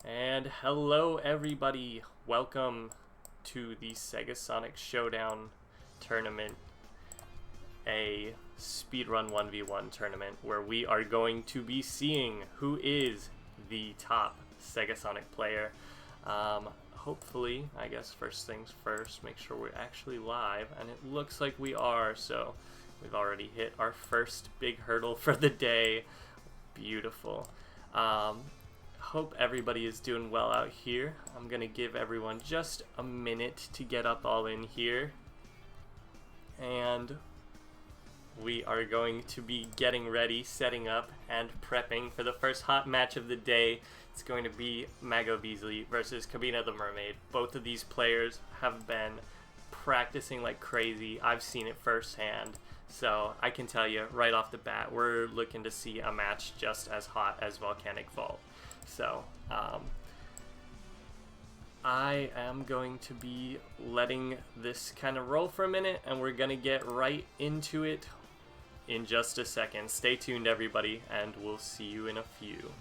And hello everybody, welcome to the SegaSonic Showdown tournament, a speedrun 1v1 tournament where we are going to be seeing who is the top SegaSonic player. Hopefully, I guess first things first, make sure we're actually live, and it looks like we are, so we've already hit our first big hurdle for the day. Beautiful. Hope everybody is doing well out here. I'm gonna give everyone just a minute to get up all in here, and we are going to be getting ready, setting up, and prepping for the first hot match of the day. It's going to be MagoBeasley versus CubbinaTheMermaid. Both of these players have been practicing like crazy. I've seen it firsthand, so I can tell you right off the bat, we're looking to see a match just as hot as Volcanic Vault. So, I am going to be letting this kind of roll for a minute, and we're going to get right into it in just a second. Stay tuned, everybody, and we'll see you in a few.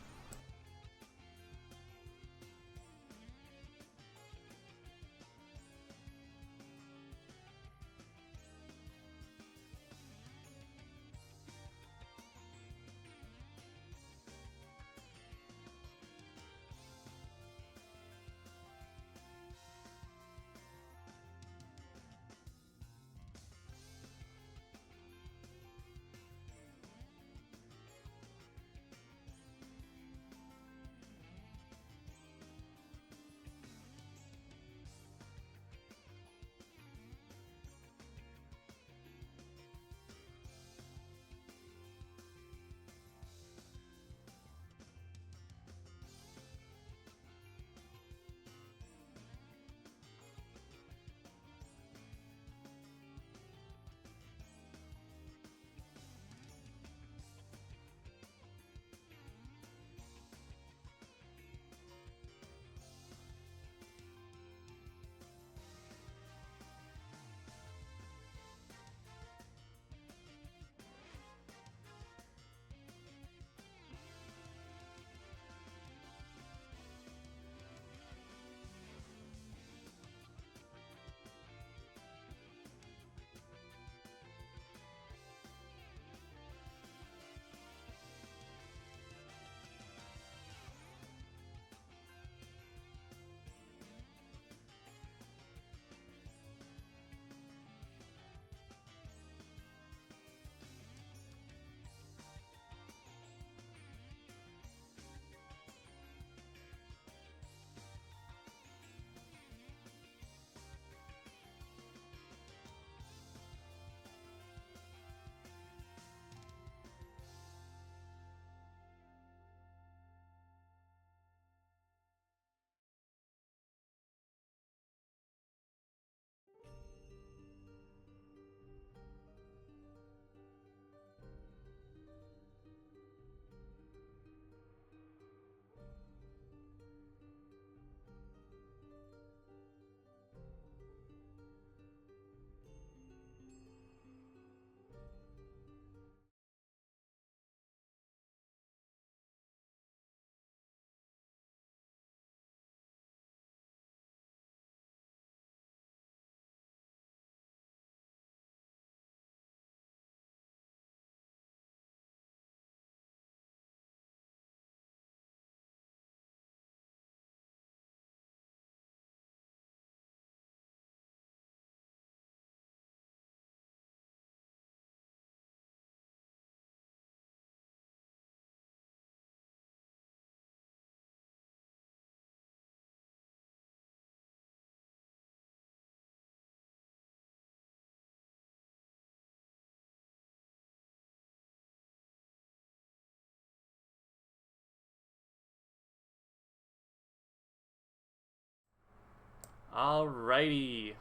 Alrighty,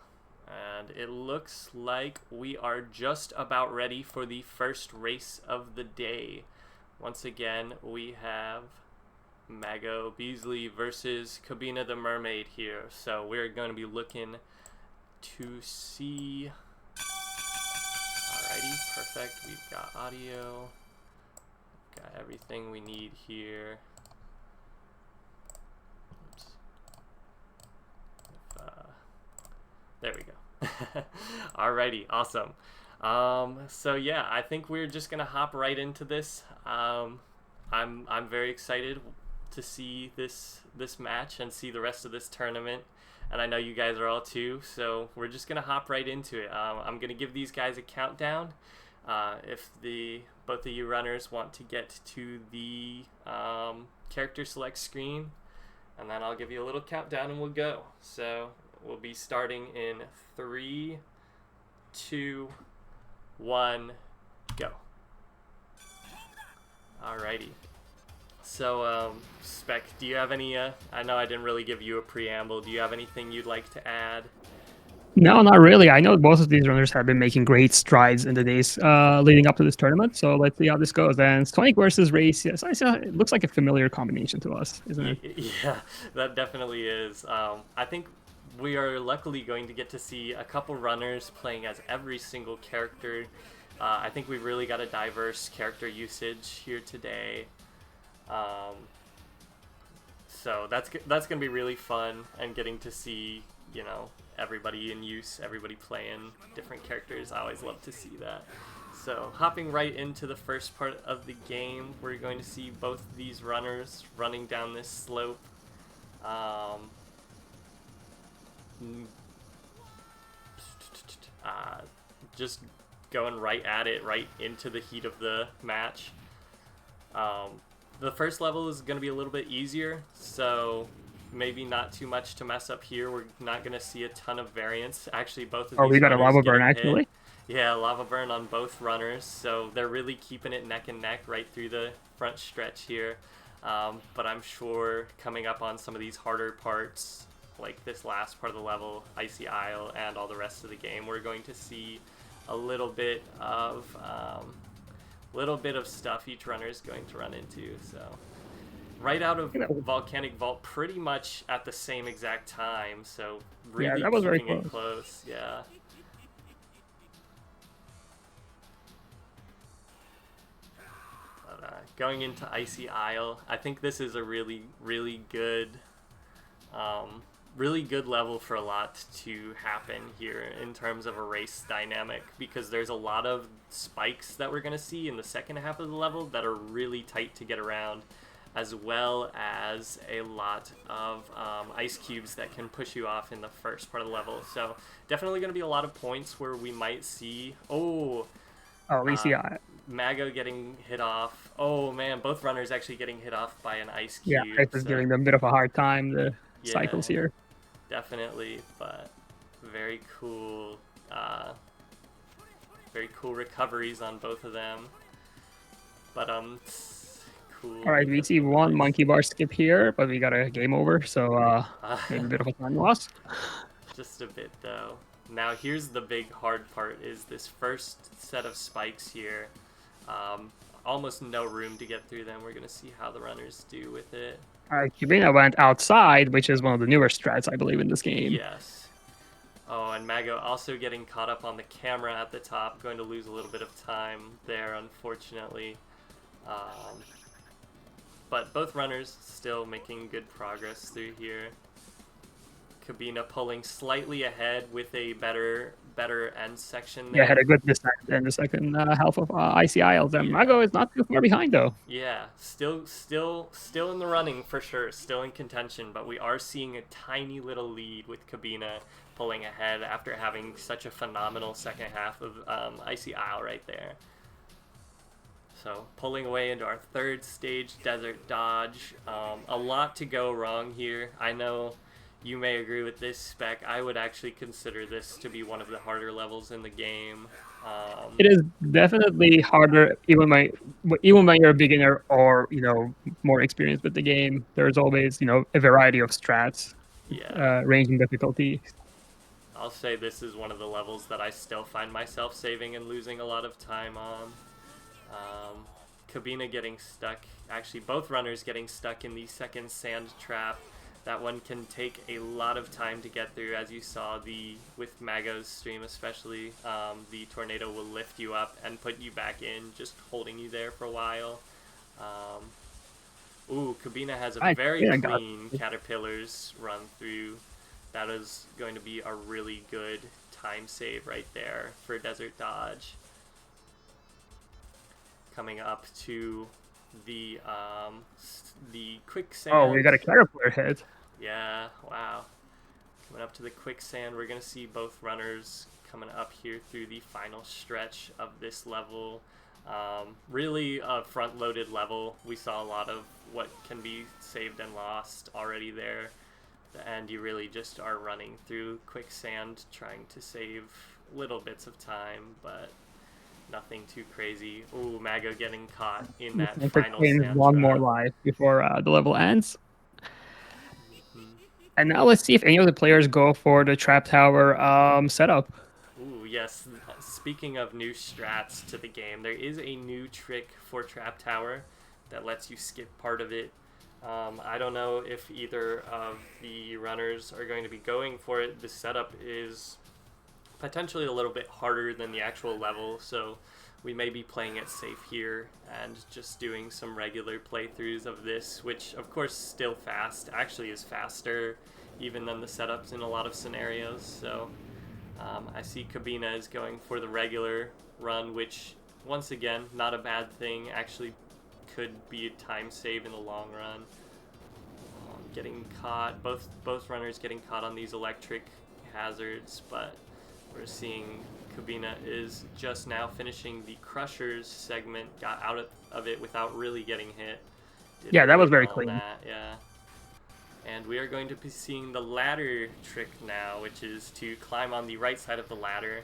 and it looks like we are just about ready for the first race of the day. Once again, we have MagoBeasley versus CubbinaTheMermaid here, so we're going to be looking to see. Alrighty, perfect. We've got audio, got everything we need here. Alrighty, awesome. So yeah, I think we're just gonna hop right into this. I'm very excited to see this match and see the rest of this tournament, and I know you guys are all too. So we're just gonna hop right into it. I'm gonna give these guys a countdown. If both of you runners want to get to the character select screen, and then I'll give you a little countdown and we'll go. So we'll be starting in 3, 2, 1, go. Alrighty. So, Spec, do you have any, I know I didn't really give you a preamble. Do you have anything you'd like to add? No, not really. I know both of these runners have been making great strides in the days leading up to this tournament. So let's see how this goes. And Stonic versus Race, yes, it looks like a familiar combination to us, isn't it? Yeah, that definitely is. I think we are luckily going to get to see a couple runners playing as every single character. I think we've really got a diverse character usage here today. So that's going to be really fun, and getting to see, you know, everybody in use, everybody playing different characters. I always love to see that. So hopping right into the first part of the game, we're going to see both these runners running down this slope. Just going right at it, right into the heat of the match. The first level is going to be a little bit easier, so maybe not too much to mess up here. We're not going to see a ton of variance. Actually, both of these we got a lava burn, actually. Hit. Yeah, lava burn on both runners, so they're really keeping it neck and neck right through the front stretch here. But I'm sure coming up on some of these harder parts, like this last part of the level, Icy Isle, and all the rest of the game, we're going to see a little bit of stuff each runner is going to run into. So right out of Volcanic Vault pretty much at the same exact time, so really that was keeping very it close. Yeah. But, going into Icy Isle, I think this is a really good level for a lot to happen here in terms of a race dynamic, because there's a lot of spikes that we're going to see in the second half of the level that are really tight to get around, as well as a lot of ice cubes that can push you off in the first part of the level. So definitely going to be a lot of points where we might see Mago getting hit off. Oh man, both runners actually getting hit off by an ice cube. Yeah, Ice is giving them a bit of a hard time, the cycles here. Definitely, but very cool recoveries on both of them. But cool. Alright, we see one monkey bar skip here, but we got a game over, so maybe a bit of a time loss. Just a bit though. Now here's the big hard part, is this first set of spikes here. Almost no room to get through them. We're gonna see how the runners do with it. Cubbina went outside, which is one of the newer strats, I believe, in this game. Yes. Oh, and Mago also getting caught up on the camera at the top, going to lose a little bit of time there, unfortunately. But both runners still making good progress through here. Cubbina pulling slightly ahead with a better end section there. Yeah, had a good descent in the second half of Icy Isles. And Mago is not too far behind, though. Yeah, still in the running for sure, still in contention, but we are seeing a tiny little lead with Cubbina pulling ahead after having such a phenomenal second half of Icy Isle right there. So pulling away into our third stage, Desert Dodge. A lot to go wrong here. I know you may agree with this, Spec. I would actually consider this to be one of the harder levels in the game. It is definitely harder, even when you're a beginner or more experienced with the game. There's always a variety of strats, ranging difficulty. I'll say this is one of the levels that I still find myself saving and losing a lot of time on. Cubbina getting stuck. Actually, both runners getting stuck in the second sand trap. That one can take a lot of time to get through, as you saw with Mago's stream especially. The tornado will lift you up and put you back in, just holding you there for a while. Cubbina has a very clean Caterpillars run through. That is going to be a really good time save right there for desert dodge. Coming up to the quicksand. Oh, we got a Caterpillar hit. Yeah, wow. Coming up to the quicksand, we're going to see both runners coming up here through the final stretch of this level. Really a front-loaded level. We saw a lot of what can be saved and lost already there. And you really just are running through quicksand, trying to save little bits of time, but nothing too crazy. Ooh, Mago getting caught in that final sand one trap. more life before the level ends. And now let's see if any of the players go for the trap tower setup. Ooh, yes. Speaking of new strats to the game, there is a new trick for trap tower that lets you skip part of it. I don't know if either of the runners are going to be going for it. The setup is potentially a little bit harder than the actual level, so we may be playing it safe here and just doing some regular playthroughs of this, which of course still fast, actually is faster even than the setups in a lot of scenarios. So I see Cubbina is going for the regular run, which once again, not a bad thing, actually could be a time save in the long run. Getting caught, both runners getting caught on these electric hazards, but we're seeing Cubbina is just now finishing the Crushers segment, got out of it without really getting hit. Yeah, that was very clean. Yeah. And we are going to be seeing the ladder trick now, which is to climb on the right side of the ladder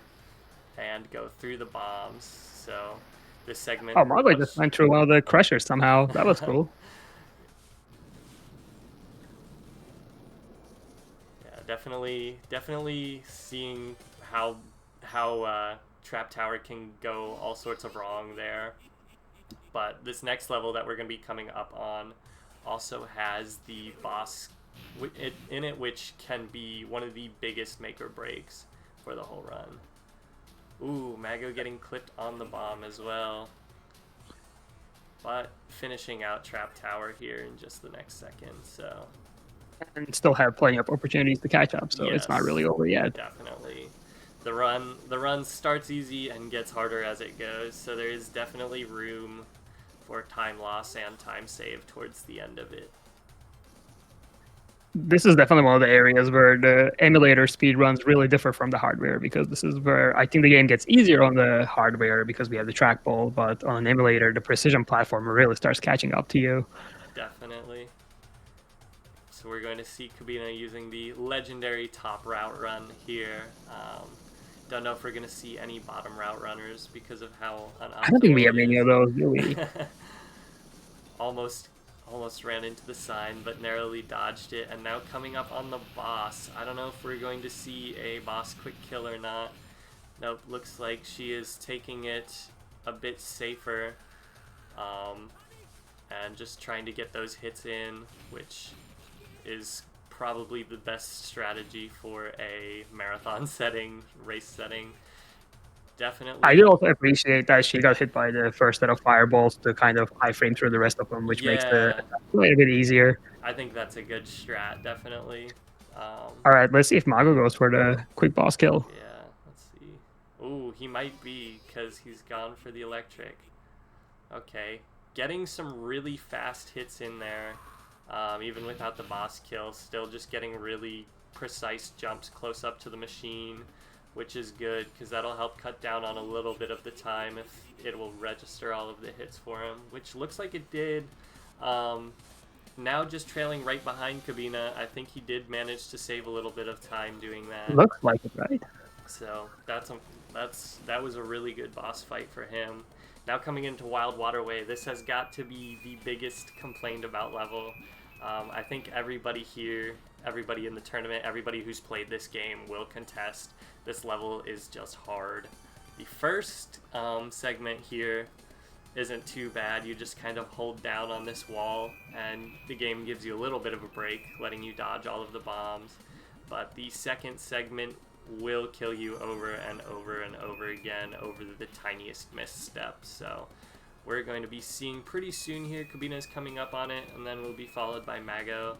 and go through the bombs. So this segment... Oh, Mago just went through one of the Crushers somehow. That was cool. Definitely seeing how Trap Tower can go all sorts of wrong there. But this next level that we're going to be coming up on also has the boss in it, which can be one of the biggest make or breaks for the whole run. Ooh, Mago getting clipped on the bomb as well. But finishing out Trap Tower here in just the next second, so... And still have plenty of opportunities to catch up, so yes, it's not really over yet. Definitely. The run starts easy and gets harder as it goes, so there is definitely room for time loss and time save towards the end of it. This is definitely one of the areas where the emulator speedruns really differ from the hardware, because this is where I think the game gets easier on the hardware because we have the trackball, but on an emulator, the precision platformer really starts catching up to you. Definitely. So we're going to see Cubbina using the legendary top route run here. Don't know if we're going to see any bottom route runners because of how unoptimal I don't think we have any of those, really. Almost ran into the sign, but narrowly dodged it. And now coming up on the boss. I don't know if we're going to see a boss quick kill or not. Nope, looks like she is taking it a bit safer. And just trying to get those hits in, which is probably the best strategy for a marathon setting, race setting. Definitely. I do also appreciate that she got hit by the first set of fireballs to kind of iframe through the rest of them, which makes the a little bit easier. I think that's a good strat, definitely. Alright, let's see if Mago goes for the quick boss kill. Yeah, let's see. Ooh, he might be, because he's gone for the electric. Okay, getting some really fast hits in there. Even without the boss kill, still just getting really precise jumps close up to the machine, which is good because that'll help cut down on a little bit of the time if it will register all of the hits for him, which looks like it did. Now just trailing right behind Cubbina. I think he did manage to save a little bit of time doing that. Looks like it, right? So that was a really good boss fight for him. Now coming into Wild Waterway, this has got to be the biggest complained about level. I think everybody here, everybody in the tournament, everybody who's played this game will contest. This level is just hard. The first segment here isn't too bad. You just kind of hold down on this wall and the game gives you a little bit of a break, letting you dodge all of the bombs. But the second segment will kill you over and over and over again over the tiniest missteps. So we're going to be seeing pretty soon here. Cubbina is coming up on it, and then we'll be followed by Mago.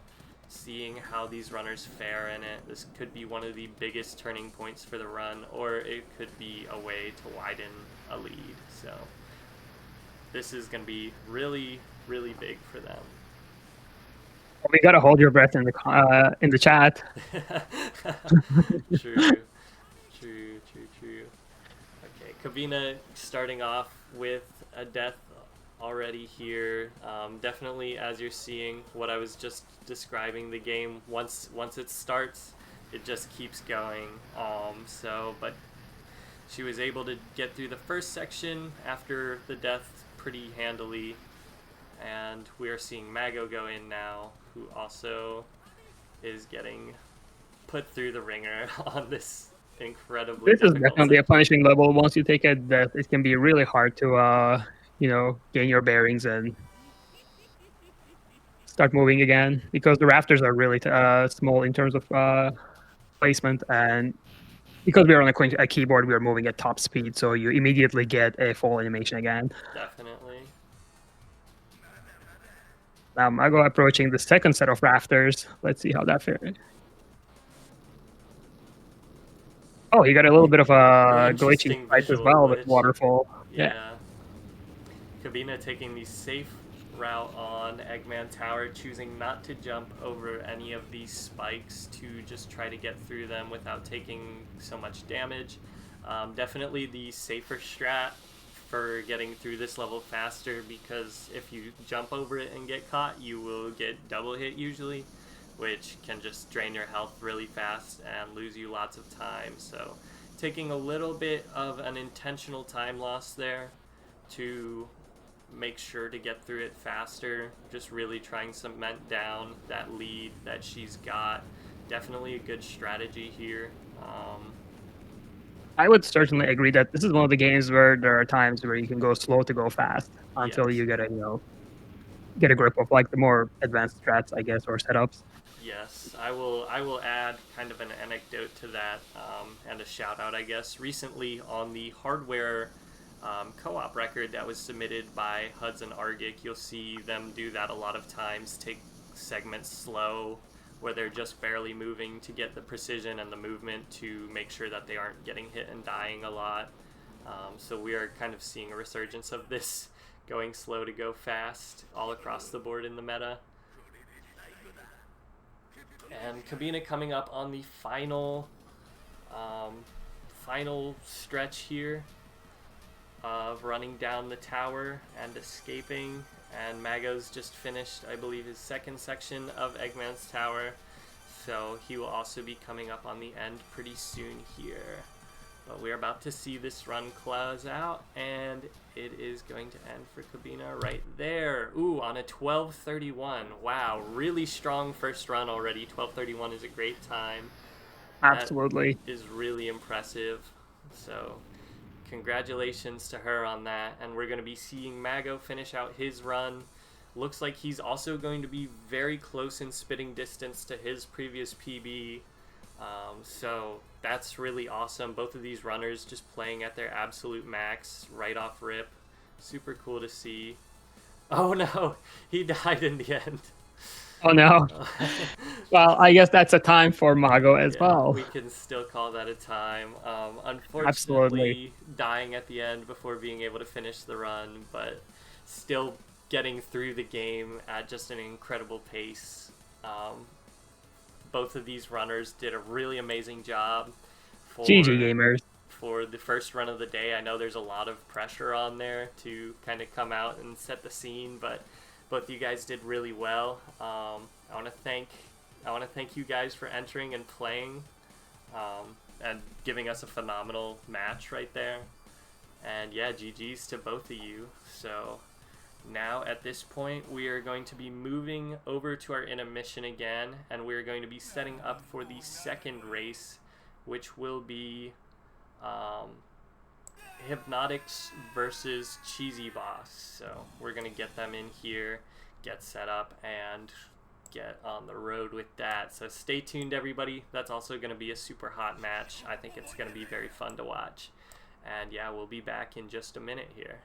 seeing how these runners fare in it. This could be one of the biggest turning points for the run, or it could be a way to widen a lead. So this is going to be really, really big for them. We gotta hold your breath in the chat. True. Okay, Cubbina starting off with a death already here. Definitely, as you're seeing what I was just describing, the game once it starts, it just keeps going. But she was able to get through the first section after the death pretty handily, and we are seeing Mago go in now, who also is getting put through the ringer on this incredibly This is difficult definitely section. a punishing level. Once you take a death, it can be really hard to gain your bearings and start moving again, because the rafters are really small in terms of placement, and because we are on a keyboard, we are moving at top speed, so you immediately get a full animation again. Definitely. Now Mago approaching the second set of rafters. Let's see how that fared. Oh, he got a little bit of a glitching fight as well with waterfall. Yeah. Cubbina taking the safe route on Eggman Tower, choosing not to jump over any of these spikes to just try to get through them without taking so much damage. Definitely the safer strat for getting through this level faster, because if you jump over it and get caught, you will get double hit usually, which can just drain your health really fast and lose you lots of time. So taking a little bit of an intentional time loss there to make sure to get through it faster, just really trying to cement down that lead that she's got. Definitely a good strategy here. I would certainly agree that this is one of the games where there are times where you can go slow to go fast until you get a grip of like the more advanced strats, I guess, or setups. Yes, I will add kind of an anecdote to that, and a shout out, I guess. Recently on the hardware co-op record that was submitted by Hudson Argic, you'll see them do that a lot of times, take segments slow where they're just barely moving to get the precision and the movement to make sure that they aren't getting hit and dying a lot. So we are kind of seeing a resurgence of this, going slow to go fast all across the board in the meta. And Cubbina coming up on the final stretch here of running down the tower and escaping, and Mago's just finished, I believe, his second section of Eggman's tower, so he will also be coming up on the end pretty soon here. But we're about to see this run close out, and it is going to end for Cubbina right there. Ooh, on a 12:31. Wow, really strong first run already. 12:31 is a great time. Absolutely. That is really impressive. So congratulations to her on that. And we're going to be seeing Mago finish out his run. Looks like he's also going to be very close in spitting distance to his previous PB. So that's really awesome. Both of these runners just playing at their absolute max right off rip. Super cool to see. Oh no, he died in the end. Oh no. Well, I guess that's a time for Mago as well. We can still call that a time. Unfortunately, Absolutely. dying at the end before being able to finish the run, but still getting through the game at just an incredible pace. Both of these runners did a really amazing job GG gamers. For the first run of the day. I know there's a lot of pressure on there to kind of come out and set the scene, but both of you guys did really well. I want to thank you guys for entering and playing, and giving us a phenomenal match right there. And yeah, GG's to both of you. So now at this point, we are going to be moving over to our intermission again, and we're going to be setting up for the second race, which will be Hibnotix VS Cheesyboss. So we're going to get them in here, get set up, and get on the road with that. So stay tuned, everybody. That's also going to be a super hot match. I think it's going to be very fun to watch. And yeah, we'll be back in just a minute here.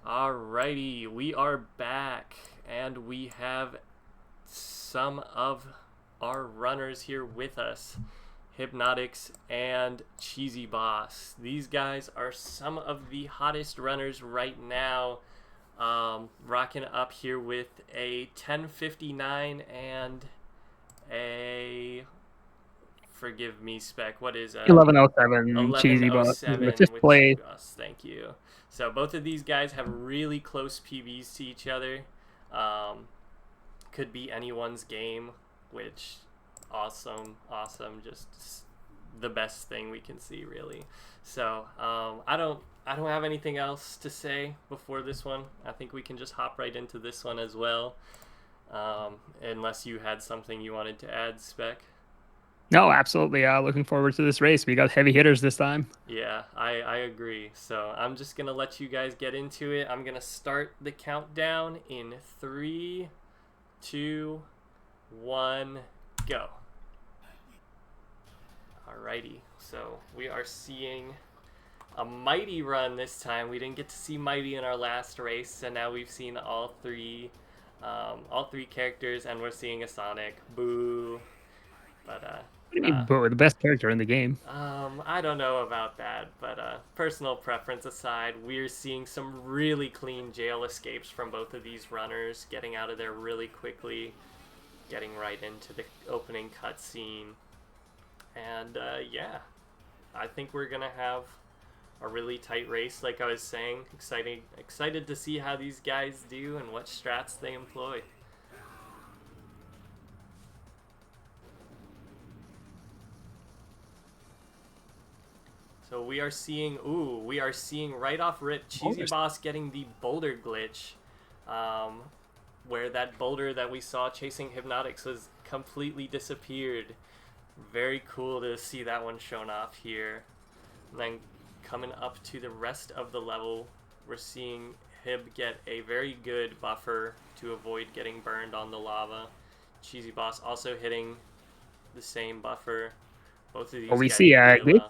Alrighty, we are back, and we have some of our runners here with us, Hibnotix and Cheesyboss. These guys are some of the hottest runners right now, rocking up here with a 1059 and a, forgive me, spec, what is it? 1107 Cheesyboss in the 5th place. Cheesyboss, thank you. So both of these guys have really close PBs to each other. Could be anyone's game, which awesome, just the best thing we can see, really. So I don't have anything else to say before this one. I think we can just hop right into this one as well, unless you had something you wanted to add, Spec. No, absolutely. Looking forward to this race. We got heavy hitters this time. Yeah, I agree. So I'm just going to let you guys get into it. I'm going to start the countdown in 3, 2, 1, go. Alrighty, so we are seeing a Mighty run this time. We didn't get to see Mighty in our last race, so now we've seen all three characters, and we're seeing a Sonic. Boo. But Boo, the best character in the game. I don't know about that, but personal preference aside, we're seeing some really clean jail escapes from both of these runners, getting out of there really quickly, getting right into the opening cutscene. And yeah, I think we're gonna have a really tight race, like I was saying. Excited to see how these guys do and what strats they employ. So we are seeing right off rip Cheesyboss getting the boulder glitch, where that boulder that we saw chasing Hibnotix was completely disappeared. Very cool to see that one shown off here. And then coming up to the rest of the level, we're seeing Hib get a very good buffer to avoid getting burned on the lava. Cheesyboss also hitting the same buffer. Both of these we see a great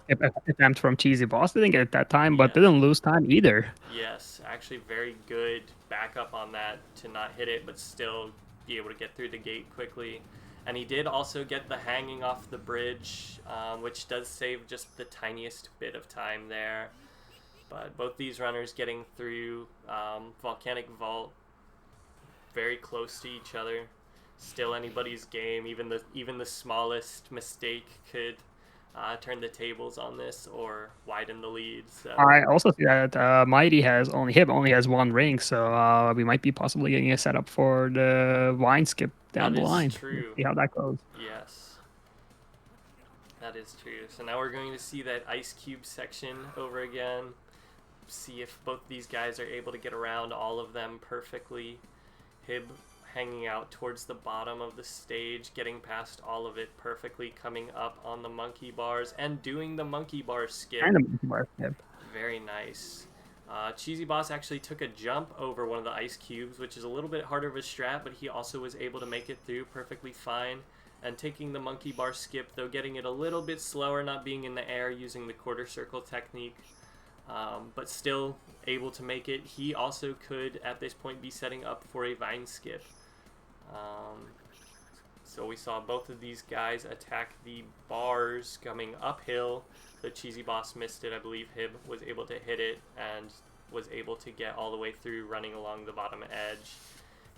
attempt from Cheesyboss. Didn't get it that time, but didn't lose time either. Yes, actually very good backup on that to not hit it, but still be able to get through the gate quickly. And he did also get the hanging off the bridge, which does save just the tiniest bit of time there. But both these runners getting through Volcanic Vault very close to each other. Still anybody's game. Even the smallest mistake could turn the tables on this or widen the lead. So I also see that Mighty Hib only has 1 ring, so we might be possibly getting a setup for the wine skip down the line. True. See how that goes. Yes, that is true. So now we're going to see that ice cube section over again. See if both these guys are able to get around all of them perfectly. Hib hanging out towards the bottom of the stage, getting past all of it perfectly, coming up on the monkey bars and doing the monkey bar skip. And the monkey bar skip. Very nice. Cheesyboss actually took a jump over one of the ice cubes, which is a little bit harder of a strat, but he also was able to make it through perfectly fine. And taking the monkey bar skip, though getting it a little bit slower, not being in the air, using the quarter circle technique, but still able to make it. He also could, at this point, be setting up for a vine skip. So we saw both of these guys attack the bars coming uphill. The Cheesyboss missed it. I believe Hib was able to hit it and was able to get all the way through, running along the bottom edge,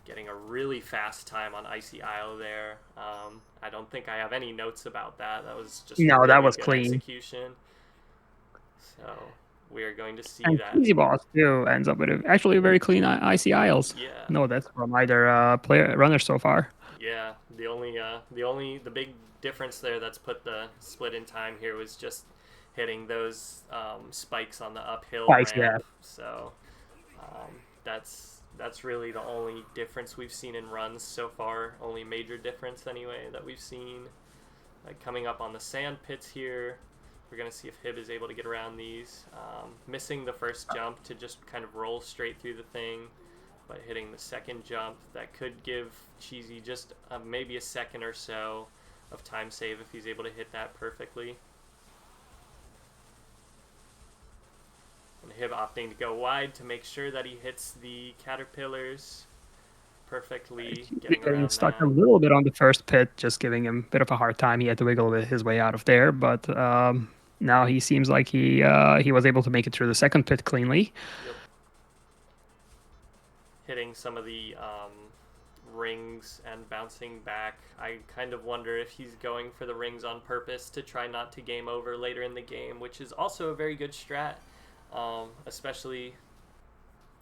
getting a really fast time on Icy Isle there. I don't think I have any notes about that. That was just no, really that was good clean execution. So we are going to see and that. Cheesyboss too ends up with actually a very clean Icy Isles. Yeah. No, that's from either runner so far. Yeah, the big difference there that's put the split in time here was just hitting those spikes on the uphill ramp. Yeah. So that's really the only difference we've seen in runs so far. Only major difference anyway that we've seen. Like coming up on the sand pits here, we're gonna see if Hib is able to get around these. Missing the first jump to just kind of roll straight through the thing. But hitting the second jump, that could give Cheesy just maybe a second or so of time save if he's able to hit that perfectly. And Hib opting to go wide to make sure that he hits the caterpillars perfectly, getting stuck a little bit on the first pit, just giving him a bit of a hard time. He had to wiggle his way out of there, but now he seems like he was able to make it through the second pit cleanly. Yep. Hitting some of the rings and bouncing back. I kind of wonder if he's going for the rings on purpose to try not to game over later in the game, which is also a very good strat, especially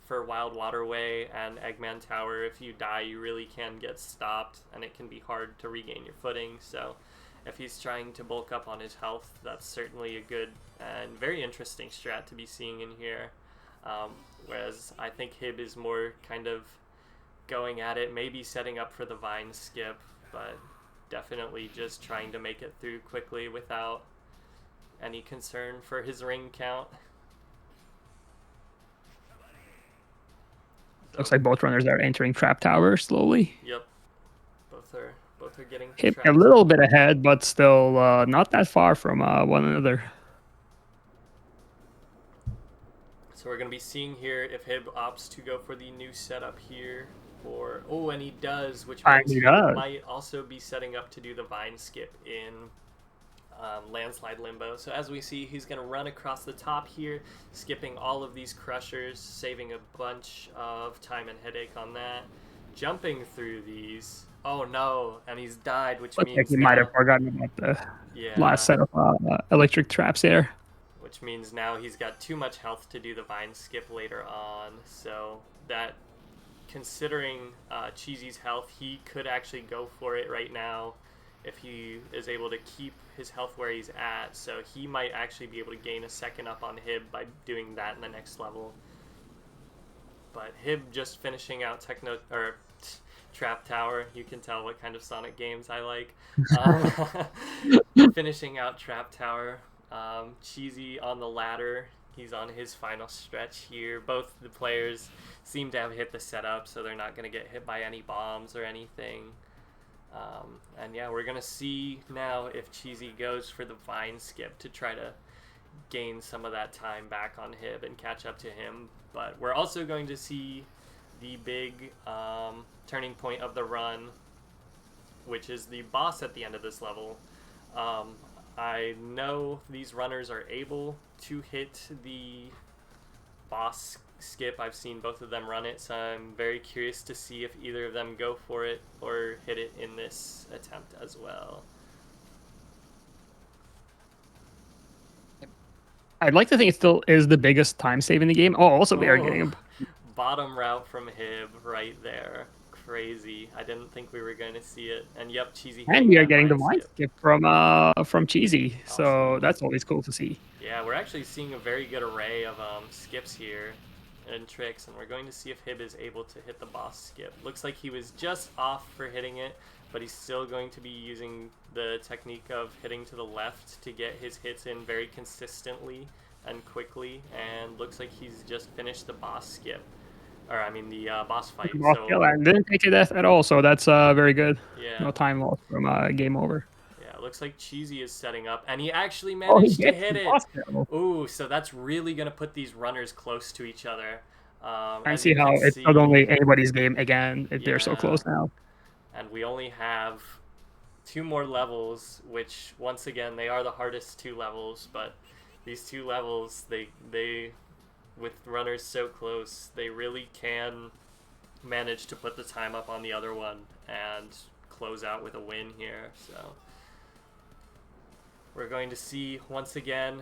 for Wild Waterway and Eggman Tower. If you die, you really can get stopped, and it can be hard to regain your footing. So if he's trying to bulk up on his health, that's certainly a good and very interesting strat to be seeing in here. Whereas I think Hib is more kind of going at it, maybe setting up for the vine skip, but definitely just trying to make it through quickly without any concern for his ring count. Looks like both runners are entering Trap Tower slowly. Yep. Both are getting Hib a little bit ahead, but still not that far from one another. So we're going to be seeing here if Hib opts to go for the new setup here. Or, oh, and he does, which means he might also be setting up to do the vine skip in Landslide Limbo. So as we see, he's going to run across the top here, skipping all of these crushers, saving a bunch of time and headache on that, jumping through these. Oh no, and he's died, which means he might have forgotten about the last set of electric traps there. Which means now he's got too much health to do the vine skip later on. So that, considering Cheesy's health, he could actually go for it right now if he is able to keep his health where he's at. So he might actually be able to gain a second up on Hib by doing that in the next level. But Hib just finishing out Trap Tower. You can tell what kind of Sonic games I like. Finishing out Trap Tower. Cheesy on the ladder. He's on his final stretch here. Both the players seem to have hit the setup, so they're not going to get hit by any bombs or anything. And yeah, we're going to see now if Cheesy goes for the vine skip to try to gain some of that time back on Hib and catch up to him. But we're also going to see the big turning point of the run, which is the boss at the end of this level. I know these runners are able to hit the boss skip. I've seen both of them run it, so I'm very curious to see if either of them go for it or hit it in this attempt as well. I'd like to think it still is the biggest time save in the game. Oh, also we are getting a bottom route from Hib right there. Crazy. I didn't think we were going to see it. And yep, Cheesy. And we are getting the vine skip from Cheesy. Awesome. So that's always cool to see. Yeah, we're actually seeing a very good array of skips here and tricks, and we're going to see if Hib is able to hit the boss skip. Looks like he was just off for hitting it, but he's still going to be using the technique of hitting to the left to get his hits in very consistently and quickly, and looks like he's just finished the boss skip. Or, I mean, the boss fight. So and didn't take a death at all, so that's very good. Yeah. No time lost from game over. Yeah, it looks like Cheesy is setting up, and he actually managed to hit it. Ooh, so that's really going to put these runners close to each other. And see how it's not only anybody's game again, if they're so close now. And we only have 2 more levels, which, once again, they are the hardest 2 levels, but these 2 levels, they with runners so close, they really can manage to put the time up on the other one and close out with a win here. So we're going to see, once again,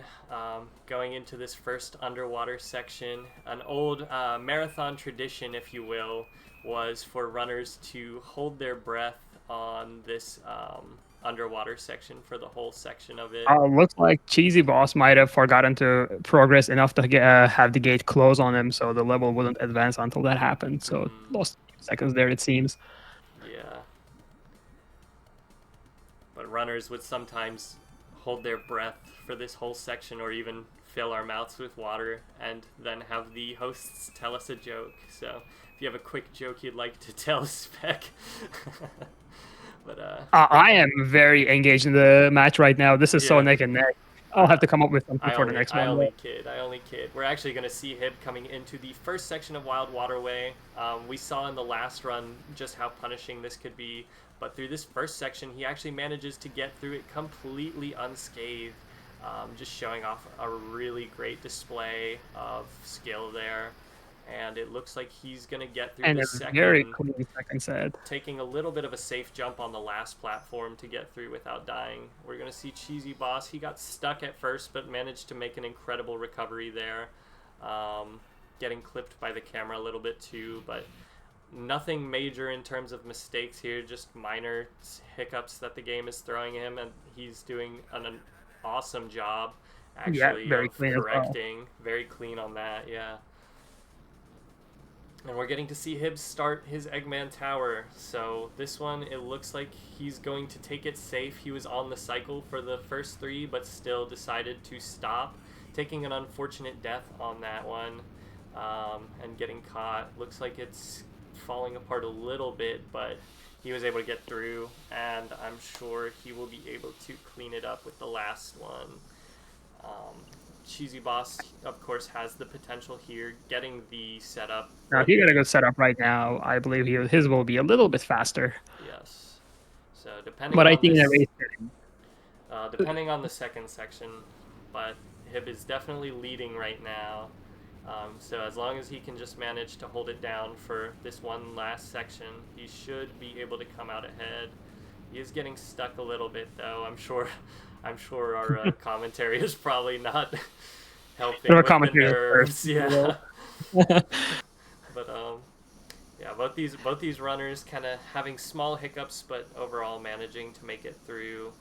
going into this first underwater section, an old marathon tradition, if you will, was for runners to hold their breath on this underwater section for the whole section of it. Looks like Cheesyboss might have forgotten to progress enough to have the gate close on him, so the level wouldn't advance until that happened. So lost a few seconds there, it seems. Yeah. But runners would sometimes hold their breath for this whole section, or even fill our mouths with water, and then have the hosts tell us a joke. So if you have a quick joke you'd like to tell, Spec. But I am very engaged in the match right now. This is so neck and neck. I'll have to come up with something for the next one. I only kid. We're actually going to see Hib coming into the first section of Wild Waterway. We saw in the last run just how punishing this could be, but through this first section, he actually manages to get through it completely unscathed, just showing off a really great display of skill there. And it looks like he's going to get through the second. Very clean second set. Taking a little bit of a safe jump on the last platform to get through without dying. We're going to see Cheesyboss. He got stuck at first, but managed to make an incredible recovery there. Getting clipped by the camera a little bit too, but nothing major in terms of mistakes here, just minor hiccups that the game is throwing him, and he's doing an awesome job actually very of clean correcting. well. Very clean on that, yeah. And we're getting to see Hib start his Eggman Tower. So this one, it looks like he's going to take it safe. He was on the cycle for the first three, but still decided to stop, taking an unfortunate death on that one, and getting caught. Looks like it's falling apart a little bit, but he was able to get through, and I'm sure he will be able to clean it up with the last one. Cheesyboss, of course, has the potential here, getting the setup. Now, if you're gonna go set up right now, I believe his will be a little bit faster. Yes. So depending. But on I think this, in a race, depending on the second section, but Hib is definitely leading right now. So as long as he can just manage to hold it down for this one last section, he should be able to come out ahead. He is getting stuck a little bit, though. I'm sure our commentary is probably not helping with the nerves. Yeah. But yeah, both these runners kind of having small hiccups, but overall managing to make it through.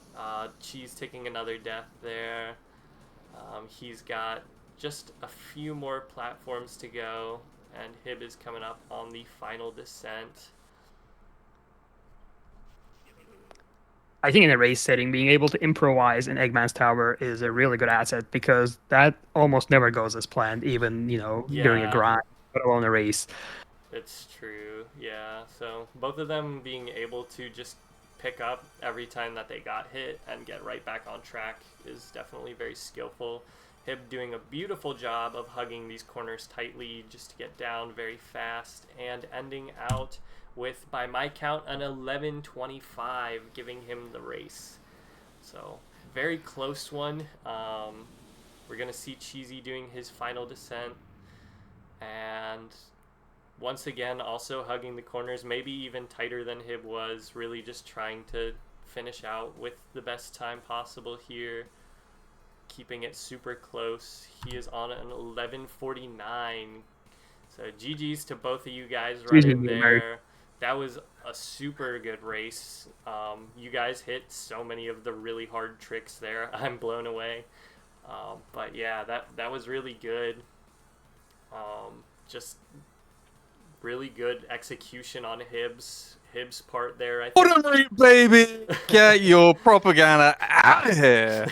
Cheese taking another death there. He's got just a few more platforms to go, and Hib is coming up on the final descent. I think in a race setting, being able to improvise in Eggman's Tower is a really good asset, because that almost never goes as planned, even, during a grind, let alone a race. It's true, yeah. So both of them being able to just pick up every time that they got hit and get right back on track is definitely very skillful. Hib doing a beautiful job of hugging these corners tightly just to get down very fast, and ending out with, by my count, an 11:25, giving him the race. So very close one. We're gonna see Cheesy doing his final descent, and once again also hugging the corners, maybe even tighter than Hib was, really just trying to finish out with the best time possible here, keeping it super close. He is on an 11:49. So GG's to both of you guys running there. That was a super good race. You guys hit so many of the really hard tricks there. I'm blown away. But yeah, that was really good. Just really good execution on Hib's part there, I think. Ordinary, baby! Get your propaganda out of here!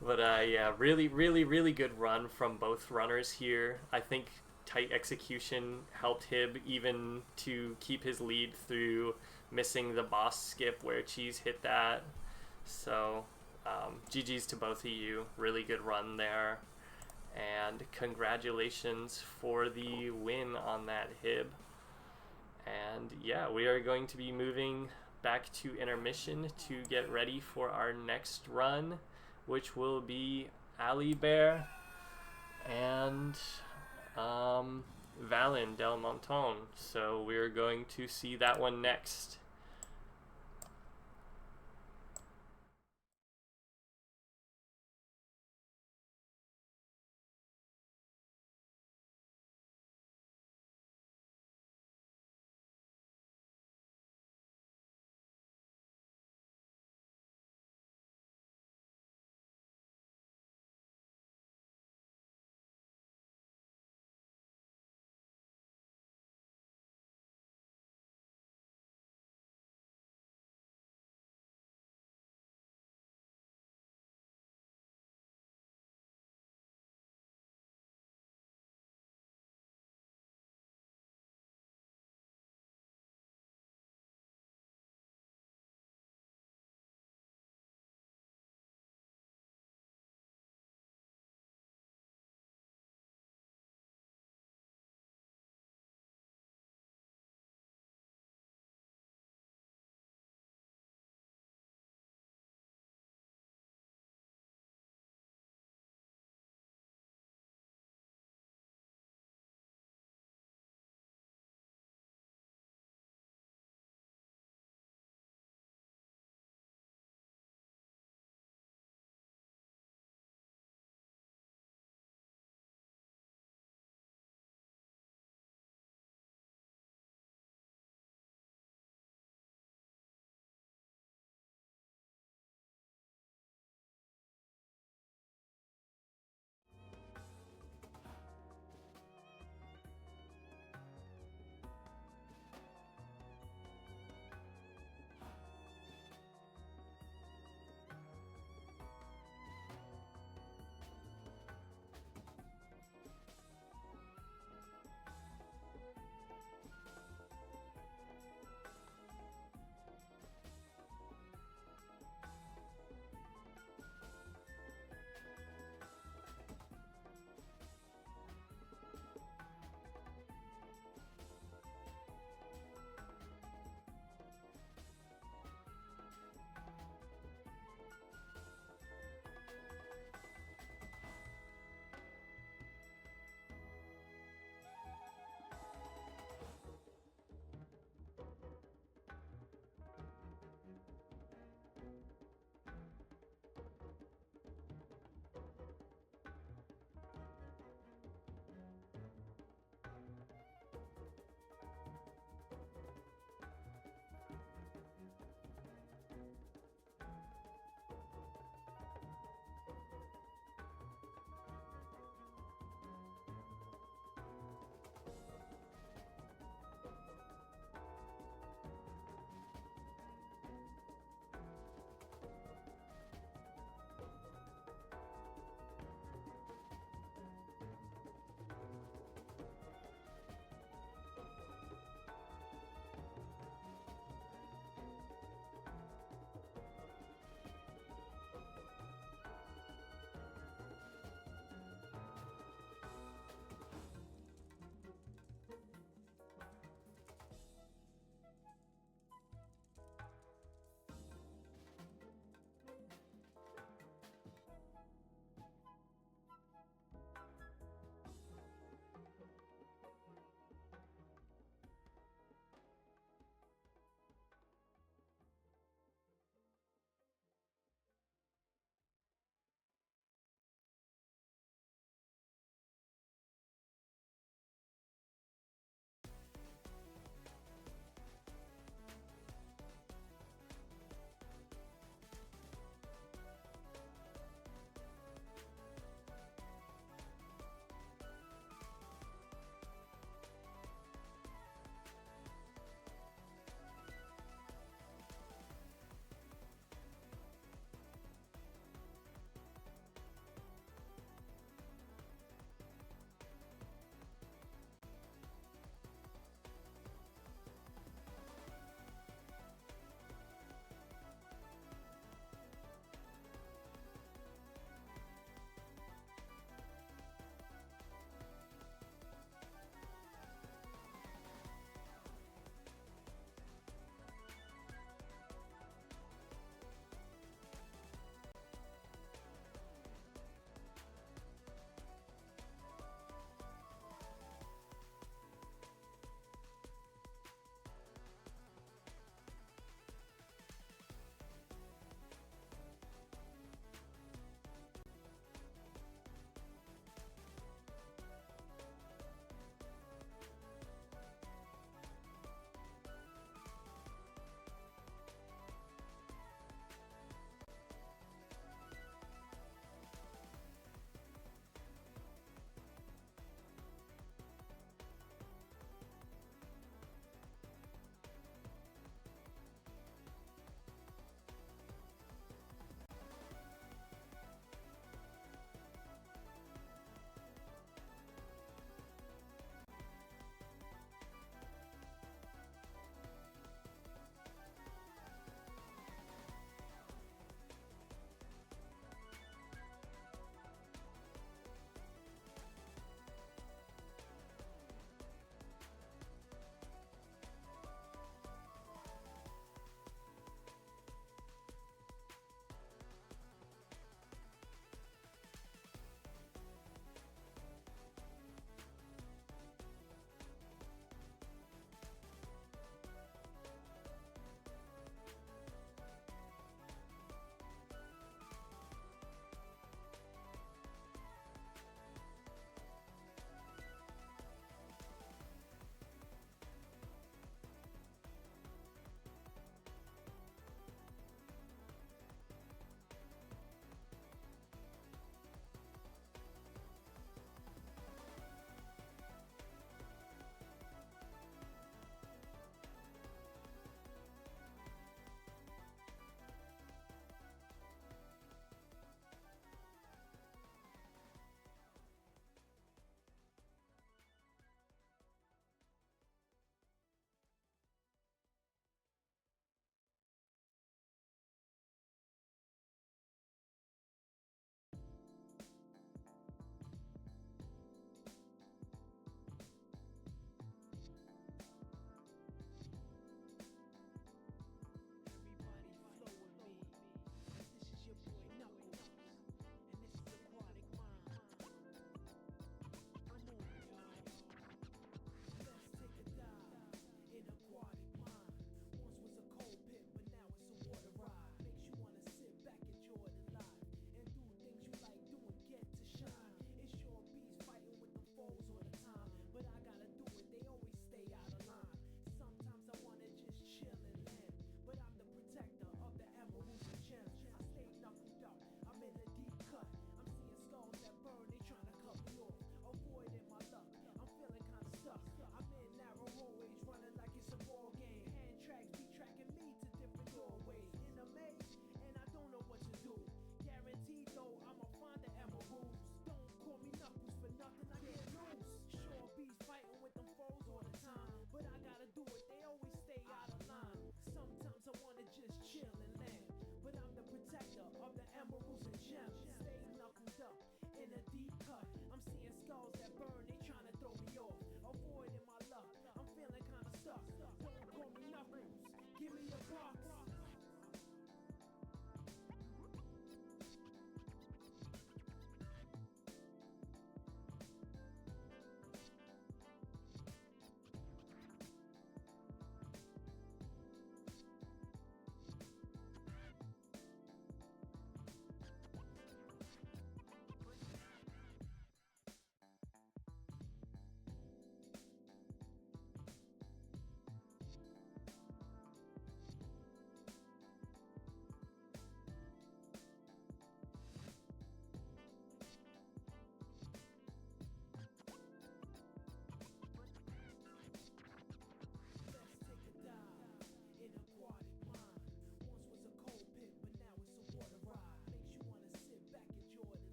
But yeah, really, really, really good run from both runners here. I think tight execution helped Hib even to keep his lead through missing the boss skip where Cheese hit that. So GG's to both of you. Really good run there. And congratulations for the win on that, Hib. And yeah, we are going to be moving back to intermission to get ready for our next run, which will be Allybear and ValenDelMontón. So we're going to see that one next.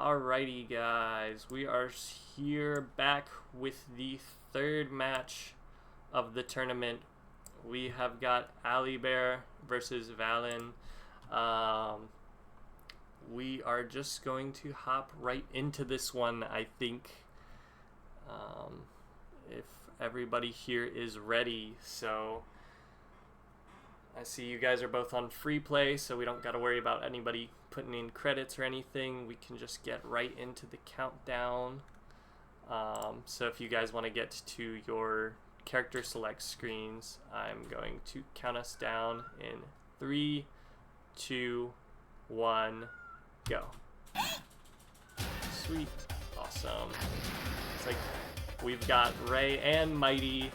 Alrighty guys, we are here back with the third match of the tournament. We have got Allybear versus Valen. We are just going to hop right into this one, I think, if everybody here is ready. So I see you guys are both on free play, so we don't got to worry about anybody putting in credits or anything. We can just get right into the countdown. So if you guys want to get to your character select screens, I'm going to count us down in 3, 2, 1, go. Sweet. Awesome. It's like we've got Ray and Mighty.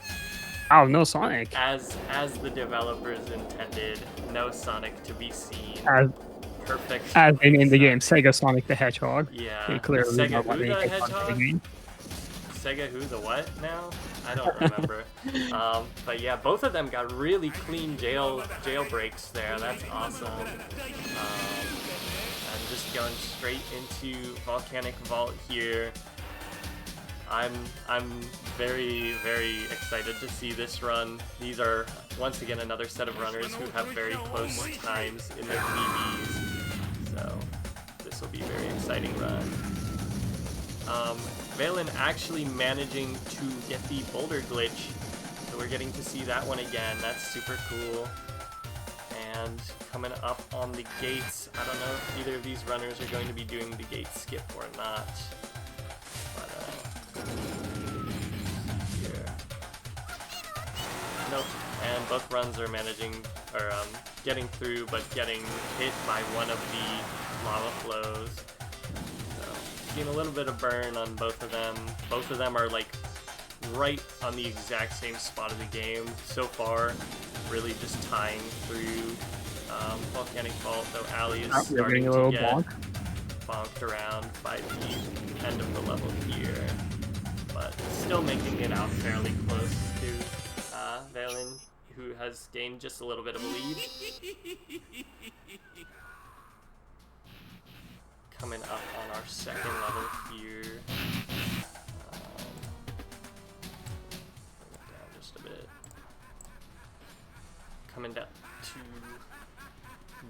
Oh, no Sonic. As the developers intended, no Sonic to be seen. Perfect. As in the game, SegaSonic the Hedgehog. Yeah. They clearly Sega know who the what Hedgehog? Sega who the what now? I don't remember. But yeah, both of them got really clean jailbreaks there. That's awesome. I'm just going straight into Volcanic Vault here. I'm very, very excited to see this run. These are, once again, another set of runners who have very close times in their PBs. So this will be a very exciting run. Valen actually managing to get the boulder glitch. So we're getting to see that one again. That's super cool. And coming up on the gates, I don't know if either of these runners are going to be doing the gate skip or not. Here. Nope. And both runs are managing, or getting through, but getting hit by one of the lava flows. So, seeing a little bit of burn on both of them. Both of them are like right on the exact same spot of the game so far. Really just tying through Volcanic Vault, though Ally is starting to get bonked around by the end of the level here, but still making it out fairly close to Valen, who has gained just a little bit of a lead. Coming up on our second level here. Down just a bit. Coming down to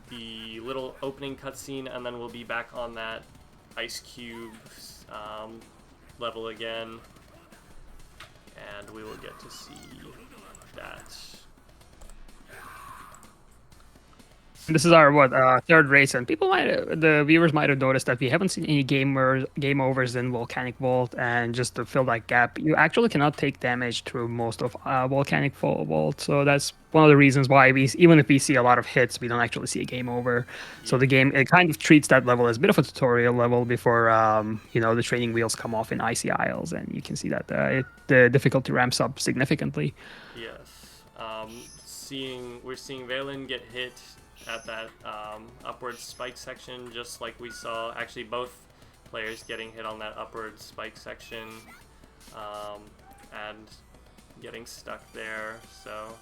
the little opening cutscene, and then we'll be back on that ice cube level again, and we will get to see that. This is our third race, and the viewers might have noticed that we haven't seen any game overs in Volcanic Vault, and just to fill that gap, you actually cannot take damage through most of Volcanic Vault, so that's one of the reasons why even if we see a lot of hits, we don't actually see a game over. So the game, it kind of treats that level as a bit of a tutorial level before the training wheels come off in Icy Isles, and you can see that the difficulty ramps up significantly. Yes. We're seeing Valen get hit at that upward spike section, just like we saw actually both players getting hit on that upward spike section and getting stuck there. So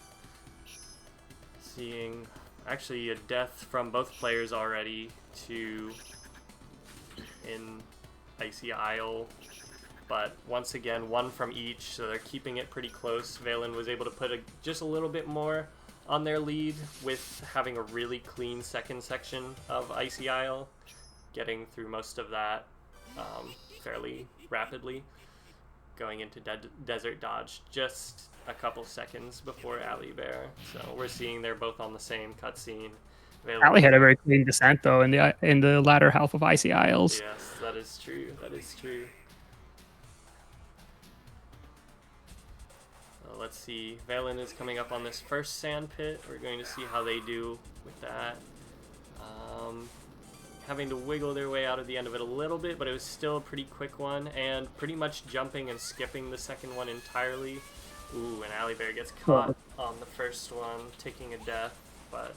seeing actually a death from both players already in Icy Isle, but once again one from each, so they're keeping it pretty close. Valen was able to put just a little bit more on their lead with having a really clean second section of Icy Isle, getting through most of that fairly rapidly, going into Desert Dodge just a couple seconds before Allybear. So we're seeing they're both on the same cutscene. Ally had a very clean descent though in the latter half of Icy Isles. Yes, that is true. That is true. Let's see, Valen is coming up on this first sand pit. We're going to see how they do with that. Having to wiggle their way out of the end of it a little bit, but it was still a pretty quick one, and pretty much jumping and skipping the second one entirely. Ooh, and Allybear gets caught on the first one, taking a death, but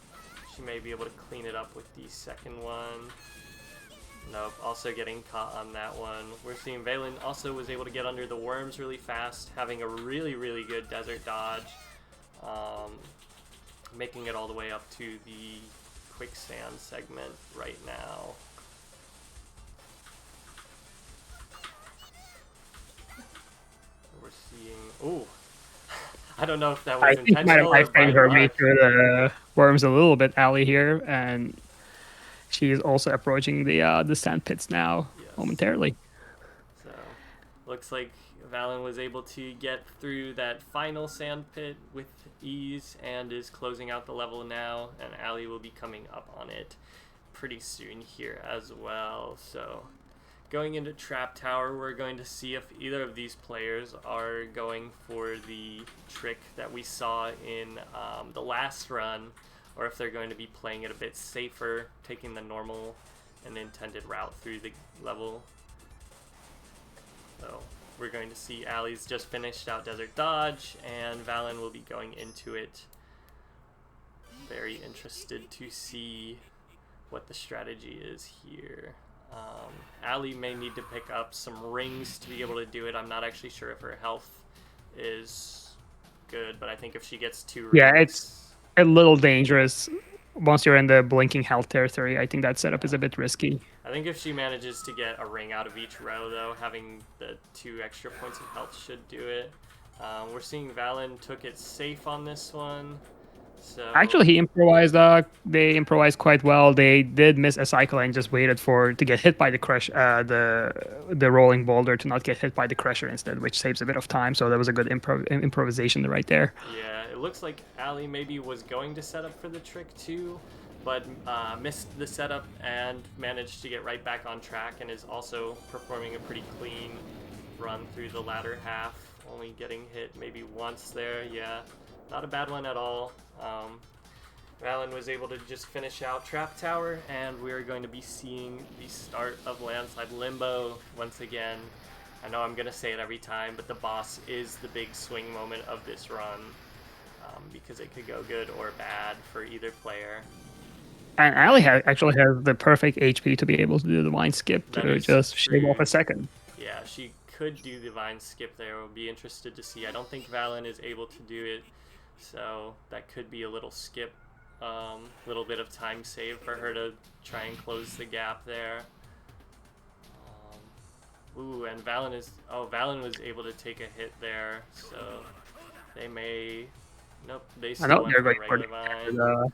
she may be able to clean it up with the second one. Nope, also getting caught on that one. We're seeing Valen also was able to get under the worms really fast, having a really, really good desert dodge, making it all the way up to the quicksand segment right now. we're seeing. Ooh, I don't know if that I was think might have intentional or by iframed her way luck. through the worms a little bit, Ally here, and she is also approaching the sand pits now Yes. momentarily. So, looks like Valen was able to get through that final sand pit with ease and is closing out the level now, and Ally will be coming up on it pretty soon here as well. So, going into Trap Tower, we're going to see if either of these players are going for the trick that we saw in the last run, or if they're going to be playing it a bit safer, taking the normal and intended route through the level. So we're going to see Ally's just finished out Desert Dodge, and Valen will be going into it. Very interested to see what the strategy is here. Ally may need to pick up some rings to be able to do it. I'm not actually sure if her health is good, but I think if she gets 2 rings... Yeah, it's a little dangerous once you're in the blinking health territory. I think that setup is a bit risky. I think if she manages to get a ring out of each row, though, having the 2 extra points of health should do it. We're seeing Valen took it safe on this one. So Actually, he improvised. They improvised quite well. They did miss a cycle and just waited to get hit by the crush, the rolling boulder to not get hit by the crusher instead, which saves a bit of time. So that was a good improvisation right there. Yeah, it looks like Ally maybe was going to set up for the trick too, but missed the setup and managed to get right back on track, and is also performing a pretty clean run through the latter half, only getting hit maybe once there. Yeah, not a bad one at all. Valen was able to just finish out Trap Tower, and we're going to be seeing the start of Landslide Limbo once again. I know I'm going to say it every time, but the boss is the big swing moment of this run, because it could go good or bad for either player. And Ally actually has the perfect HP to be able to do the vine skip to just shave off a second. Yeah, she could do the vine skip there. We'll be interested to see. I don't think Valen is able to do it, so that could be a little skip, little bit of time saved for her to try and close the gap there. Ooh, and Valen was able to take a hit there, so they may... Nope, they still went for regular vine.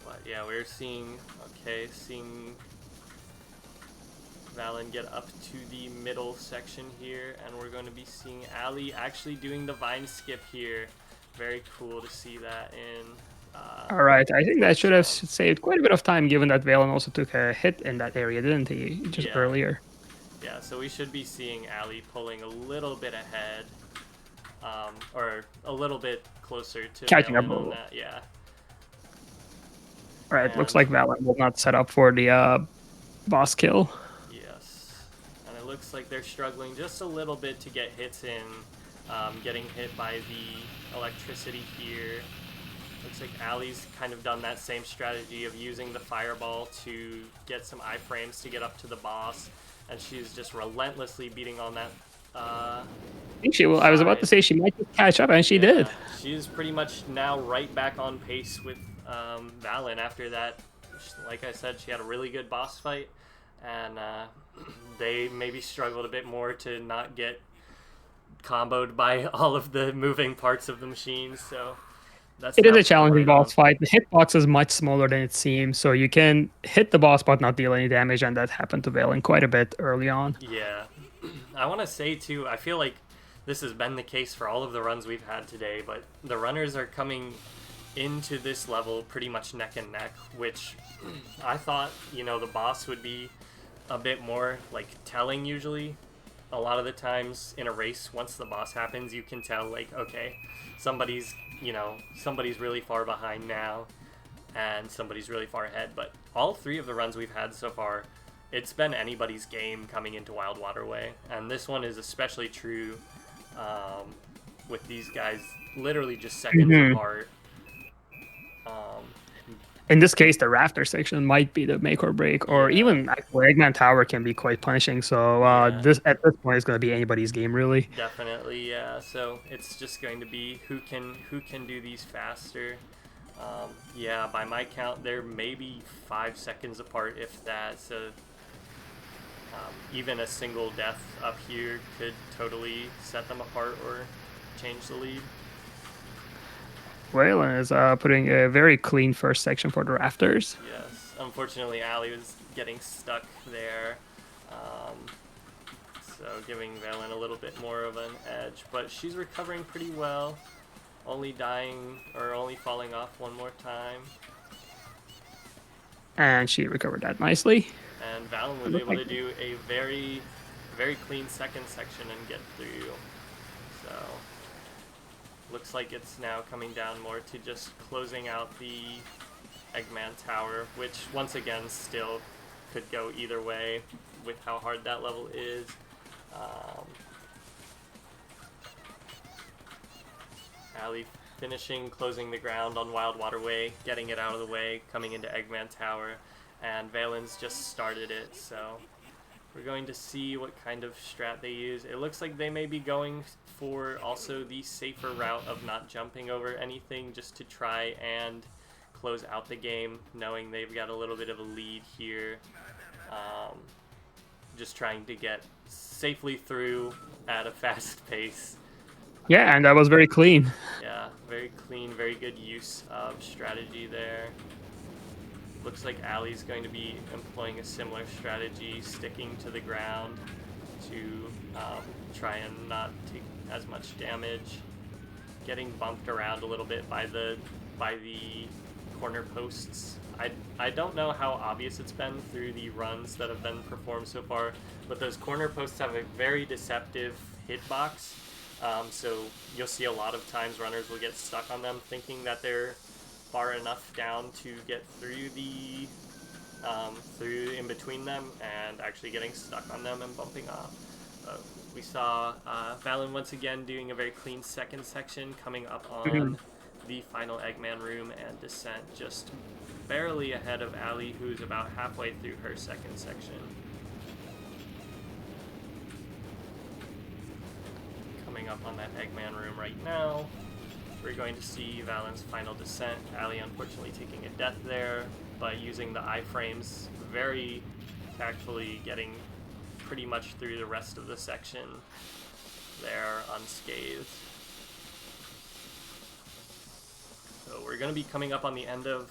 But yeah, we're seeing Valen get up to the middle section here, and we're going to be seeing Ally actually doing the vine skip here. Very cool to see that in. All right, I think that should have saved quite a bit of time, given that Valen also took a hit in that area, didn't he? Just earlier. Yeah, so we should be seeing Ally pulling a little bit ahead, or a little bit closer to catching up on that. Yeah. All right, looks like Valen will not set up for the boss kill. Yes, and it looks like they're struggling just a little bit to get hits in, getting hit by the electricity here. Looks like Ally's kind of done that same strategy of using the fireball to get some iframes to get up to the boss, and she's just relentlessly beating on that. I think she will. I was about to say she might just catch up, and she did. She's pretty much now right back on pace with Valen after that. Like I said, she had a really good boss fight, and they maybe struggled a bit more to not get comboed by all of the moving parts of the machine. So it is a challenging boss fight. The hitbox is much smaller than it seems, so you can hit the boss but not deal any damage, and that happened to Valen quite a bit early on. Yeah. I want to say, too, I feel like this has been the case for all of the runs we've had today, but the runners are coming into this level pretty much neck and neck, which I thought, the boss would be a bit more, telling usually. A lot of the times in a race, once the boss happens, you can tell, okay, somebody's really far behind now, and somebody's really far ahead. But all 3 of the runs we've had so far, it's been anybody's game coming into Wild Waterway, and this one is especially true with these guys literally just seconds apart. In this case, the rafter section might be the make or break, or even actually Eggman Tower can be quite punishing. So at this point, it's going to be anybody's game, really. Definitely, yeah. So it's just going to be who can do these faster. Yeah, by my count, they're maybe 5 seconds apart, if that. So Even a single death up here could totally set them apart or change the lead. Valen is putting a very clean first section for the rafters. Yes, unfortunately Ally was getting stuck there, so giving Valen a little bit more of an edge, but she's recovering pretty well, only dying or only falling off one more time. And she recovered that nicely. And Valen was able to do a very, very clean second section and get through. So looks like it's now coming down more to just closing out the Eggman Tower, which once again still could go either way with how hard that level is. Ally finishing, closing the ground on Wild Waterway, getting it out of the way, coming into Eggman Tower, and Valen's just started it, so we're going to see what kind of strat they use. It looks like they may be going for also the safer route of not jumping over anything, just to try and close out the game, knowing they've got a little bit of a lead here. Just trying to get safely through at a fast pace. Yeah, and that was very clean. Yeah, very clean, very good use of strategy there. Looks like Ally's going to be employing a similar strategy, sticking to the ground to try and not take as much damage. Getting bumped around a little bit by the corner posts. I don't know how obvious it's been through the runs that have been performed so far, but those corner posts have a very deceptive hitbox. So you'll see a lot of times runners will get stuck on them thinking that they're far enough down to get through the through in between them, and actually getting stuck on them and bumping off. We saw Valen once again doing a very clean second section, coming up on the final Eggman room and descent, just barely ahead of Ally, who's about halfway through her second section. Coming up on that Eggman room right now, we're going to see Valen's final descent. Ally unfortunately taking a death there, but using the iframes very tactfully, getting pretty much through the rest of the section there unscathed. So we're going to be coming up on the end of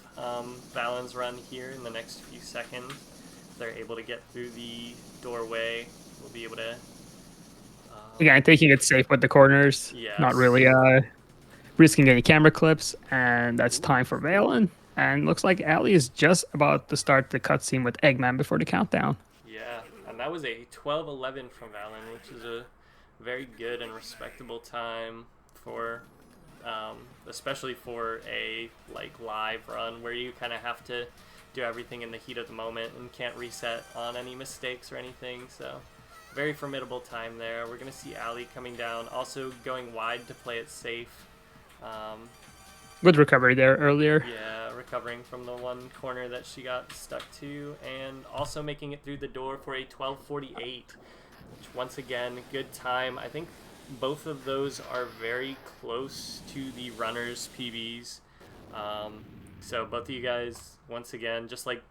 Valen's run here in the next few seconds. If they're able to get through the doorway, we'll be able to... Again, taking it safe with the corners. Yes. Not really risking any camera clips. And that's time for Valen. And looks like Ally is just about to start the cutscene with Eggman before the countdown. Yeah, and that was a 12:11 from Valen, which is a very good and respectable time for... especially for a live run where you kind of have to do everything in the heat of the moment and can't reset on any mistakes or anything. So very formidable time there. We're going to see Ally coming down, also going wide to play it safe. Good recovery there earlier. Yeah, recovering from the one corner that she got stuck to, and also making it through the door for a 12:48, which once again, good time. I think both of those are very close to the runners' PBs. So both of you guys, once again, just like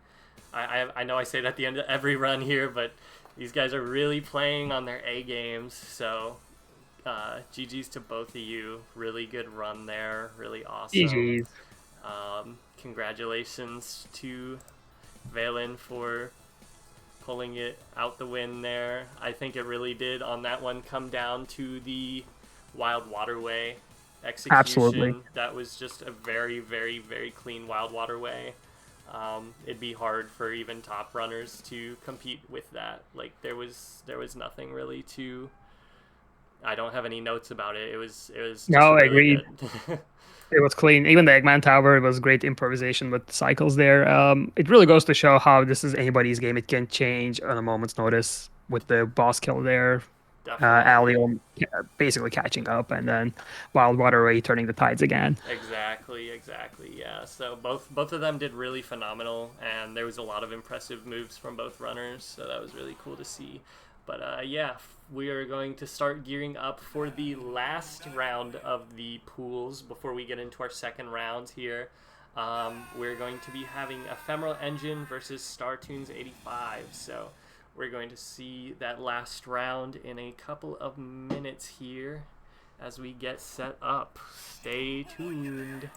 I know I say that at the end of every run here, but these guys are really playing on their A games. So GG's to both of you. Really good run there. Really awesome. GG's. Congratulations to Valen for pulling it out the win there. I think it really did on that one come down to the Wild Waterway execution. Absolutely. That was just a very, very, very clean Wild Waterway. It'd be hard for even top runners to compete with that. Like there was nothing really to... I don't have any notes about it. It was just no, really I agree. It was clean. Even the Eggman Tower, it was great improvisation with cycles there. It really goes to show how this is anybody's game. It can change on a moment's notice with the boss kill there. Ally basically catching up, and then Wild Waterway turning the tides again. Exactly, yeah. So both of them did really phenomenal, and there was a lot of impressive moves from both runners, so that was really cool to see. But yeah, we are going to start gearing up for the last round of the pools before we get into our second round here. We're going to be having EphemeralEngine versus Startunes85. So We're going to see that last round in a couple of minutes here as we get set up. Stay tuned.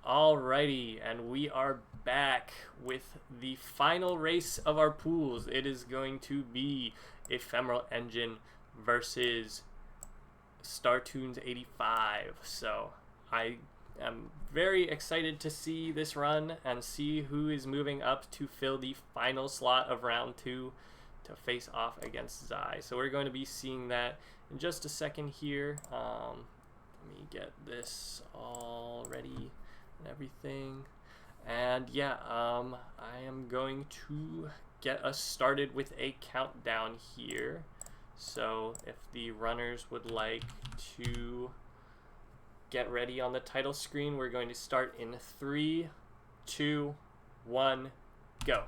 Alrighty, and we are back with the final race of our pools. It is going to be EphemeralEngine versus Startunes85. So I am very excited to see this run and see who is moving up to fill the final slot of round 2 to face off against Zai. So we're going to be seeing that in just a second here. Let me get this all ready and everything. And yeah, I am going to get us started with a countdown here. So if the runners would like to get ready on the title screen, we're going to start in 3, 2, 1, go.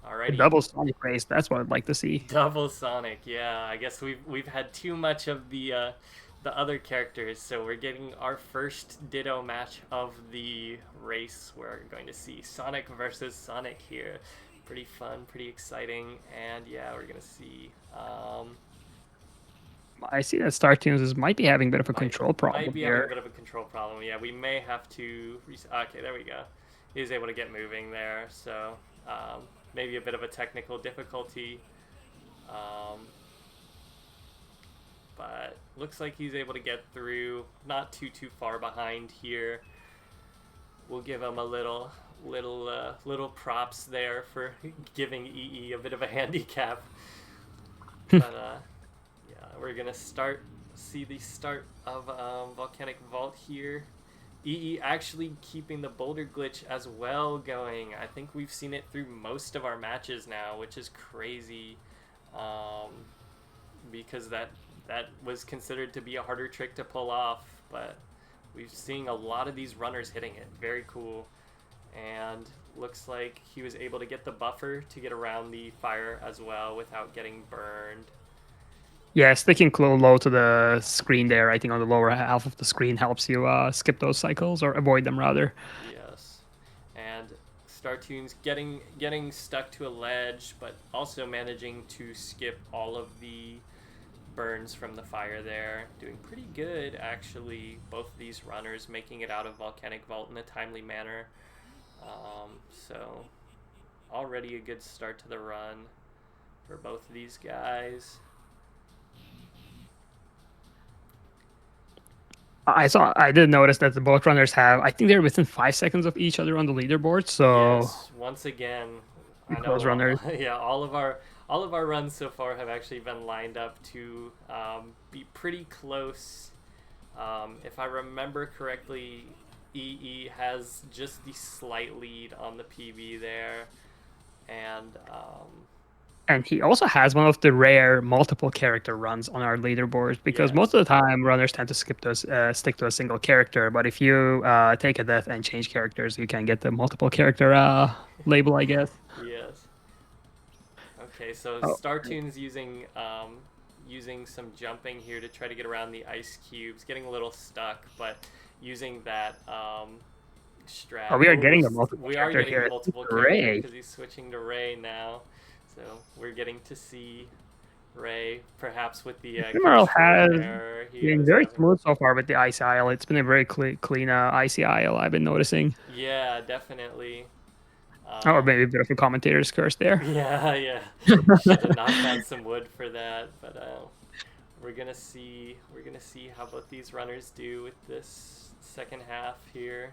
Alrighty. Double Sonic race, that's what I'd like to see. Double Sonic, yeah. I guess we've had too much of the other characters, so we're getting our first Ditto match of the race. We're going to see Sonic versus Sonic here. Pretty fun, pretty exciting, and yeah, we're gonna see. I see that Startunes might be having a bit of a control problem Might be here. having a bit of a control problem. Yeah, we may have to. Okay, there we go. He was able to get moving there, so maybe a bit of a technical difficulty. But looks like he's able to get through. Not too far behind here. We'll give him a little props there for giving EE a bit of a handicap. But yeah, we're gonna see the start of Volcanic Vault here. EE actually keeping the boulder glitch as well going. I think we've seen it through most of our matches now, which is crazy, because that was considered to be a harder trick to pull off, but we've seen a lot of these runners hitting it. Very cool. And looks like he was able to get the buffer to get around the fire as well without getting burned. Yeah, sticking low to the screen there, I think on the lower half of the screen helps you skip those cycles, or avoid them rather. Yes. And Startunes getting stuck to a ledge, but also managing to skip all of the burns from the fire there. Doing pretty good, actually. Both of these runners making it out of Volcanic Vault in a timely manner. So already a good start to the run for both of these guys. I did notice that the both runners have, I think they're within 5 seconds of each other on the leaderboard, so yes, once again, I know those runners. Yeah, all of our runs so far have actually been lined up to be pretty close. If I remember correctly, EE has just the slight lead on the PB there, and he also has one of the rare multiple character runs on our leaderboard, because most of the time runners tend to stick to a single character, but if you take a death and change characters, you can get the multiple character label, I guess. Yes. Okay, so Startunes using some jumping here to try to get around the ice cubes, getting a little stuck, but using that strat. Oh, we are getting a multiple character here. We are getting multiple characters because he's switching to Ray now. So we're getting to see Ray, perhaps with the Emerald has been very having... smooth so far with the Icy Isle. It's been a very clean Icy Isle, I've been noticing. Yeah, definitely. Or maybe a bit of a commentator's curse there. Yeah. Should have knocked out some wood for that, but we're gonna see how both these runners do with this second half here.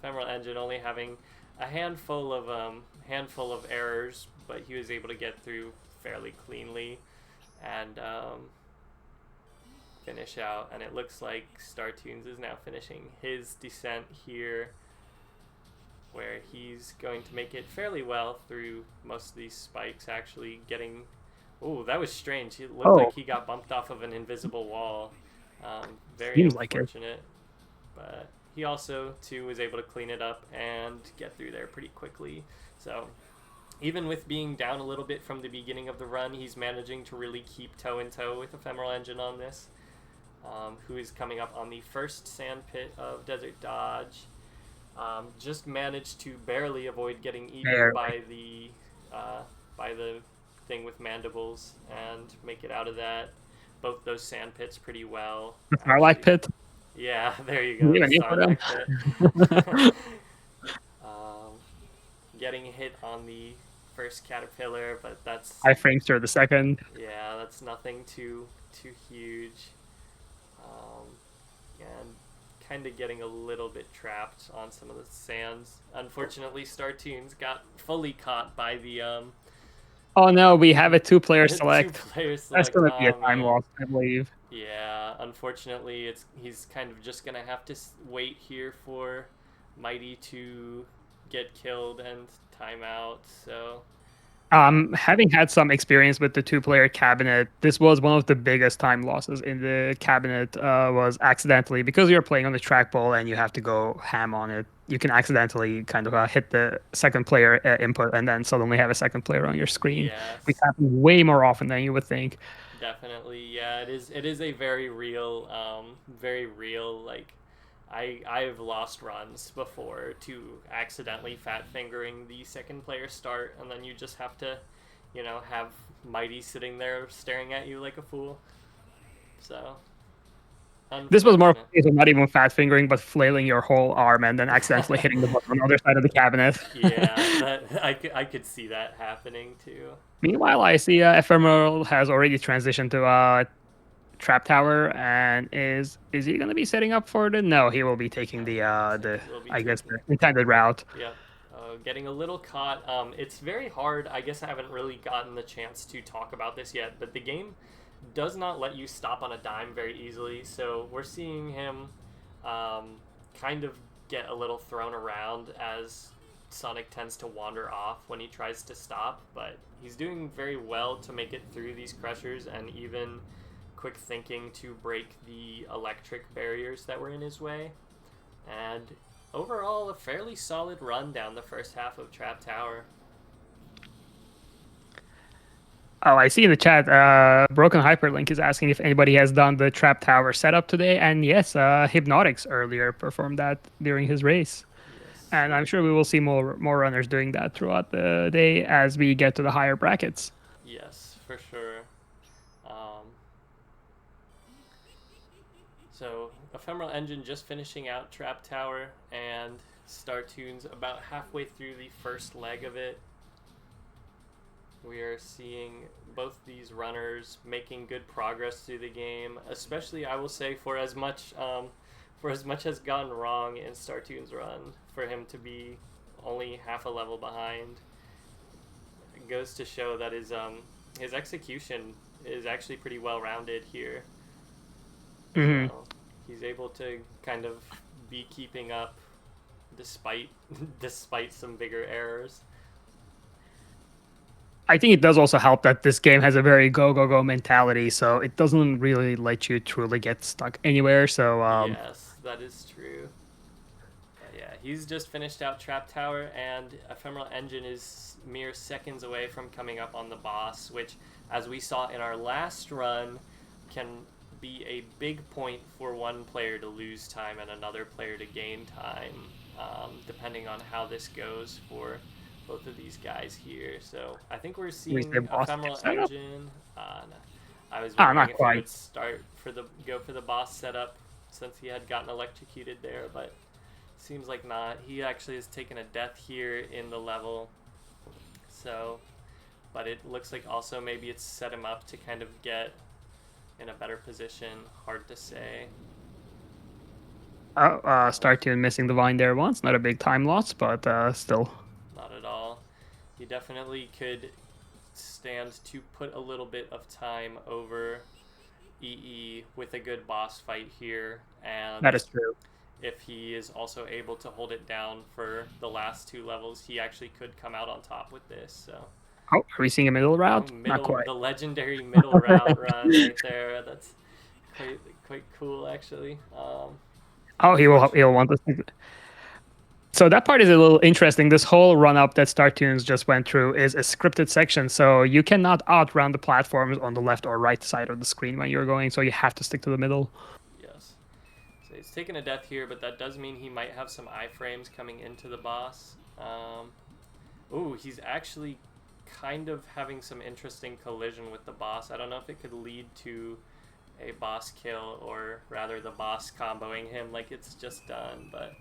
EphemeralEngine only having a handful of errors, but he was able to get through fairly cleanly and finish out. And it looks like Startunes is now finishing his descent here, where he's going to make it fairly well through most of these spikes, actually getting... Oh, that was strange. It looked like he got bumped off of an invisible wall. Very Seems unfortunate. But he also, too, was able to clean it up and get through there pretty quickly. So even with being down a little bit from the beginning of the run, he's managing to really keep toe-in-toe with EphemeralEngine on this, who is coming up on the first sand pit of Desert Dodge. Just managed to barely avoid getting eaten by the thing with mandibles and make it out of that. Both those sand pits pretty well. The Starlight Pit? Yeah, there you go. Even need for them. Getting hit on the first caterpillar, but that's Iframes for the second. yeah, that's nothing too huge. And kind of getting a little bit trapped on some of the sands. Unfortunately, Startunes got fully caught by the Oh no, we have a two-player select. Two-player select. That's gonna be a time loss, I believe. Yeah, unfortunately, he's kind of just gonna have to wait here for Mighty to get killed and time out. So having had some experience with the two-player cabinet, this was one of the biggest time losses in the cabinet. Was accidentally, because you're playing on the trackball and you have to go ham on it, you can accidentally kind of hit the second player input and then suddenly have a second player on your screen, which happens way more often than you would think. Definitely, yeah, it is a very real like I've lost runs before to accidentally fat fingering the second player start, and then you just have to, you know, have Mighty sitting there staring at you like a fool. So this was more of a case of not even fat fingering, but flailing your whole arm and then accidentally hitting the button on the other side of the cabinet. Yeah, I could see that happening too. Meanwhile, I see Ephemeral has already transitioned to Trap Tower, and is he going to be setting up for the? No, he will be taking the intended route. Yep. Getting a little caught. It's very hard. I guess I haven't really gotten the chance to talk about this yet, but the game does not let you stop on a dime very easily. So we're seeing him kind of get a little thrown around as Sonic tends to wander off when he tries to stop, but he's doing very well to make it through these crushers and even quick thinking to break the electric barriers that were in his way. And overall, a fairly solid run down the first half of Trap Tower. Oh, I see in the chat, Broken Hyperlink is asking if anybody has done the Trap Tower setup today, and yes, Hibnotix earlier performed that during his race. Yes. And I'm sure we will see more runners doing that throughout the day as we get to the higher brackets. Yes, for sure. So, EphemeralEngine just finishing out Trap Tower, and Startunes about halfway through the first leg of it. We are seeing both these runners making good progress through the game, especially, I will say, for as much has gone wrong in Startunes' run, for him to be only half a level behind. It goes to show that his execution is actually pretty well-rounded here. Mm-hmm. So he's able to kind of be keeping up despite some bigger errors. I think it does also help that this game has a very go mentality, so it doesn't really let you truly get stuck anywhere. So yes, that is true. But yeah, he's just finished out Trap Tower, and EphemeralEngine is mere seconds away from coming up on the boss, which, as we saw in our last run, can be a big point for one player to lose time and another player to gain time, depending on how this goes for both of these guys here. So I think we're seeing EphemeralEngine. No. I was wondering if he would go for the boss setup since he had gotten electrocuted there, but seems like not. He actually has taken a death here in the level. So, but it looks like also maybe it's set him up to kind of get in a better position. Hard to say. Startune missing the vine there once. Not a big time loss, but still. Not at all. He definitely could stand to put a little bit of time over EE with a good boss fight here. And that is true. If he is also able to hold it down for the last two levels, he actually could come out on top with this. So. Oh, are we seeing a middle route? Not quite. The legendary middle route run right there. That's quite cool, actually. He'll want this. So that part is a little interesting. This whole run-up that Startunes just went through is a scripted section, so you cannot outrun the platforms on the left or right side of the screen when you're going, so you have to stick to the middle. Yes. So he's taking a death here, but that does mean he might have some iframes coming into the boss. Ooh, he's actually kind of having some interesting collision with the boss. I don't know if it could lead to a boss kill, or rather the boss comboing him like it's just done. But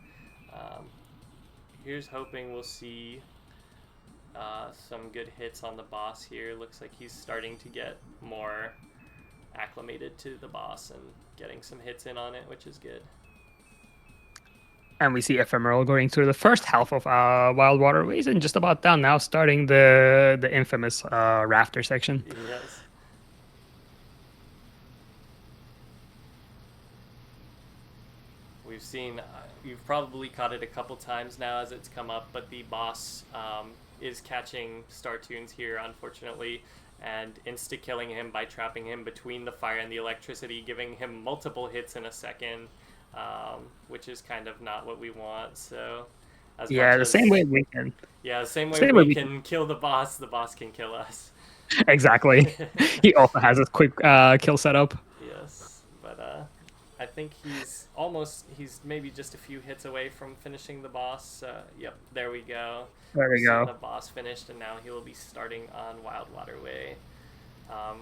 here's hoping we'll see some good hits on the boss here. Looks like he's starting to get more acclimated to the boss and getting some hits in on it, which is good. And we see Ephemeral going through the first half of Wild Waterways and just about done now, starting the infamous rafter section. Yes. We've seen, you've probably caught it a couple times now as it's come up, but the boss is catching Startunes here, unfortunately, and insta-killing him by trapping him between the fire and the electricity, giving him multiple hits in a second, which is kind of not what we want. So, same way we can. Yeah, the same way we can kill the boss can kill us. Exactly. He also has a quick kill setup. Yes, but I think he's maybe just a few hits away from finishing the boss. Yep, there we go. There we go. The boss finished, and now he will be starting on Wild Waterway.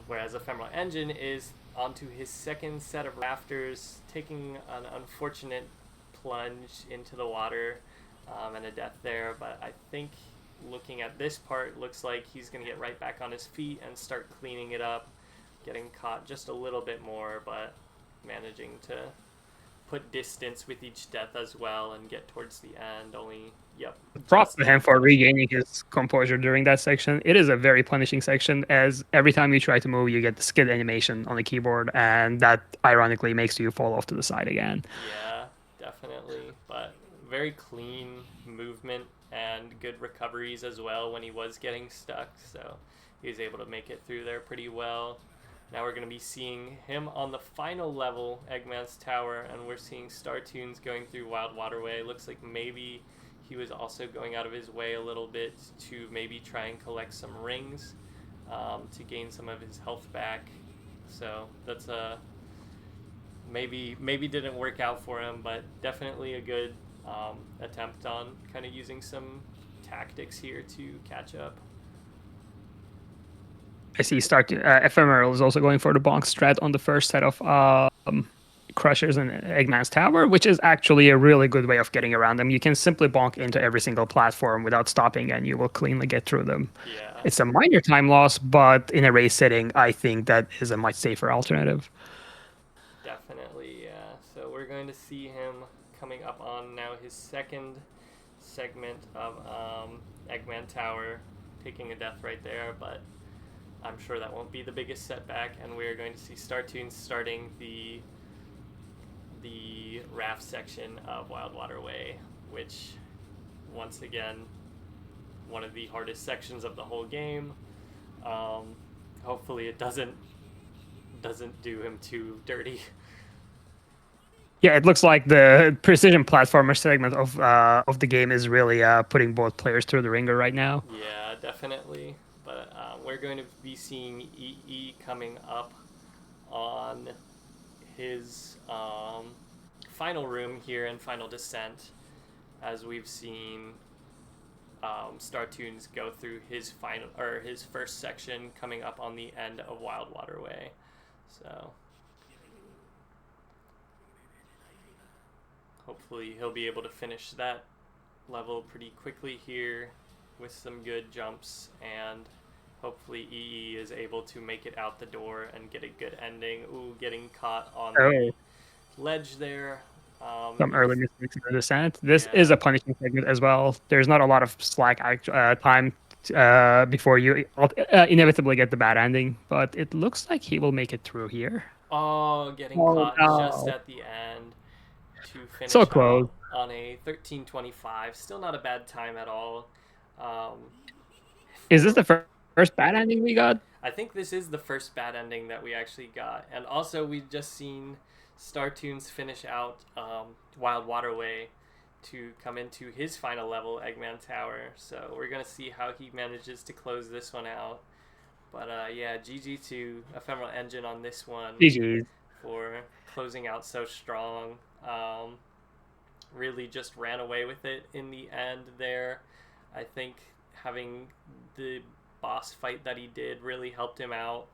Whereas EphemeralEngine is onto his second set of rafters, taking an unfortunate plunge into the water and a death there. But I think looking at this part, looks like he's going to get right back on his feet and start cleaning it up, getting caught just a little bit more, but managing to put distance with each death as well and get towards the end. Props to him for regaining his composure during that section. It is a very punishing section, as every time you try to move, you get the skid animation on the keyboard, and that ironically makes you fall off to the side again. Yeah, definitely. But very clean movement and good recoveries as well when he was getting stuck, so he was able to make it through there pretty well. Now we're going to be seeing him on the final level, Eggman's Tower, and we're seeing Startunes going through Wild Waterway. Looks like maybe he was also going out of his way a little bit to maybe try and collect some rings to gain some of his health back. So that's maybe didn't work out for him, but definitely a good attempt on kind of using some tactics here to catch up. I see Ephemeral is also going for the bonk strat on the first set of Crushers and Eggman's Tower, which is actually a really good way of getting around them. You can simply bonk into every single platform without stopping, and you will cleanly get through them. Yeah. It's a minor time loss, but in a race setting, I think that is a much safer alternative. Definitely, yeah. So we're going to see him coming up on now his second segment of Eggman Tower, taking a death right there, but I'm sure that won't be the biggest setback, and we're going to see Startunes starting the raft section of Wild Waterway, which, once again, one of the hardest sections of the whole game. Hopefully it doesn't do him too dirty. Yeah, it looks like the precision platformer segment of the game is really putting both players through the ringer right now. Yeah, definitely. But we're going to be seeing EE coming up on his final room here in Final Descent, as we've seen Startunes go through his first section coming up on the end of Wild Waterway. So hopefully he'll be able to finish that level pretty quickly here with some good jumps, and hopefully EE is able to make it out the door and get a good ending. Ooh, getting caught on the ledge there. Some early mistakes in the descent. This is a punishing segment as well. There's not a lot of slack time before you inevitably get the bad ending, but it looks like he will make it through here. Oh, getting caught just at the end to finish so close on a 13:25. Still not a bad time at all. Is this the first bad ending we got? I think this is the first bad ending that we actually got. And also, we've just seen Startunes finish out Wild Waterway to come into his final level, Eggman Tower. So we're going to see how he manages to close this one out. But yeah, GG to EphemeralEngine on this one. GG. For closing out so strong. Really just ran away with it in the end there. I think having the boss fight that he did really helped him out.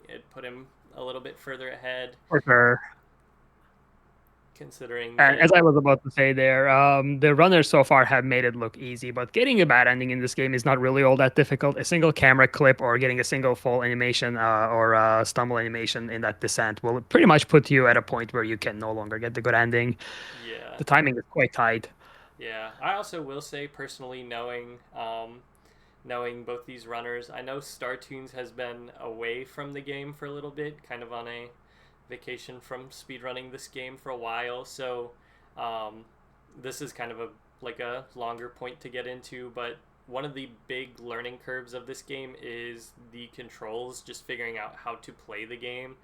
it put him a little bit further ahead. For sure. Considering And as I was about to say there, the runners so far have made it look easy, but getting a bad ending in this game is not really all that difficult. A single camera clip or getting a single fall animation or stumble animation in that descent will pretty much put you at a point where you can no longer get the good ending. Yeah. The timing is quite tight. Yeah. I also will say, personally, knowing both these runners, I know Startunes has been away from the game for a little bit, kind of on a vacation from speedrunning this game for a while, so this is kind of a longer point to get into, but one of the big learning curves of this game is the controls, just figuring out how to play the game,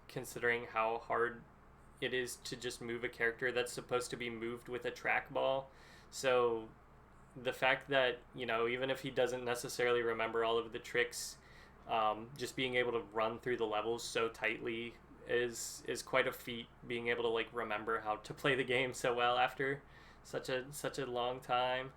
considering how hard it is to just move a character that's supposed to be moved with a trackball. So the fact that, even if he doesn't necessarily remember all of the tricks, just being able to run through the levels so tightly is quite a feat, being able to remember how to play the game so well after such a long time.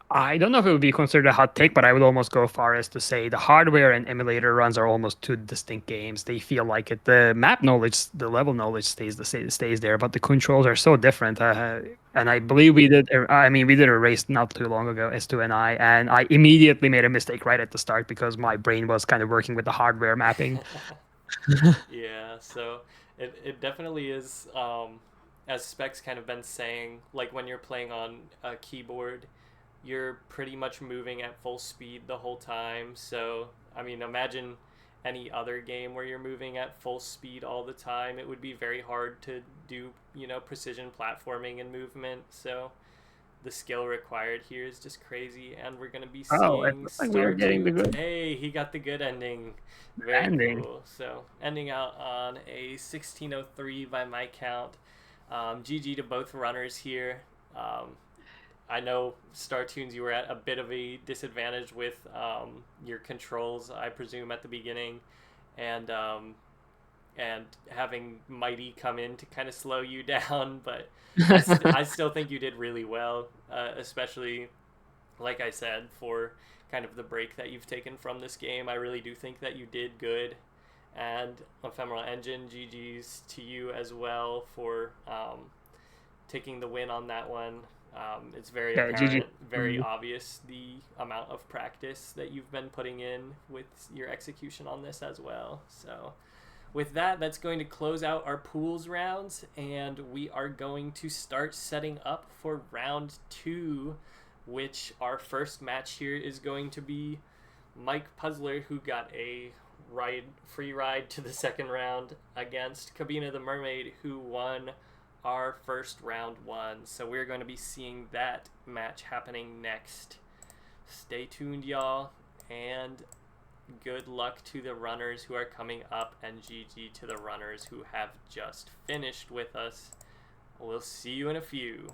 I don't know if it would be considered a hot take, but I would almost go far as to say the hardware and emulator runs are almost two distinct games. They feel like it. The map knowledge, the level knowledge stays there, but the controls are so different. And I believe we did a race not too long ago, S2 and I immediately made a mistake right at the start because my brain was kind of working with the hardware mapping. Yeah, so it definitely is, as Spec's kind of been saying, when you're playing on a keyboard, you're pretty much moving at full speed the whole time. So, imagine any other game where you're moving at full speed all the time. It would be very hard to do, precision platforming and movement. So the skill required here is just crazy, and we're going to be seeing Startunes. Hey, he got the good ending. Very cool. So, ending out on a 1603 by my count. GG to both runners here. I know, Startunes, you were at a bit of a disadvantage with your controls, I presume, at the beginning, and having Mighty come in to kind of slow you down, but I still think you did really well, especially, like I said, for kind of the break that you've taken from this game. I really do think that you did good, and EphemeralEngine, GG's to you as well for taking the win on that one. It's very apparent, very obvious, the amount of practice that you've been putting in with your execution on this as well. So with that, that's going to close out our pools rounds, and we are going to start setting up for round 2, which our first match here is going to be MikePuzzler, who got a free ride to the second round, against CubbinaTheMermaid, who won our first round 1. So we're going to be seeing that match happening next. Stay tuned, y'all, and good luck to the runners who are coming up, and GG to the runners who have just finished with us. We'll see you in a few.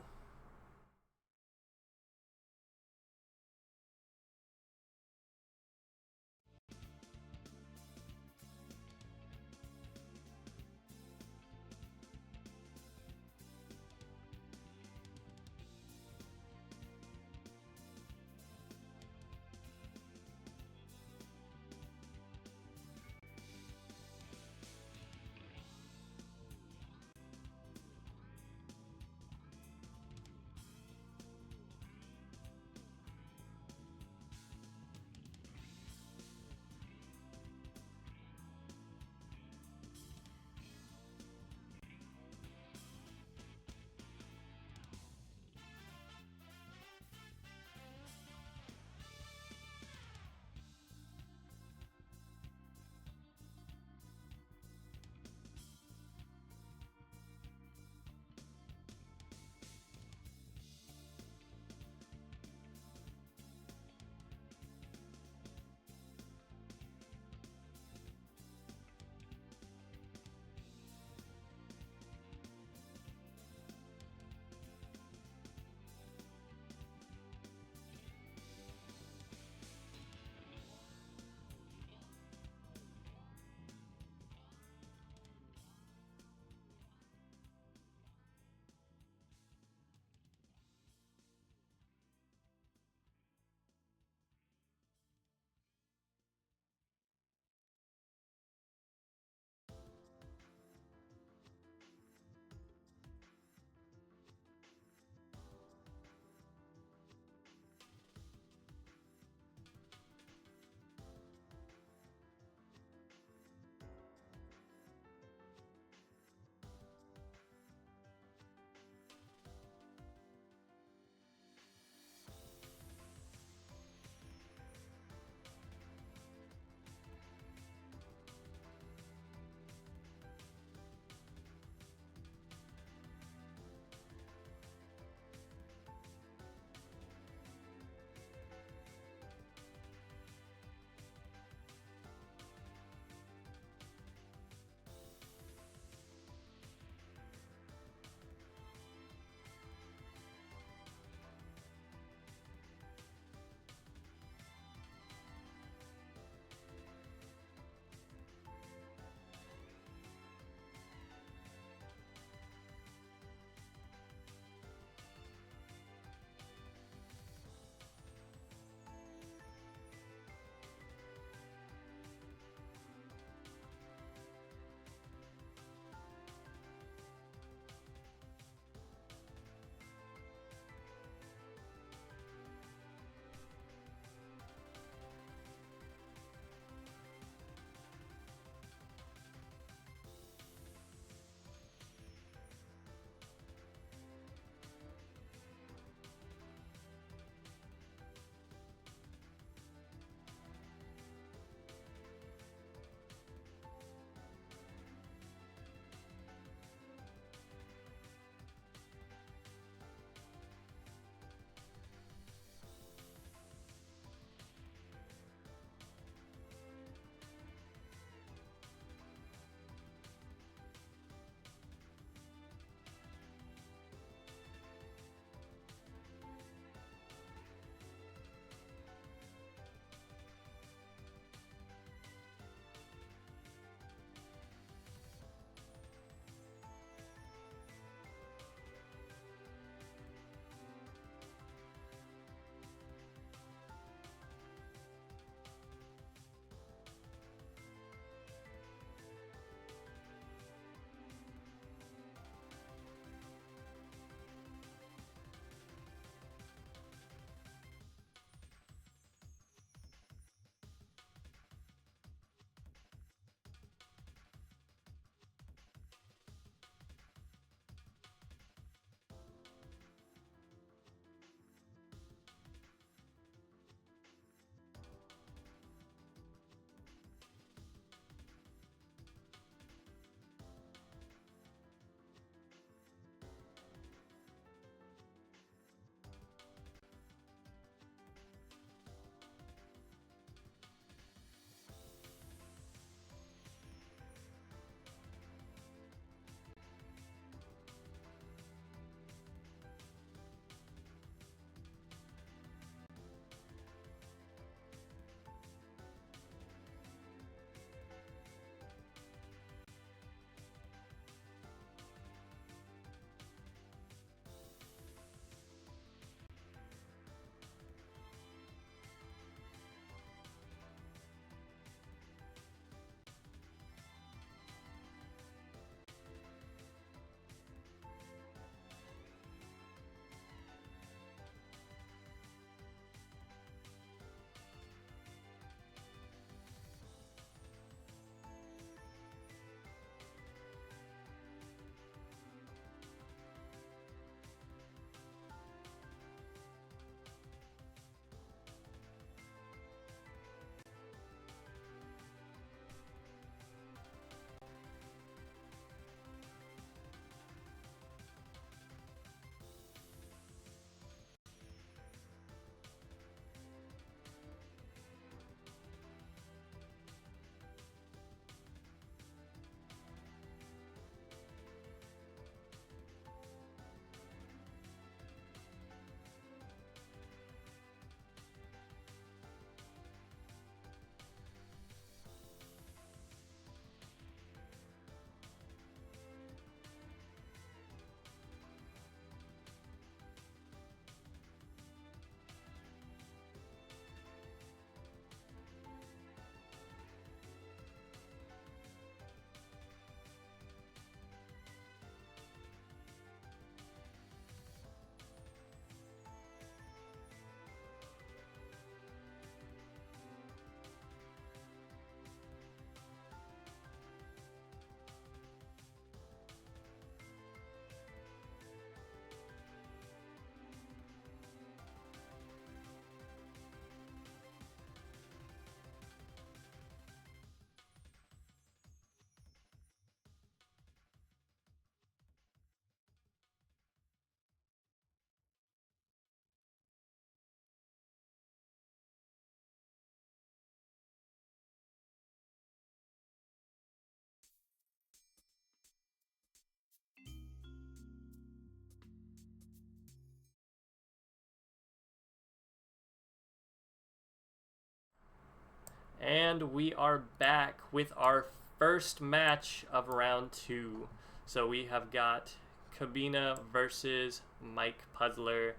And we are back with our first match of round 2. So we have got Cubbina versus MikePuzzler.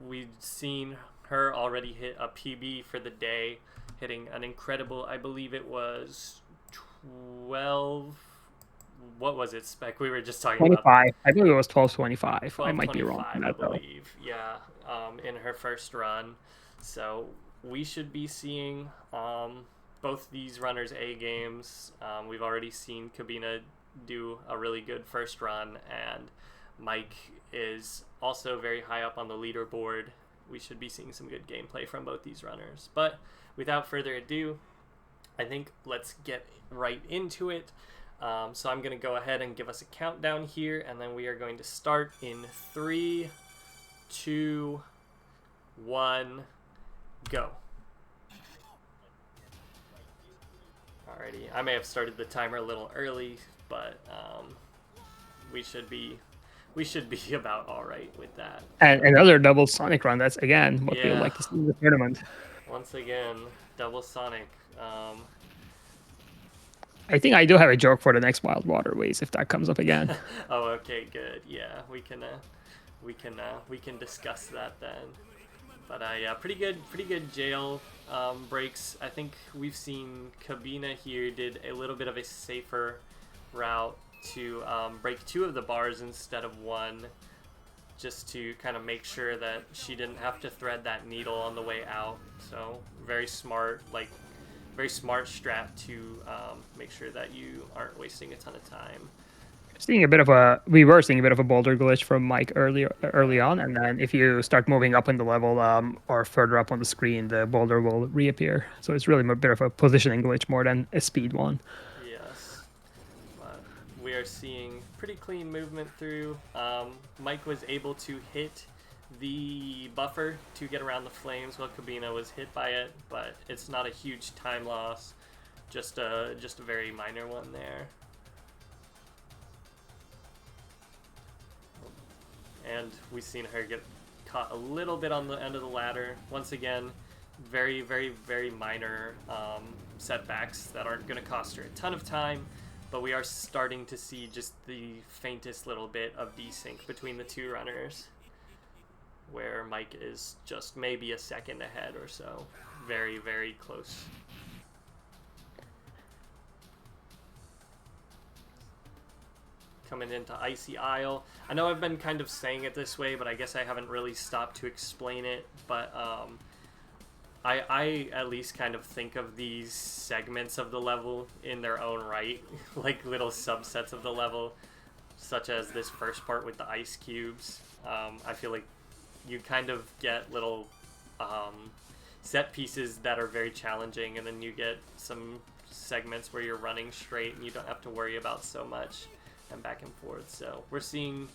We've seen her already hit a PB for the day, hitting an incredible, I believe it was 12, what was it, Spec? We were just talking 25. about I believe it was 1225. I might be wrong. I believe, yeah, in her first run. So we should be seeing both these runners' A games. We've already seen Cubbina do a really good first run, and Mike is also very high up on the leaderboard. We should be seeing some good gameplay from both these runners. But without further ado, I think let's get right into it. So I'm going to go ahead and give us a countdown here, and then we are going to start in 3, 2, 1, go. Alrighty, I may have started the timer a little early, but we should be about all right with that. And another double Sonic run. That's again what we would like to see in the tournament. Once again, double Sonic. I think I do have a joke for the next Wild Waterways if that comes up again. Oh, okay, good. Yeah, we can discuss that then. But yeah, pretty good jail breaks. I think we've seen Cubbina here did a little bit of a safer route to break 2 of the bars instead of 1, just to kind of make sure that she didn't have to thread that needle on the way out. So very smart strat to make sure that you aren't wasting a ton of time. We were seeing a bit of a boulder glitch from Mike early on, and then if you start moving up in the level or further up on the screen, the boulder will reappear. So it's really a bit of a positioning glitch more than a speed one. Yes, but we are seeing pretty clean movement through. Mike was able to hit the buffer to get around the flames while Cubbina was hit by it, but it's not a huge time loss, just a very minor one there. And we've seen her get caught a little bit on the end of the ladder. Once again, very, very, very minor setbacks that aren't going to cost her a ton of time, but we are starting to see just the faintest little bit of desync between the 2 runners, where Mike is just maybe a second ahead or so. Very, very close. Coming into Icy Isle. I know I've been kind of saying it this way, but I guess I haven't really stopped to explain it. But I at least kind of think of these segments of the level in their own right, like little subsets of the level, such as this first part with the ice cubes. I feel like you kind of get little set pieces that are very challenging, and then you get some segments where you're running straight and you don't have to worry about so much and back and forth. So we're seeing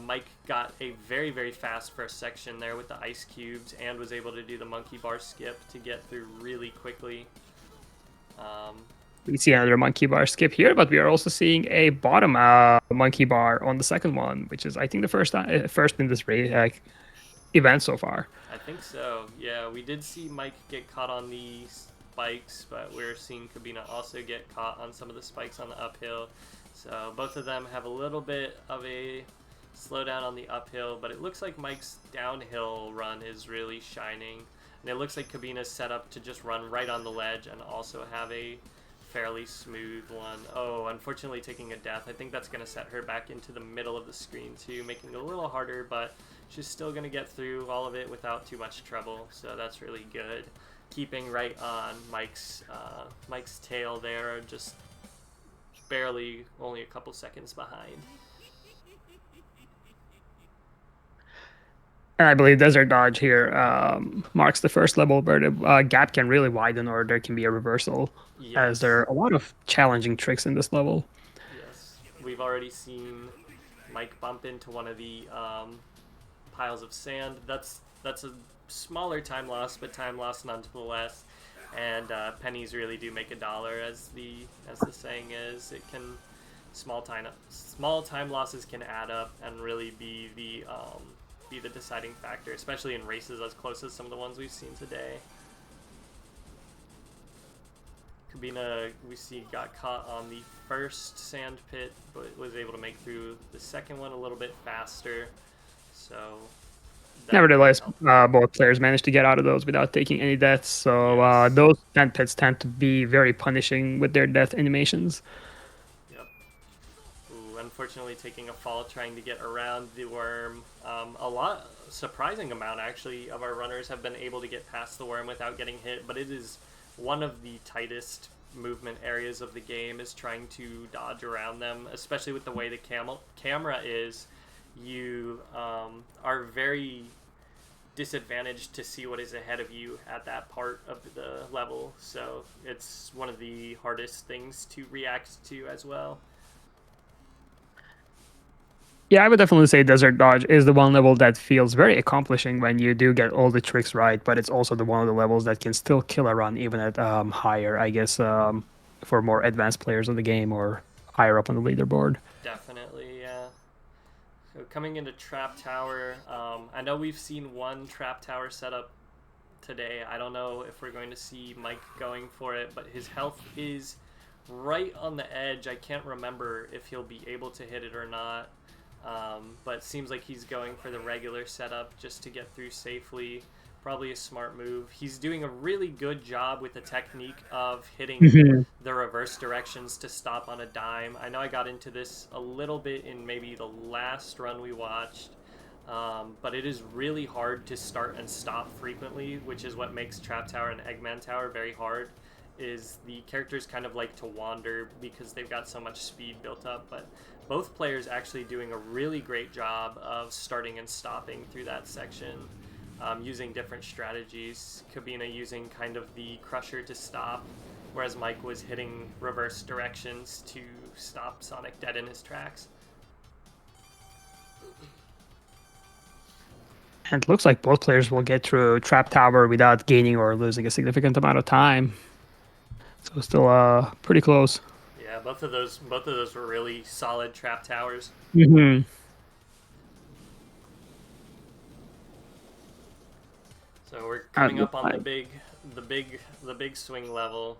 Mike got a very, very fast first section there with the ice cubes and was able to do the monkey bar skip to get through really quickly. We see another monkey bar skip here, but we are also seeing a bottom monkey bar on the second one, which is I think the first in this event so far. I think so. Yeah, we did see Mike get caught on the spikes, but we're seeing Cubbina also get caught on some of the spikes on the uphill. So both of them have a little bit of a slowdown on the uphill, but it looks like Mike's downhill run is really shining. And it looks like Cubbina's set up to just run right on the ledge and also have a fairly smooth one. Oh, unfortunately taking a death. I think that's going to set her back into the middle of the screen too, making it a little harder, but she's still going to get through all of it without too much trouble. So that's really good. Keeping right on Mike's tail there, just barely only a couple seconds behind. And I believe Desert Dodge here marks the first level where the gap can really widen or there can be a reversal, as there are a lot of challenging tricks in this level. Yes, we've already seen Mike bump into one of the piles of sand. That's a smaller time loss, but time loss nonetheless. And pennies really do make $1, as the saying is. It can small time losses can add up and really be the deciding factor, especially in races as close as some of the ones we've seen today. Cubbina, we see, got caught on the first sand pit, but was able to make through the second one a little bit faster. So, nevertheless, both players managed to get out of those without taking any deaths. So yes. those sand pits tend to be very punishing with their death animations. Yep. Ooh, unfortunately, taking a fall trying to get around the worm. Surprising amount actually of our runners have been able to get past the worm without getting hit, but it is one of the tightest movement areas of the game, is trying to dodge around them, especially with the way the camera is. You are very disadvantaged to see what is ahead of you at that part of the level, so it's one of the hardest things to react to as well. Yeah, I would definitely say Desert Dodge is the one level that feels very accomplishing when you do get all the tricks right, but it's also the one of the levels that can still kill a run even at higher, I guess, for more advanced players of the game or higher up on the leaderboard. Definitely, yeah. So coming into Trap Tower, I know we've seen one Trap Tower setup today. I don't know if we're going to see Mike going for it, but his health is right on the edge. I can't remember if he'll be able to hit it or not. But it seems like he's going for the regular setup just to get through safely. Probably a smart move. He's doing a really good job with the technique of hitting the reverse directions to stop on a dime. I know I got into this a little bit in maybe the last run we watched, but it is really hard to start and stop frequently, which is what makes Trap Tower and Eggman Tower very hard. Is the characters kind of like to wander because they've got so much speed built up, but both players actually doing a really great job of starting and stopping through that section, using different strategies. Cubbina using kind of the crusher to stop, whereas Mike was hitting reverse directions to stop Sonic dead in his tracks. And it looks like both players will get through Trap Tower without gaining or losing a significant amount of time. So still pretty close. Yeah, both of those were really solid Trap Towers. Mm-hmm. So we're coming up on the big swing level,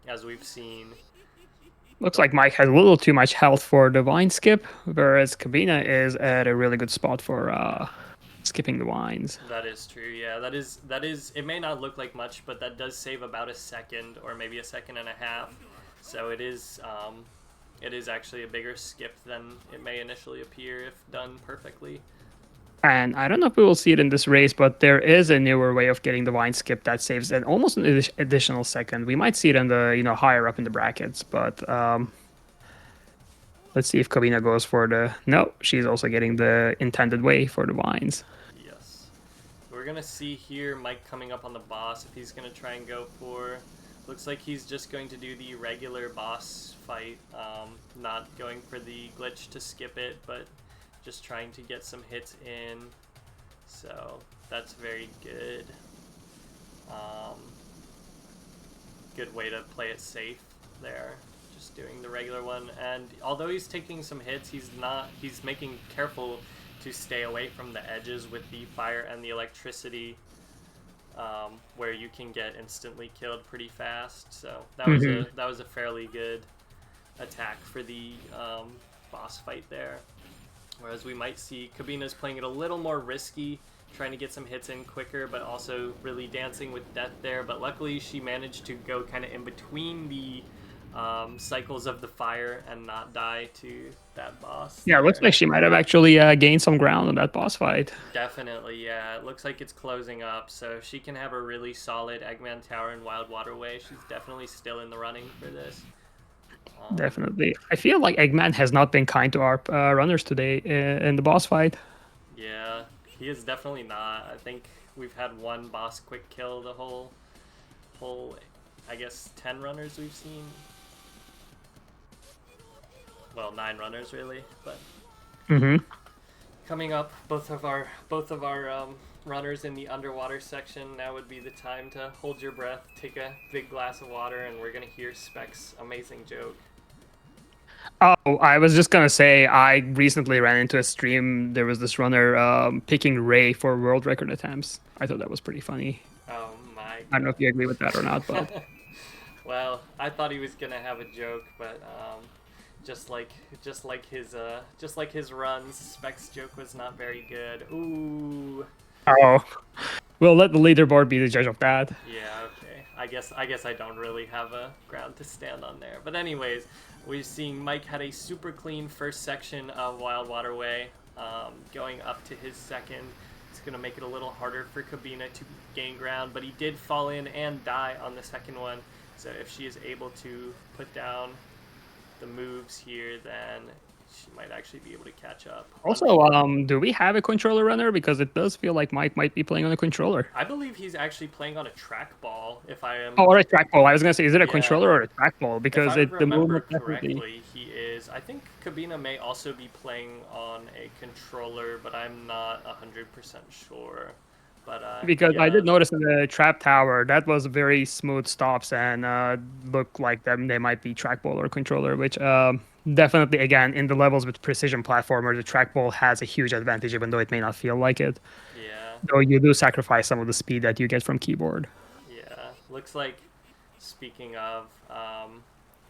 as we've seen. Looks like Mike has a little too much health for the vine skip, whereas Cubbina is at a really good spot for skipping the vines. That is true. Yeah, that is. It may not look like much, but that does save about a second or maybe a second and a half. So it is actually a bigger skip than it may initially appear if done perfectly. And I don't know if we will see it in this race, but there is a newer way of getting the vine skip that saves almost an additional second. We might see it in the higher up in the brackets, but let's see if Cubbina goes for the... No, she's also getting the intended way for the vines. Yes. We're gonna see here Mike coming up on the boss if he's gonna try and go for... Looks like he's just going to do the regular boss fight, not going for the glitch to skip it, but just trying to get some hits in. So that's very good. Good way to play it safe there. Just doing the regular one, and although he's taking some hits, he's making careful to stay away from the edges with the fire and the electricity. Where you can get instantly killed pretty fast, so that was a fairly good attack for the boss fight there. Whereas we might see Cubbina's playing it a little more risky, trying to get some hits in quicker, but also really dancing with death there. But luckily, she managed to go kind of in between the cycles of the fire and not die to that boss. Yeah, it looks like she might have actually gained some ground on that boss fight. Definitely, yeah. It looks like it's closing up, so if she can have a really solid Eggman Tower and Wild Waterway, she's definitely still in the running for this. Definitely. I feel like Eggman has not been kind to our runners today in the boss fight. Yeah, he is definitely not. I think we've had one boss quick kill the whole I guess 10 runners we've seen. Well, 9 runners really, but coming up, both of our runners in the underwater section. Now would be the time to hold your breath, take a big glass of water, and we're gonna hear Spec's amazing joke. Oh, I was just gonna say, I recently ran into a stream. There was this runner picking Ray for world record attempts. I thought that was pretty funny. Oh my God. I don't know if you agree with that or not, but Well, I thought he was gonna have a joke, but just like his runs, Spec's joke was not very good. Ooh. Oh, we'll let the leaderboard be the judge of that. Yeah. Okay. I guess I don't really have a ground to stand on there. But anyways, we're seeing Mike had a super clean first section of Wild Waterway, going up to his second. It's going to make it a little harder for Cubbina to gain ground, but he did fall in and die on the second one. So if she is able to put down the moves here, then she might actually be able to catch up. Also, do we have a controller runner? Because it does feel like Mike might be playing on a controller. I believe he's actually playing on a trackball, if I am... Oh, or a trackball. I was going to say, is it a controller or a trackball? Because if I the remember movement correctly, he is... I think Cubbina may also be playing on a controller, but I'm not 100% sure. But because yeah. I did notice in the trap tower, that was very smooth stops and looked like they might be trackball or controller, which definitely, again, in the levels with precision platformer, the trackball has a huge advantage, even though it may not feel like it. Yeah. Though you do sacrifice some of the speed that you get from keyboard. Yeah. Looks like, speaking of,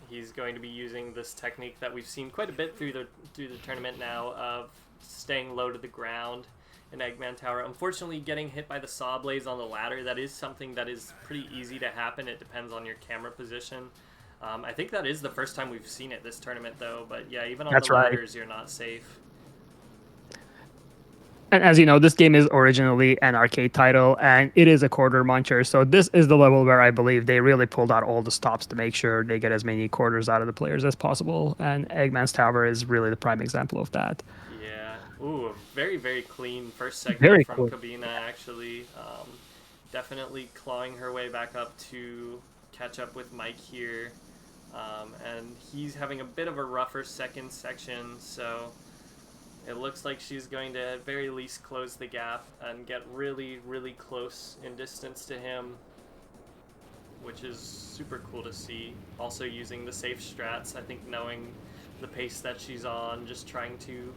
he's going to be using this technique that we've seen quite a bit through the tournament now of staying low to the ground in Eggman Tower. Unfortunately, getting hit by the saw blades on the ladder, that is something that is pretty easy to happen. It depends on your camera position. I think that is the first time we've seen it this tournament, though. But yeah, even on the ladders, you're not safe. And as you know, this game is originally an arcade title, and it is a quarter muncher. So this is the level where I believe they really pulled out all the stops to make sure they get as many quarters out of the players as possible. And Eggman's Tower is really the prime example of that. Yeah. Ooh, a very, very clean first segment from Cubbina, actually. Definitely clawing her way back up to catch up with Mike here. And he's having a bit of a rougher second section, so it looks like she's going to at very least close the gap and get really, really close in distance to him, which is super cool to see. Also using the safe strats, I think knowing the pace that she's on, just trying to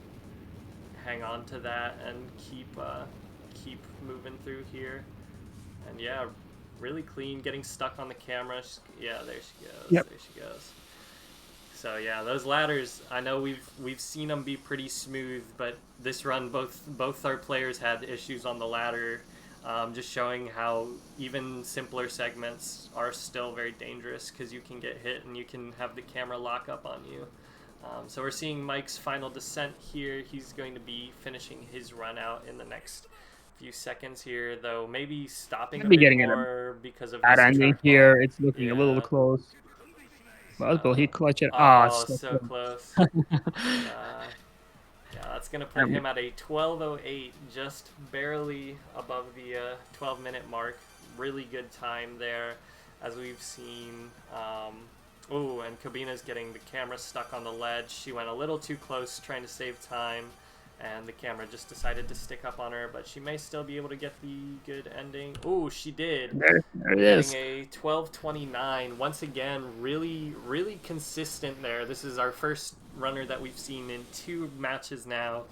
hang on to that and keep moving through here. And yeah, really clean, getting stuck on the camera. Yeah, there she goes. Yep. There she goes. So yeah, those ladders, I know we've seen them be pretty smooth, but this run both our players had issues on the ladder, just showing how even simpler segments are still very dangerous because you can get hit and you can have the camera lock up on you. So we're seeing Mike's final descent here. He's going to be finishing his run out in the next few seconds here, though maybe stopping a bit more because of that ending here. It's looking a little close. But will he clutch it? Oh, so close. Yeah, that's going to put him at a 12:08, just barely above the 12-minute mark. Really good time there, as we've seen. Oh, and Cubbina's getting the camera stuck on the ledge. She went a little too close trying to save time, and the camera just decided to stick up on her, but she may still be able to get the good ending. Oh, she did. There it is. Getting a 12:29. Once again, really, really consistent there. This is our first runner that we've seen in 2 matches now,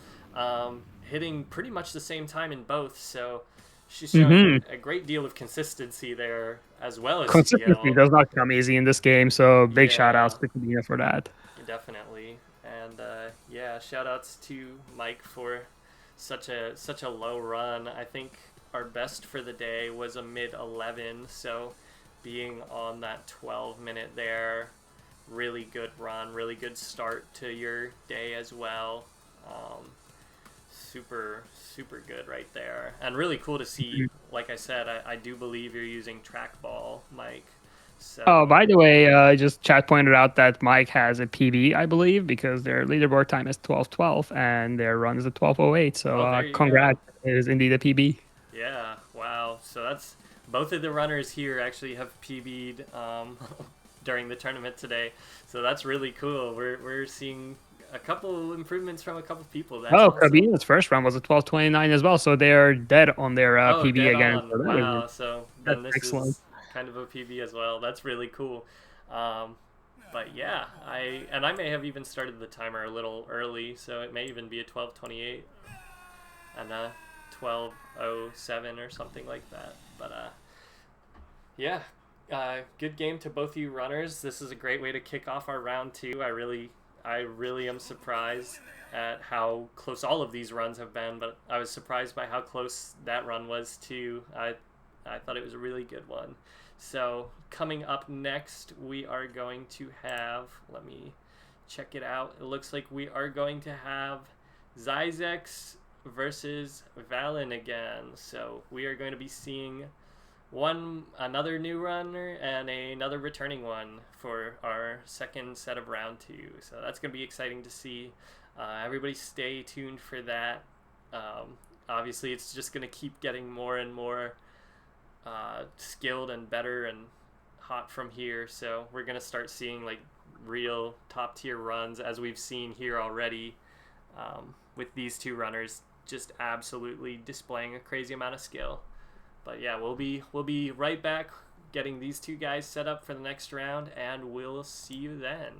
hitting pretty much the same time in both, so she's shown a great deal of consistency there, as well as consistency skill. does not come easy in this game, so big shout outs to Cubbina for that. Definitely. And yeah, shout outs to Mike for such a low run. I think our best for the day was a mid-11, so being on that 12-minute there, really good run, really good start to your day as well. Super good right there, and really cool to see. Like I said, I do believe you're using trackball, Mike. So. Oh, by the way, just chat pointed out that Mike has a PB, I believe, because their leaderboard time is 12:12 and their run is at 12:08. So congrats, it is indeed a PB. Yeah, wow. So that's both of the runners here actually have PB'd during the tournament today. So that's really cool. We're seeing a couple improvements from a couple people. That's awesome. Cubbina's first run was a 12:29 as well, so they're dead on their PB again. So wow, so then this excellent. Is kind of a PB as well. That's really cool. But yeah, I may have even started the timer a little early, so it may even be a 12:28 and a 12:07 or something like that. But yeah, Good game to both you runners. This is a great way to kick off our round 2. I really am surprised at how close all of these runs have been, but I was surprised by how close that run was too. I thought it was a really good one. So coming up next, we are going to have, let me check it out. It looks like we are going to have Zyzex versus Valen again. So we are going to be seeing another new runner and another returning one for our second set of round 2. So that's going to be exciting to see. Everybody stay tuned for that. Obviously, it's just going to keep getting more and more skilled and better and hot from here. So we're going to start seeing like real top tier runs, as we've seen here already, with these two runners just absolutely displaying a crazy amount of skill. But yeah, we'll be right back getting these two guys set up for the next round, and we'll see you then.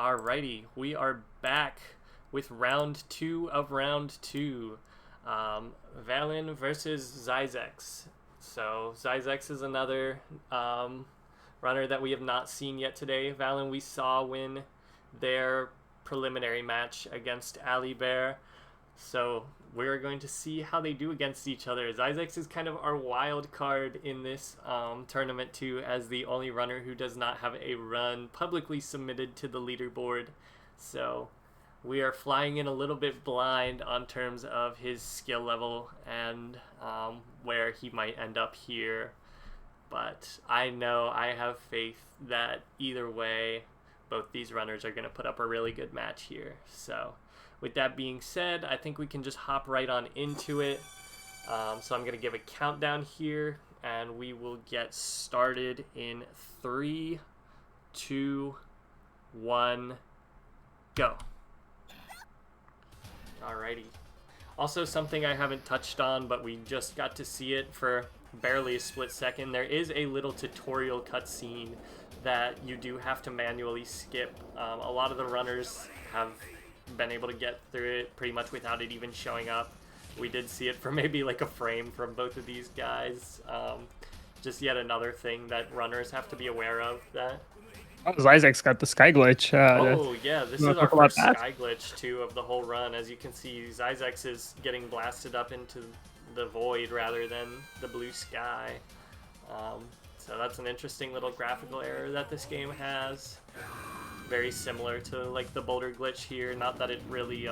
Alrighty, we are back with round 2 of round 2. Valen versus Zyzex. So Zyzex is another runner that we have not seen yet today. Valen we saw win their preliminary match against Allybear. So we're going to see how they do against each other. Zyzex is kind of our wild card in this tournament too, as the only runner who does not have a run publicly submitted to the leaderboard. So we are flying in a little bit blind on terms of his skill level and where he might end up here. But I know I have faith that either way, both these runners are going to put up a really good match here. So with that being said, I think we can just hop right on into it. So I'm going to give a countdown here, and we will get started in 3, 2, 1, go. Alrighty. Also, something I haven't touched on, but we just got to see it for barely a split second. There is a little tutorial cutscene that you do have to manually skip. A lot of the runners have been able to get through it pretty much without it even showing up. We did see it for maybe like a frame from both of these guys. Just yet another thing that runners have to be aware of. That Zyzex got the sky glitch. oh yeah, this is our first sky glitch too of the whole run. As you can see, Zyzex is getting blasted up into the void rather than the blue sky. So that's an interesting little graphical error that this game has. Very similar to like the boulder glitch here. Not that it really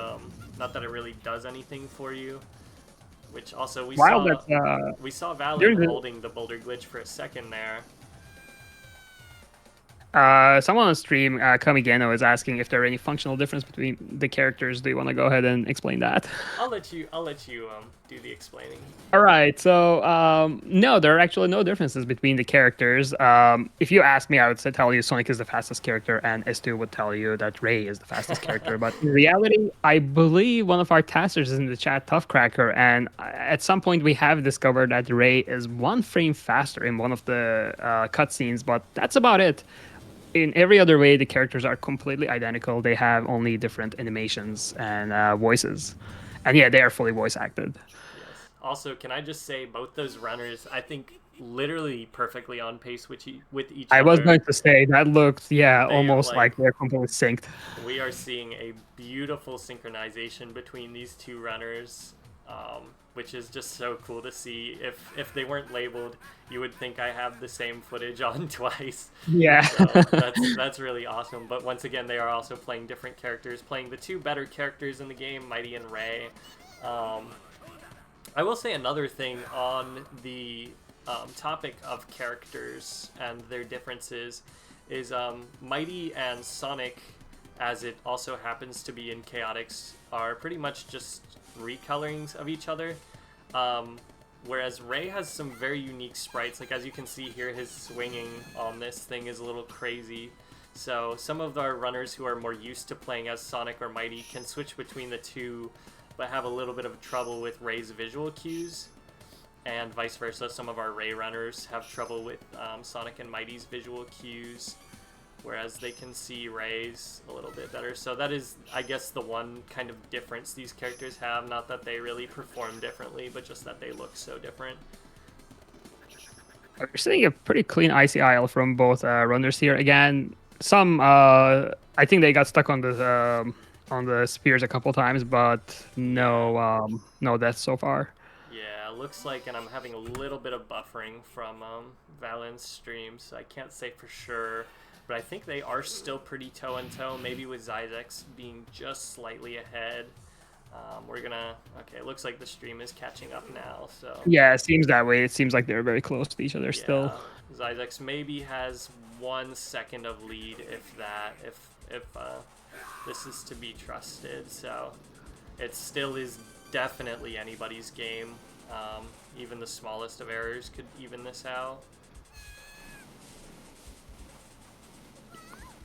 does anything for you. Which also we saw Valen holding the boulder glitch for a second there. Someone on stream, Kamigeno, is asking if there are any functional difference between the characters. Do you want to go ahead and explain that? I'll let you do the explaining. All right. So no, there are actually no differences between the characters. If you ask me, I would tell you Sonic is the fastest character, and S2 would tell you that Ray is the fastest character. But in reality, I believe one of our casters is in the chat, Toughcracker, and at some point we have discovered that Ray is 1 frame faster in one of the cutscenes, but that's about it. In every other way, the characters are completely identical. They have only different animations and voices. And yeah, they are fully voice acted. Yes. Also, can I just say both those runners, I think, literally perfectly on pace with each other. I was going to say, that looks, almost like they're completely synced. We are seeing a beautiful synchronization between these two runners, which is just so cool to see. If they weren't labeled, you would think I have the same footage on twice. Yeah. So that's really awesome. But once again, they are also playing different characters, playing the 2 better characters in the game, Mighty and Ray. I will say another thing on the topic of characters and their differences is Mighty and Sonic, as it also happens to be in Chaotix, are pretty much just recolorings of each other. Whereas Ray has some very unique sprites. Like as you can see here, his swinging on this thing is a little crazy. So some of our runners who are more used to playing as Sonic or Mighty can switch between the two, but have a little bit of trouble with Ray's visual cues. And vice versa, some of our Ray runners have trouble with Sonic and Mighty's visual cues, whereas they can see Ray's a little bit better. So that is, I guess, the one kind of difference these characters have. Not that they really perform differently, but just that they look so different. We're seeing a pretty clean ICIL from both runners here. Again, some I think they got stuck on the spears a couple times, but no deaths so far. Yeah, looks like, and I'm having a little bit of buffering from Valen's stream, so I can't say for sure. But I think they are still pretty toe-in-toe, maybe with Zyzex being just slightly ahead. Okay, it looks like the stream is catching up now, so... Yeah, it seems that way. It seems like they're very close to each other still. Zyzex maybe has 1 second of lead, if that, if this is to be trusted, so it still is definitely anybody's game. Even the smallest of errors could even this out.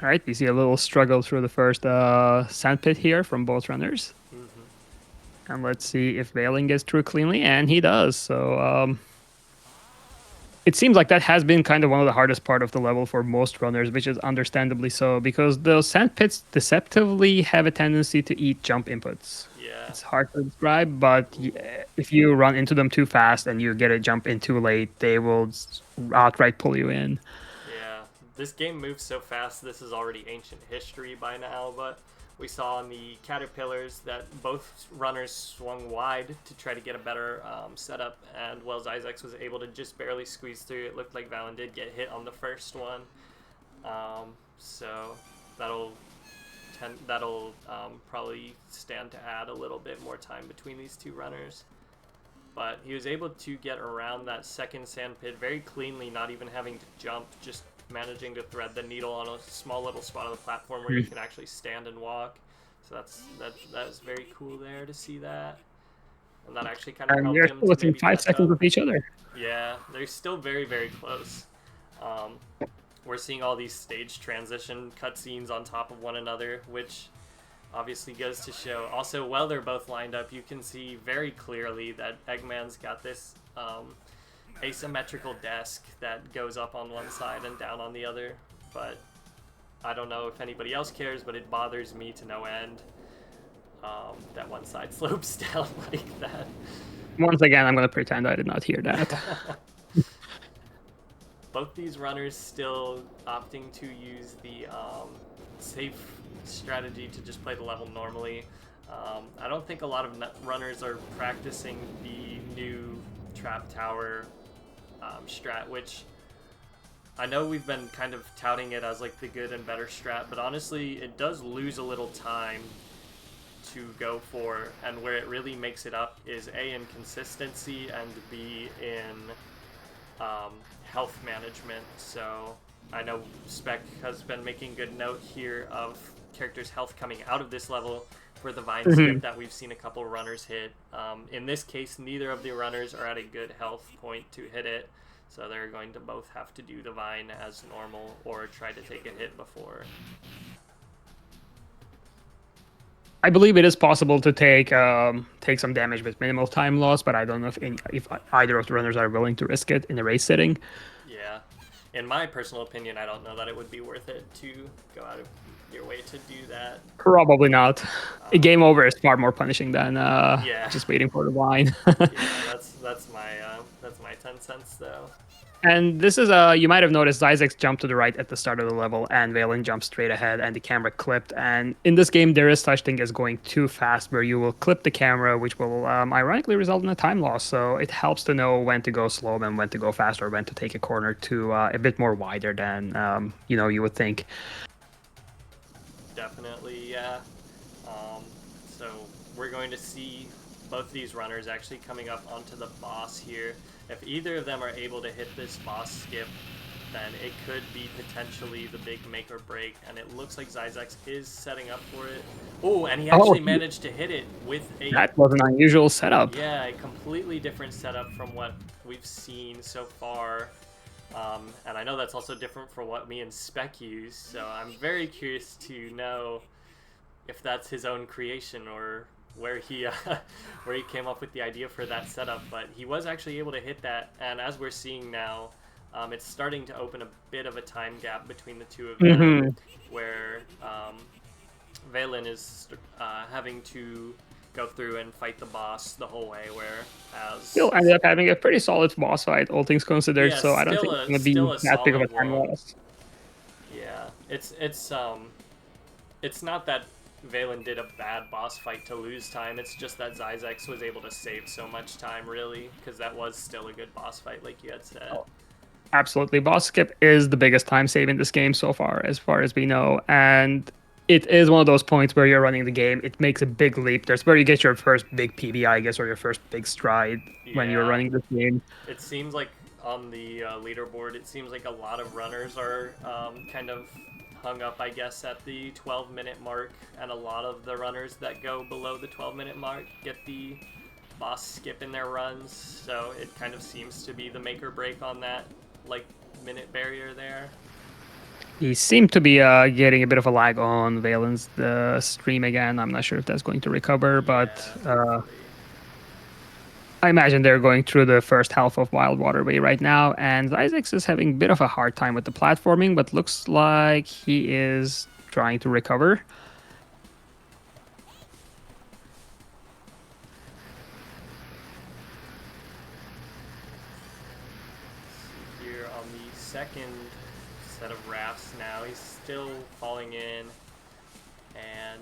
All right, we see a little struggle through the first sandpit here from both runners. And let's see if Valen gets through cleanly, and he does. So it seems like that has been kind of one of the hardest part of the level for most runners, which is understandably so, because those sand pits deceptively have a tendency to eat jump inputs. Yeah. It's hard to describe, but if you run into them too fast and you get a jump in too late, they will outright pull you in. Yeah, this game moves so fast. This is already ancient history by now, but we saw on the Caterpillars that both runners swung wide to try to get a better setup, and while Zyzex was able to just barely squeeze through, it looked like Valen did get hit on the first one. So that'll probably stand to add a little bit more time between these two runners. But he was able to get around that second sand pit very cleanly, not even having to jump, just managing to thread the needle on a small little spot of the platform where you can actually stand and walk. So that's very cool there to see that. And that actually kind of helped him to within maybe 5 catch seconds up. of each other. Yeah, they're still very, very close. We're seeing all these stage transition cutscenes on top of one another, which obviously goes to show. Also, while they're both lined up, you can see very clearly that Eggman's got this asymmetrical desk that goes up on one side and down on the other. But I don't know if anybody else cares, but it bothers me to no end that one side slopes down like that. Once again, I'm going to pretend I did not hear that. Both these runners still opting to use the safe strategy to just play the level normally. I don't think a lot of runners are practicing the new Trap Tower strat, which I know we've been kind of touting it as like the good and better strat, but honestly it does lose a little time to go for, and where it really makes it up is A, in consistency, and B, in health management. So I know Spec has been making good note here of characters' health coming out of this level for the Vine skip that we've seen a couple runners hit. In this case, neither of the runners are at a good health point to hit it, so they're going to both have to do the Vine as normal or try to take a hit before. I believe it is possible to take some damage with minimal time loss, but I don't know if either of the runners are willing to risk it in a race setting. Yeah. In my personal opinion, I don't know that it would be worth it to go out of your way to do that. Probably not. A game over is far more punishing than just waiting for the line. Yeah, that's my 10 cents though. And this is you might have noticed Zyzex jumped to the right at the start of the level, and Valen jumped straight ahead, and the camera clipped. And in this game, there is such thing as going too fast, where you will clip the camera, which will ironically result in a time loss. So it helps to know when to go slow and when to go fast, or when to take a corner to a bit more wider than you would think. Definitely, yeah. So we're going to see both these runners actually coming up onto the boss here. If either of them are able to hit this boss skip, then it could be potentially the big make or break, and it looks like Zyzex is setting up for it. Oh, and he actually managed to hit it with a... That was an unusual setup. Yeah, a completely different setup from what we've seen so far. And I know that's also different from what me and Spec use, so I'm very curious to know if that's his own creation or where he came up with the idea for that setup. But he was actually able to hit that, and as we're seeing now, it's starting to open a bit of a time gap between the two of them, where Valen is having to go through and fight the boss the whole way, whereas... Still ended up having a pretty solid boss fight, all things considered, yeah, so I don't think it's going to be that big of a time loss. Yeah, it's not that Valen did a bad boss fight to lose time, it's just that Zyzex was able to save so much time, really, because that was still a good boss fight, like you had said. Oh, absolutely. Boss skip is the biggest time save in this game so far as we know, and it is one of those points where you're running the game, it makes a big leap. There's where you get your first big PB, I guess, or your first big stride when you're running this game. It seems like on the leaderboard, it seems like a lot of runners are kind of hung up, I guess, at the 12-minute mark, and a lot of the runners that go below the 12-minute mark get the boss skip in their runs, so it kind of seems to be the make or break on that, like, minute barrier there. He seemed to be getting a bit of a lag on Valen's stream again. I'm not sure if that's going to recover, but I imagine they're going through the first half of Wild Waterway right now, and Zyzex is having a bit of a hard time with the platforming, but looks like he is trying to recover. Here on the second set of rafts now, he's still falling in, and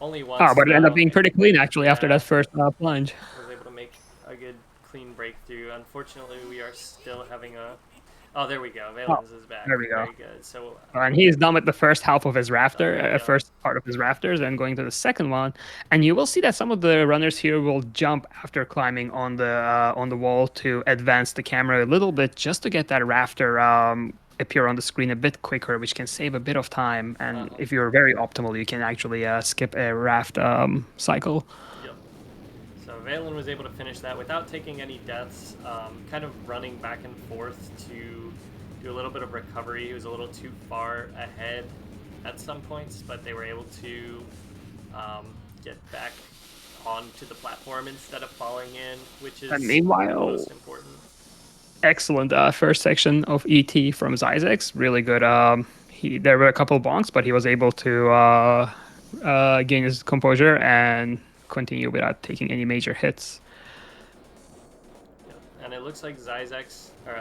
only once. Oh, but it ended up being pretty clean actually after that first plunge. Was able to make a good clean breakthrough. Unfortunately, we are still having a. Oh, there we go. Valen's is back. There we go. Very good. So. And he's done with the first half of his rafter, first part of his rafters, and going to the second one. And you will see that some of the runners here will jump after climbing on the wall to advance the camera a little bit, just to get that rafter appear on the screen a bit quicker, which can save a bit of time. And if you're very optimal, you can actually skip a raft cycle. Yep. So Valen was able to finish that without taking any deaths, kind of running back and forth to do a little bit of recovery. He was a little too far ahead at some points, but they were able to get back onto the platform instead of falling in, which is most important. Excellent first section of ET from Zyzex. Really good. There were a couple of bonks, but he was able to gain his composure and continue without taking any major hits. Yeah. And it looks like Zyzex, or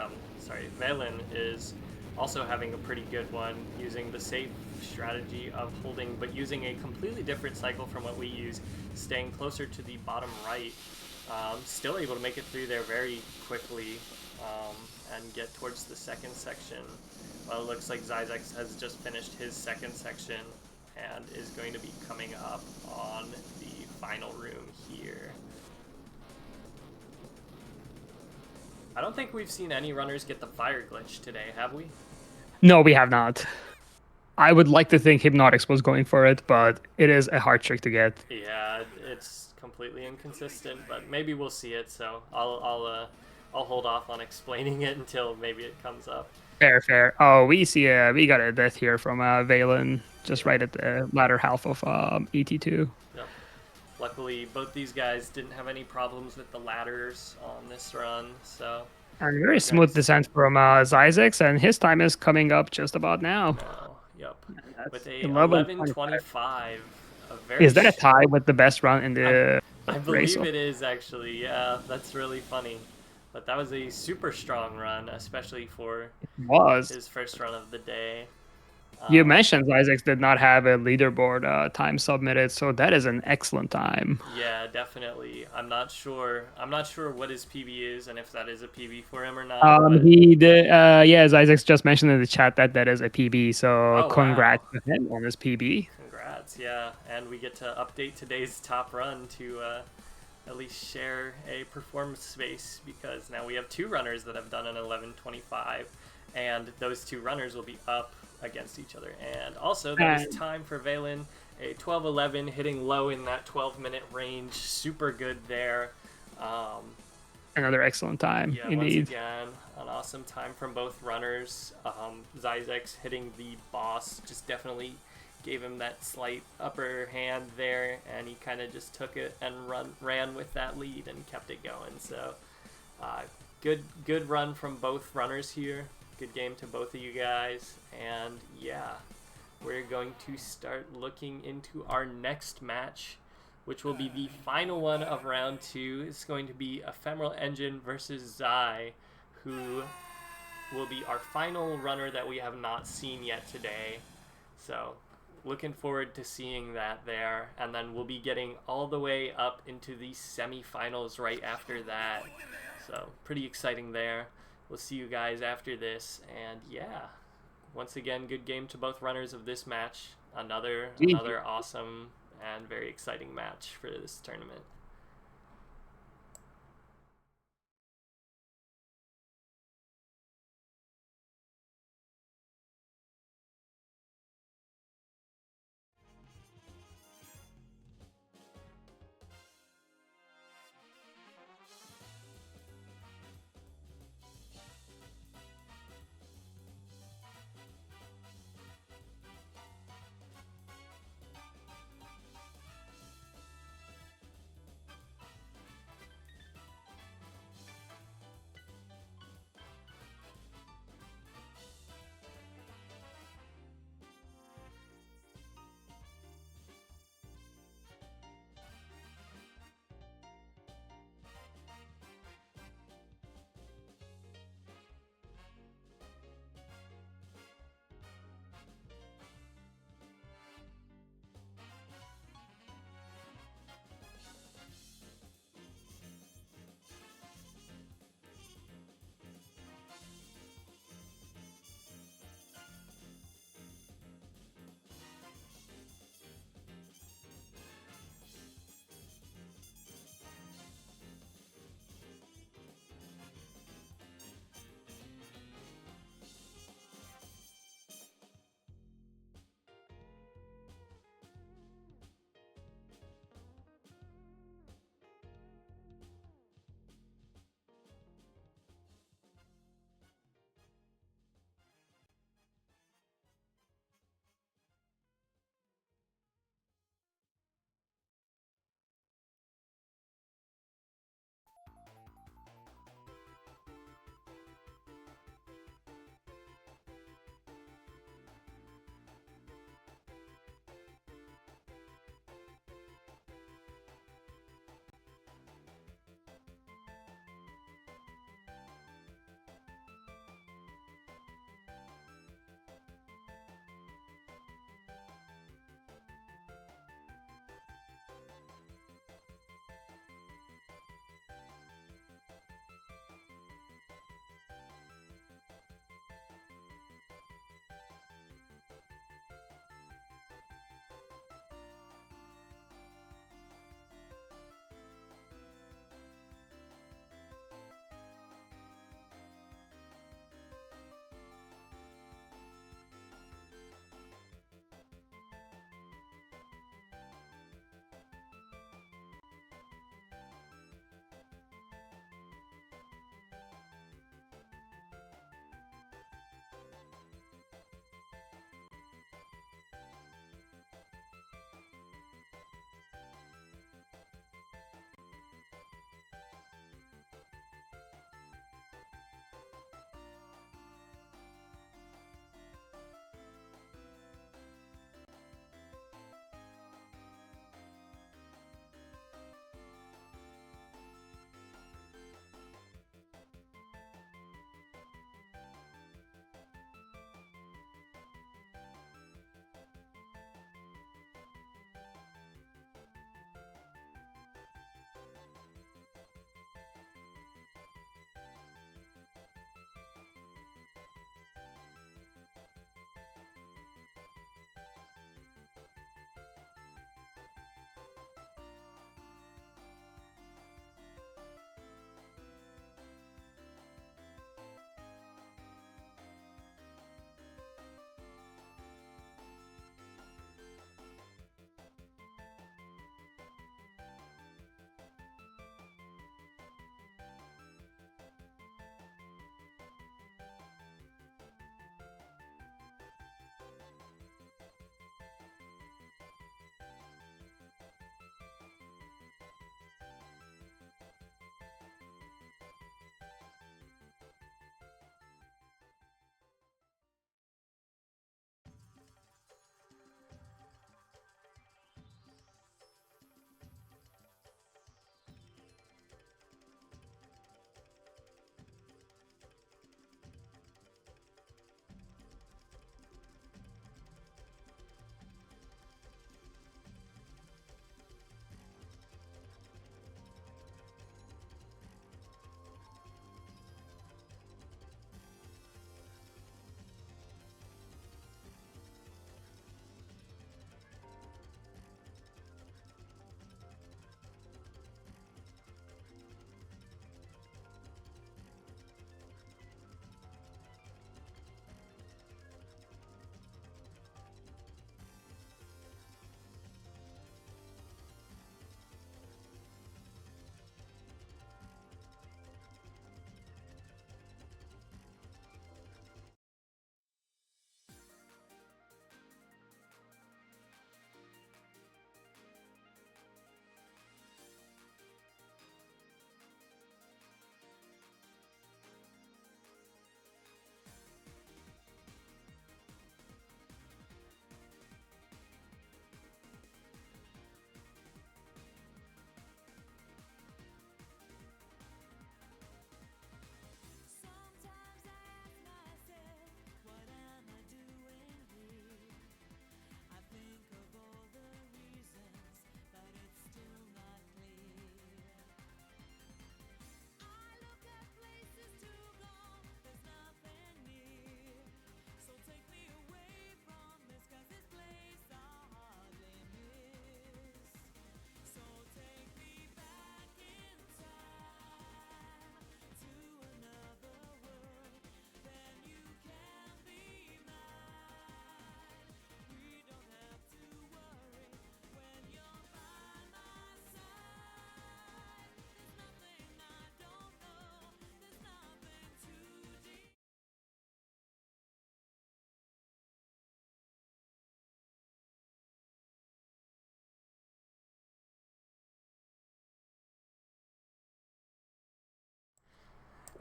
Valen is also having a pretty good one, using the safe strategy of holding, but using a completely different cycle from what we use, staying closer to the bottom right. Still able to make it through there very quickly. And get towards the second section. Well, it looks like Zyzex has just finished his second section and is going to be coming up on the final room here. I don't think we've seen any runners get the fire glitch today, have we? No, we have not. I would like to think Hibnotix was going for it, but it is a hard trick to get. Yeah, it's completely inconsistent, but maybe we'll see it, so I'll hold off on explaining it until maybe it comes up. Fair. Oh, we got a death here from Valen, just right at the latter half of ET2. Yep. Luckily, both these guys didn't have any problems with the ladders on this run, so. And very smooth descent from Zyzex, and his time is coming up just about now. Yep. With a 11:25. Is that a tie with the best run in the I race? believe it is, actually. Yeah, that's really funny. But that was a super strong run, especially for his first run of the day. You mentioned Zyzex did not have a leaderboard time submitted, so that is an excellent time. Yeah, definitely. I'm not sure what his PB is and if that is a PB for him or not. He did. Zyzex just mentioned in the chat that is a PB. So congrats to him on his PB. Congrats, yeah. And we get to update today's top run to at least share a performance space, because now we have two runners that have done an 11:25, and those two runners will be up against each other. And also that is time for Valen, a 12:11, hitting low in that 12-minute range. Super good there. Another excellent time, yeah, indeed. Once again, an awesome time from both runners. Zyzex hitting the boss just definitely gave him that slight upper hand there, and he kind of just took it and ran with that lead and kept it going. So good run from both runners here. Good game to both of you guys. And yeah, we're going to start looking into our next match, which will be the final one of round 2. It's going to be EphemeralEngine versus Zai, who will be our final runner that we have not seen yet today. So looking forward to seeing that there, and then we'll be getting all the way up into the semifinals right after that. So pretty exciting there. We'll see you guys after this, and yeah, once again, good game to both runners of this match. Another awesome and very exciting match for this tournament.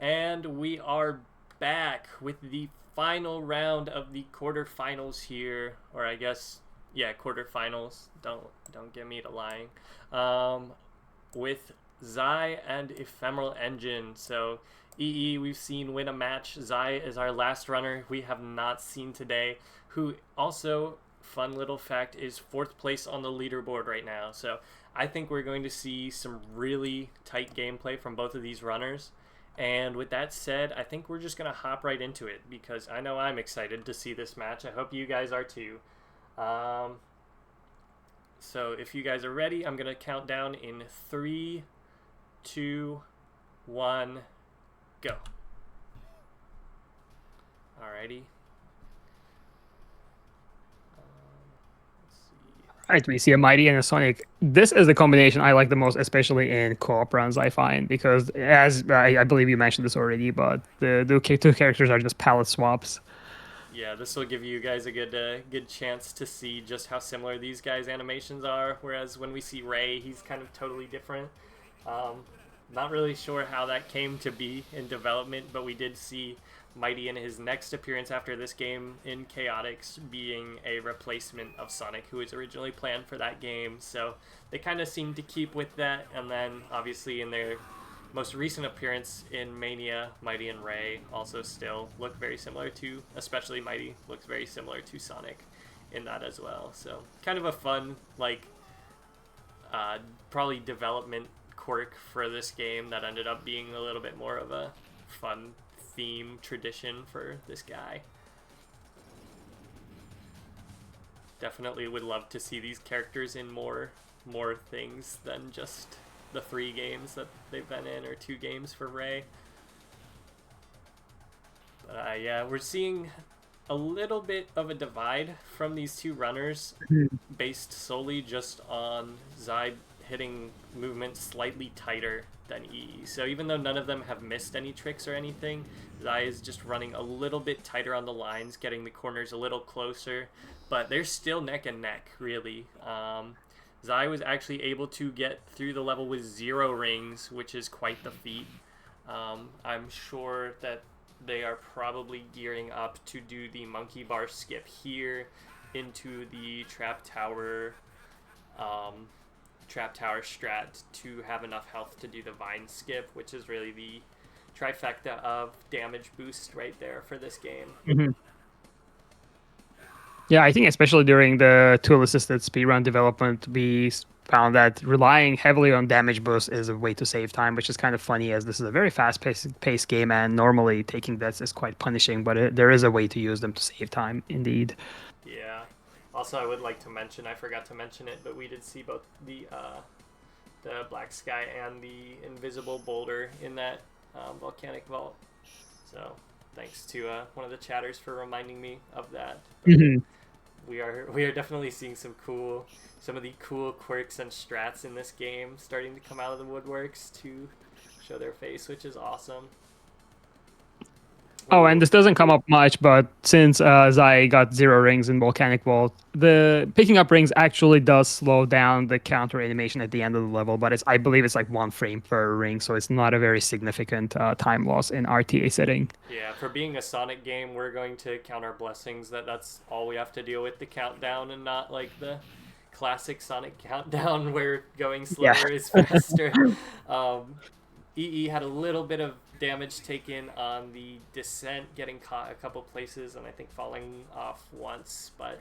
And we are back with the final round of the quarterfinals here, or I guess, yeah, quarterfinals. Don't get me to lying. With Zai and EphemeralEngine. So we've seen win a match. Zai is our last runner we have not seen today, who also, fun little fact, is 4th place on the leaderboard right now. So I think we're going to see some really tight gameplay from both of these runners. And with that said, I think we're just going to hop right into it, because I know I'm excited to see this match. I hope you guys are too. So if you guys are ready, I'm going to count down in 3, 2, 1, go. Alrighty. All right, we see a Mighty and a Sonic. This is the combination I like the most, especially in co-op runs, I find, because as I believe you mentioned this already, but the two characters are just palette swaps. Yeah, this will give you guys a good chance to see just how similar these guys' animations are, whereas when we see Ray, he's kind of totally different. Not really sure how that came to be in development, but we did see Mighty in his next appearance after this game in Chaotix being a replacement of Sonic, who was originally planned for that game. So they kind of seemed to keep with that, and then obviously in their most recent appearance in Mania, Mighty and Ray also still look very similar to, especially Mighty looks very similar to Sonic in that as well. So kind of a fun, like, probably development quirk for this game that ended up being a little bit more of a fun theme tradition for this guy. Definitely would love to see these characters in more things than just the 3 games that they've been in, or 2 games for Ray. But yeah, we're seeing a little bit of a divide from these 2 runners based solely just on Zai hitting movement slightly tighter than EE. So even though none of them have missed any tricks or anything, Zai is just running a little bit tighter on the lines, getting the corners a little closer, but they're still neck and neck, really. Zai was actually able to get through the level with 0 rings, which is quite the feat. I'm sure that they are probably gearing up to do the monkey bar skip here into the trap tower strat to have enough health to do the vine skip, which is really the trifecta of damage boost right there for this game. Mm-hmm. Yeah, I think especially during the tool-assisted speedrun development, we found that relying heavily on damage boost is a way to save time, which is kind of funny, as this is a very fast-paced game, and normally taking deaths is quite punishing, but there is a way to use them to save time, indeed. Yeah. Also, I would like to mention, I forgot to mention it, but we did see both the Black Sky and the Invisible Boulder in that volcanic vault. So thanks to one of the chatters for reminding me of that. Mm-hmm. We are definitely seeing some of the cool quirks and strats in this game starting to come out of the woodworks to show their face, which is awesome. Oh, and this doesn't come up much, but since Zai got 0 rings in Volcanic Vault, the picking up rings actually does slow down the counter animation at the end of the level, but I believe it's like 1 frame per ring, so it's not a very significant time loss in RTA setting. Yeah, for being a Sonic game, we're going to count our blessings that's all we have to deal with, the countdown, and not like the classic Sonic countdown where going slower is faster. EE had a little bit of damage taken on the descent, getting caught a couple places and I think falling off once, but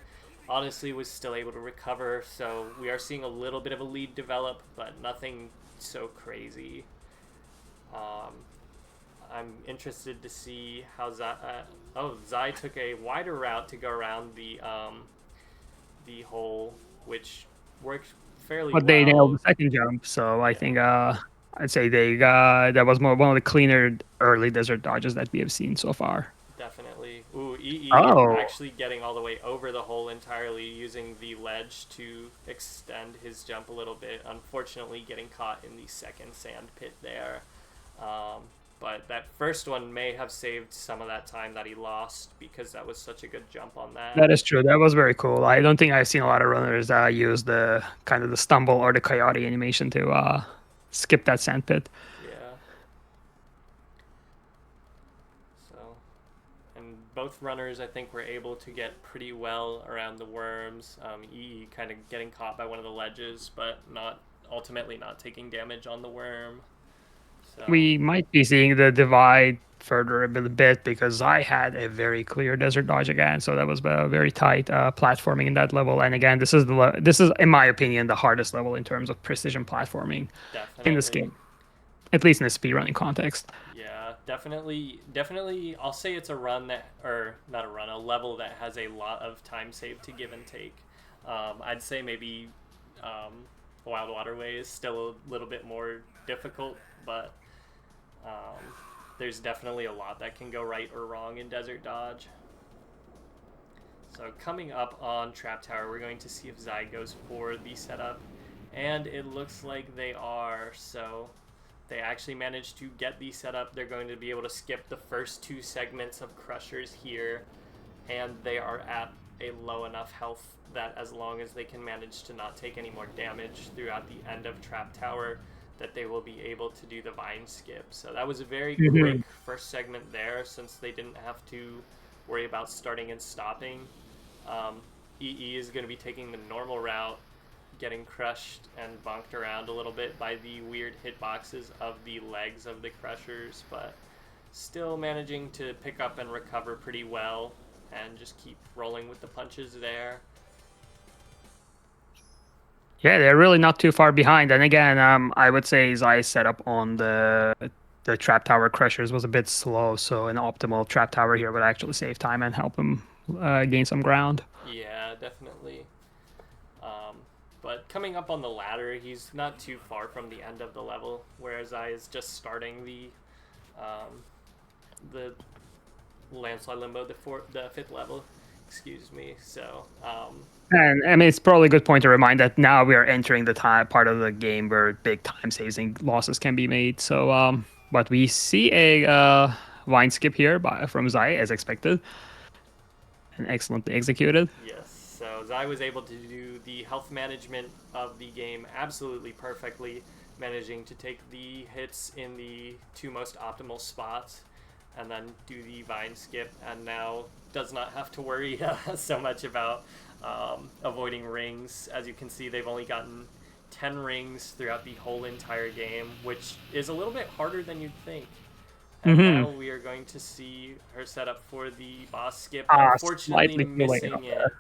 honestly was still able to recover. So we are seeing a little bit of a lead develop, but nothing so crazy. I'm interested to see how Zai took a wider route to go around the hole, which worked fairly well. But they nailed the second jump, so I think I'd say that was one of the cleaner early desert dodges that we have seen so far. Definitely. Ooh, EE actually getting all the way over the hole entirely, using the ledge to extend his jump a little bit. Unfortunately, getting caught in the second sand pit there. But that first one may have saved some of that time that he lost, because that was such a good jump on that. That is true. That was very cool. I don't think I've seen a lot of runners use the kind of the stumble or the coyote animation to skip that sand pit. Yeah. both runners, I think, were able to get pretty well around the worms. EE kind of getting caught by one of the ledges, but ultimately not taking damage on the worm. So. We might be seeing the divide further a bit because I had a very clear desert dodge again, so that was a very tight platforming in that level. And again, this is in my opinion the hardest level in terms of precision platforming in this game, at least in a speedrunning context. Yeah, definitely. I'll say it's a run that, or not a run, a level that has a lot of time saved to give and take. I'd say maybe Wild Waterway is still a little bit more difficult, but there's definitely a lot that can go right or wrong in Desert Dodge. So coming up on Trap Tower, we're going to see if Zai goes for the setup, and it looks like they are. So they actually managed to get the setup. They're going to be able to skip the first 2 segments of Crushers here, and they are at a low enough health that as long as they can manage to not take any more damage throughout the end of Trap Tower, that they will be able to do the vine skip. So that was a very quick first segment there, since they didn't have to worry about starting and stopping. EE is going to be taking the normal route, getting crushed and bonked around a little bit by the weird hitboxes of the legs of the Crushers, but still managing to pick up and recover pretty well and just keep rolling with the punches there. Yeah, they're really not too far behind. And again, I would say Zai's setup on the Trap Tower Crushers was a bit slow, so an optimal Trap Tower here would actually save time and help him gain some ground. Yeah, definitely. But coming up on the ladder, he's not too far from the end of the level, whereas Zai is just starting the landslide limbo, the 5th level. Excuse me. So. And I mean, it's probably a good point to remind that now we are entering the part of the game where big time saving losses can be made. So, but we see a vine skip here from Zai as expected, and excellently executed. Yes. So Zai was able to do the health management of the game absolutely perfectly, managing to take the hits in the 2 most optimal spots, and then do the vine skip, and now does not have to worry so much about avoiding rings. As you can see, they've only gotten 10 rings throughout the whole entire game, which is a little bit harder than you'd think. And now we are going to see her set up for the boss skip, unfortunately missing it,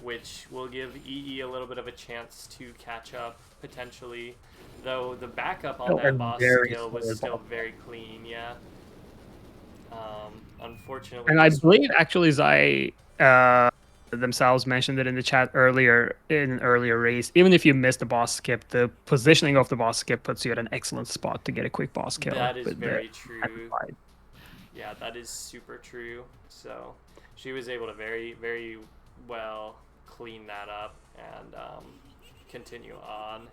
which will give EE a little bit of a chance to catch up, potentially, though the backup on that boss skill was still very clean, yeah. Unfortunately. And I believe actually Zai themselves mentioned it in the chat earlier, in an earlier race. Even if you miss the boss skip, the positioning of the boss skip puts you at an excellent spot to get a quick boss kill. That is very true. Yeah, that is super true. So she was able to very, very well clean that up and continue on.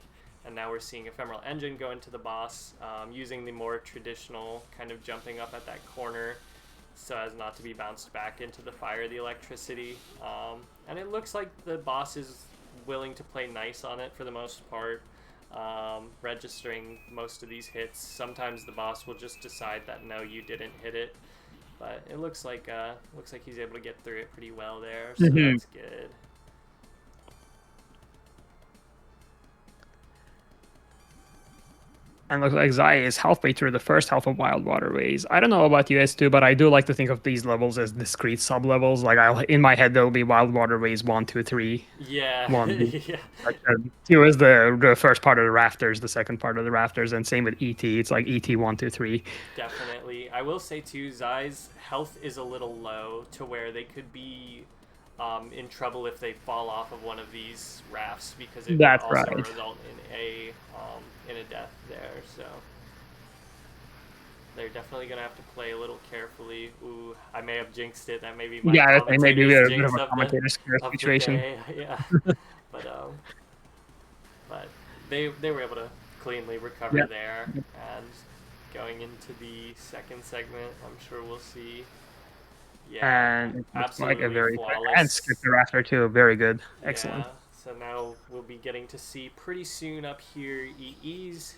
And now we're seeing EphemeralEngine go into the boss, using the more traditional kind of jumping up at that corner so as not to be bounced back into the fire, the electricity. And it looks like the boss is willing to play nice on it for the most part, registering most of these hits. Sometimes the boss will just decide that no, you didn't hit it, but it looks like he's able to get through it pretty well there, so that's good. And looks like Zai is halfway through the first half of Wild Waterways. I don't know about you guys too, but I do like to think of these levels as discrete sub-levels. Like in my head, there'll be Wild Waterways 1, 2, 3. Yeah. 1. Yeah. Like, 2 is the first part of the rafters, the second part of the rafters, and same with ET. It's like ET 1, 2, 3. Definitely. I will say too, Zai's health is a little low to where they could be in trouble if they fall off of one of these rafts, because it would also result in a death there. So they're definitely gonna have to play a little carefully. Ooh, I may have jinxed it. That may be my maybe a bit of a commentator scare situation. Yeah, but they were able to cleanly recover there, and going into the second segment, I'm sure we'll see. Yeah, and absolutely like a very flawless. Good. And skip the rafter too. Very good. Excellent. Yeah, so now we'll be getting to see pretty soon up here EE's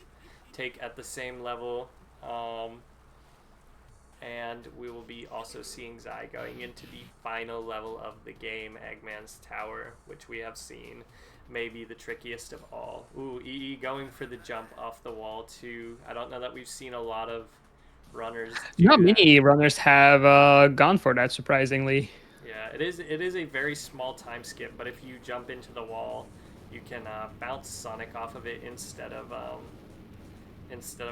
take at the same level. And we will be also seeing Zai going into the final level of the game, Eggman's Tower, which we have seen maybe the trickiest of all. Ooh, EE going for the jump off the wall too. I don't know that we've seen a lot of runners do Not that. many runners have gone for that, surprisingly. Yeah, it is a very small time skip, but if you jump into the wall, you can bounce Sonic off of it instead of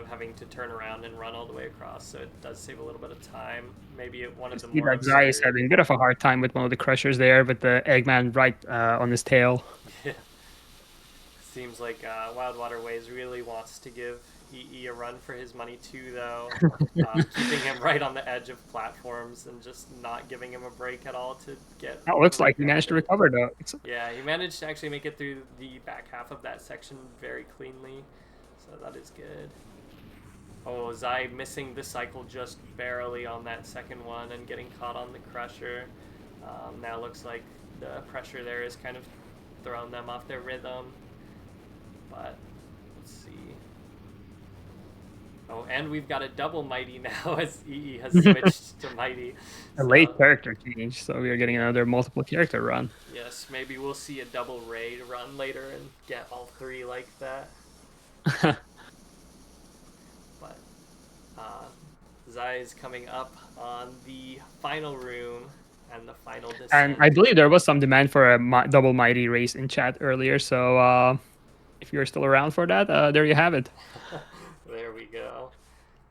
having to turn around and run all the way across. So it does save a little bit of time. Maybe one of the more that Zai is having a bit of a hard time with one of the crushers there, with the Eggman right on his tail. Yeah. Seems like Wild Waterways really wants to give EE a run for his money too, though. Keeping him right on the edge of platforms and just not giving him a break at all to get... Oh, looks like he managed to recover, though. Yeah, he managed to actually make it through the back half of that section very cleanly. So that is good. Oh, Zai missing the cycle just barely on that second one and getting caught on the crusher. Now looks like the pressure there is kind of throwing them off their rhythm. But let's see. Oh, and we've got a double Mighty now as EE has switched to Mighty. A late character change, so we are getting another multiple character run. Yes, maybe we'll see a double raid run later and get all three like that. But Zai is coming up on the final room and the final descent. And I believe there was some demand for a double Mighty race in chat earlier, so if you're still around for that, there you have it. There we go.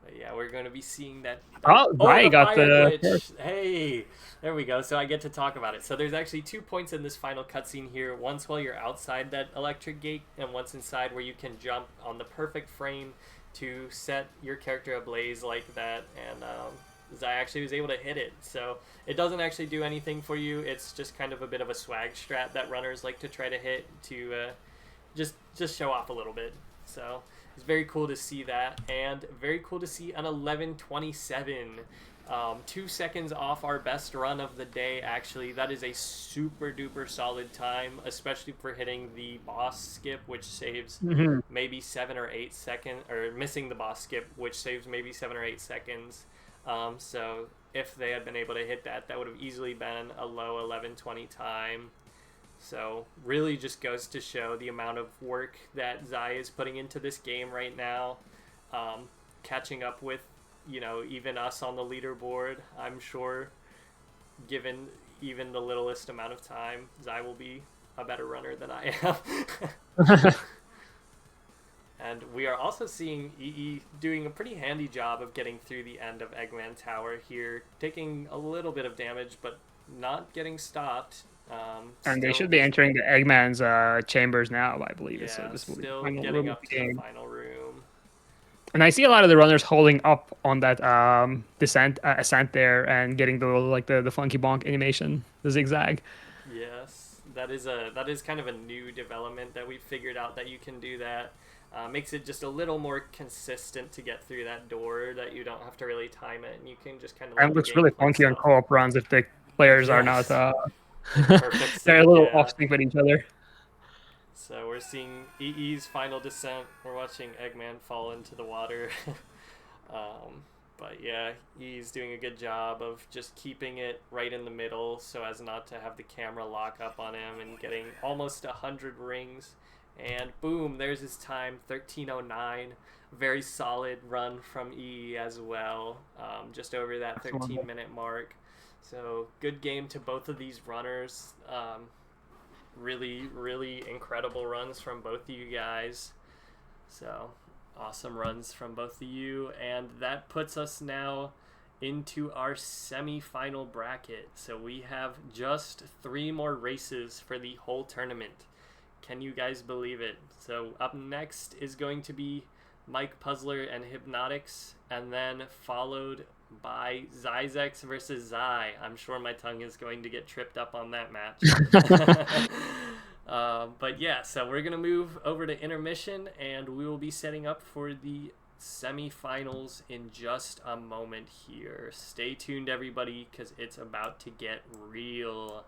But yeah, we're going to be seeing that. Oh, Zai got the glitch. Hey, there we go. So I get to talk about it. So there's actually 2 points in this final cutscene here. Once while you're outside that electric gate, and once inside where you can jump on the perfect frame to set your character ablaze like that. And Zai actually was able to hit it. So it doesn't actually do anything for you. It's just kind of a bit of a swag strat that runners like to try to hit to just show off a little bit. So it's very cool to see that, and very cool to see an 11:27, 2 seconds off our best run of the day. Actually, that is a super duper solid time, especially for hitting the boss skip, which saves maybe 7 or 8 seconds, or missing the boss skip, which saves maybe 7 or 8 seconds. So if they had been able to hit that, that would have easily been a low 11:20 time. So really just goes to show the amount of work that Zai is putting into this game right now, catching up with, you know, even us on the leaderboard. I'm sure, given even the littlest amount of time, Zai will be a better runner than I am. And we are also seeing EE doing a pretty handy job of getting through the end of Eggman Tower here, taking a little bit of damage, but not getting stopped. And they should be entering the Eggman's chambers now, I believe. Yeah, So this will still be the final getting room up of to the game. the final room. And I see a lot of the runners holding up on that ascent there and getting the funky bonk animation, the zigzag. Yes, that is kind of a new development that we figured out that you can do that. Makes it just a little more consistent to get through that door, that you don't have to really time it, and you can just kind of. And it looks really funky on co-op runs if the players are not. Perfect They're a little yeah. off sync with each other. So we're seeing EE's final descent. We're watching Eggman fall into the water. But yeah, he's doing a good job of just keeping it right in the middle so as not to have the camera lock up on him, and getting almost 100 rings. And boom, there's his time, 13:09. Very solid run from EE as well, just over that 13-minute mark. So good game to both of these runners. Really, really incredible runs from both of you guys. So awesome runs from both of you. And that puts us now into our semi-final bracket. So we have just 3 more races for the whole tournament. Can you guys believe it? So up next is going to be MikePuzzler and Hibnotix, and then followed by Zyzex versus Zai. I'm sure my tongue is going to get tripped up on that match. But yeah, so we're going to move over to intermission, and we will be setting up for the semifinals in just a moment here. Stay tuned, everybody, because it's about to get real.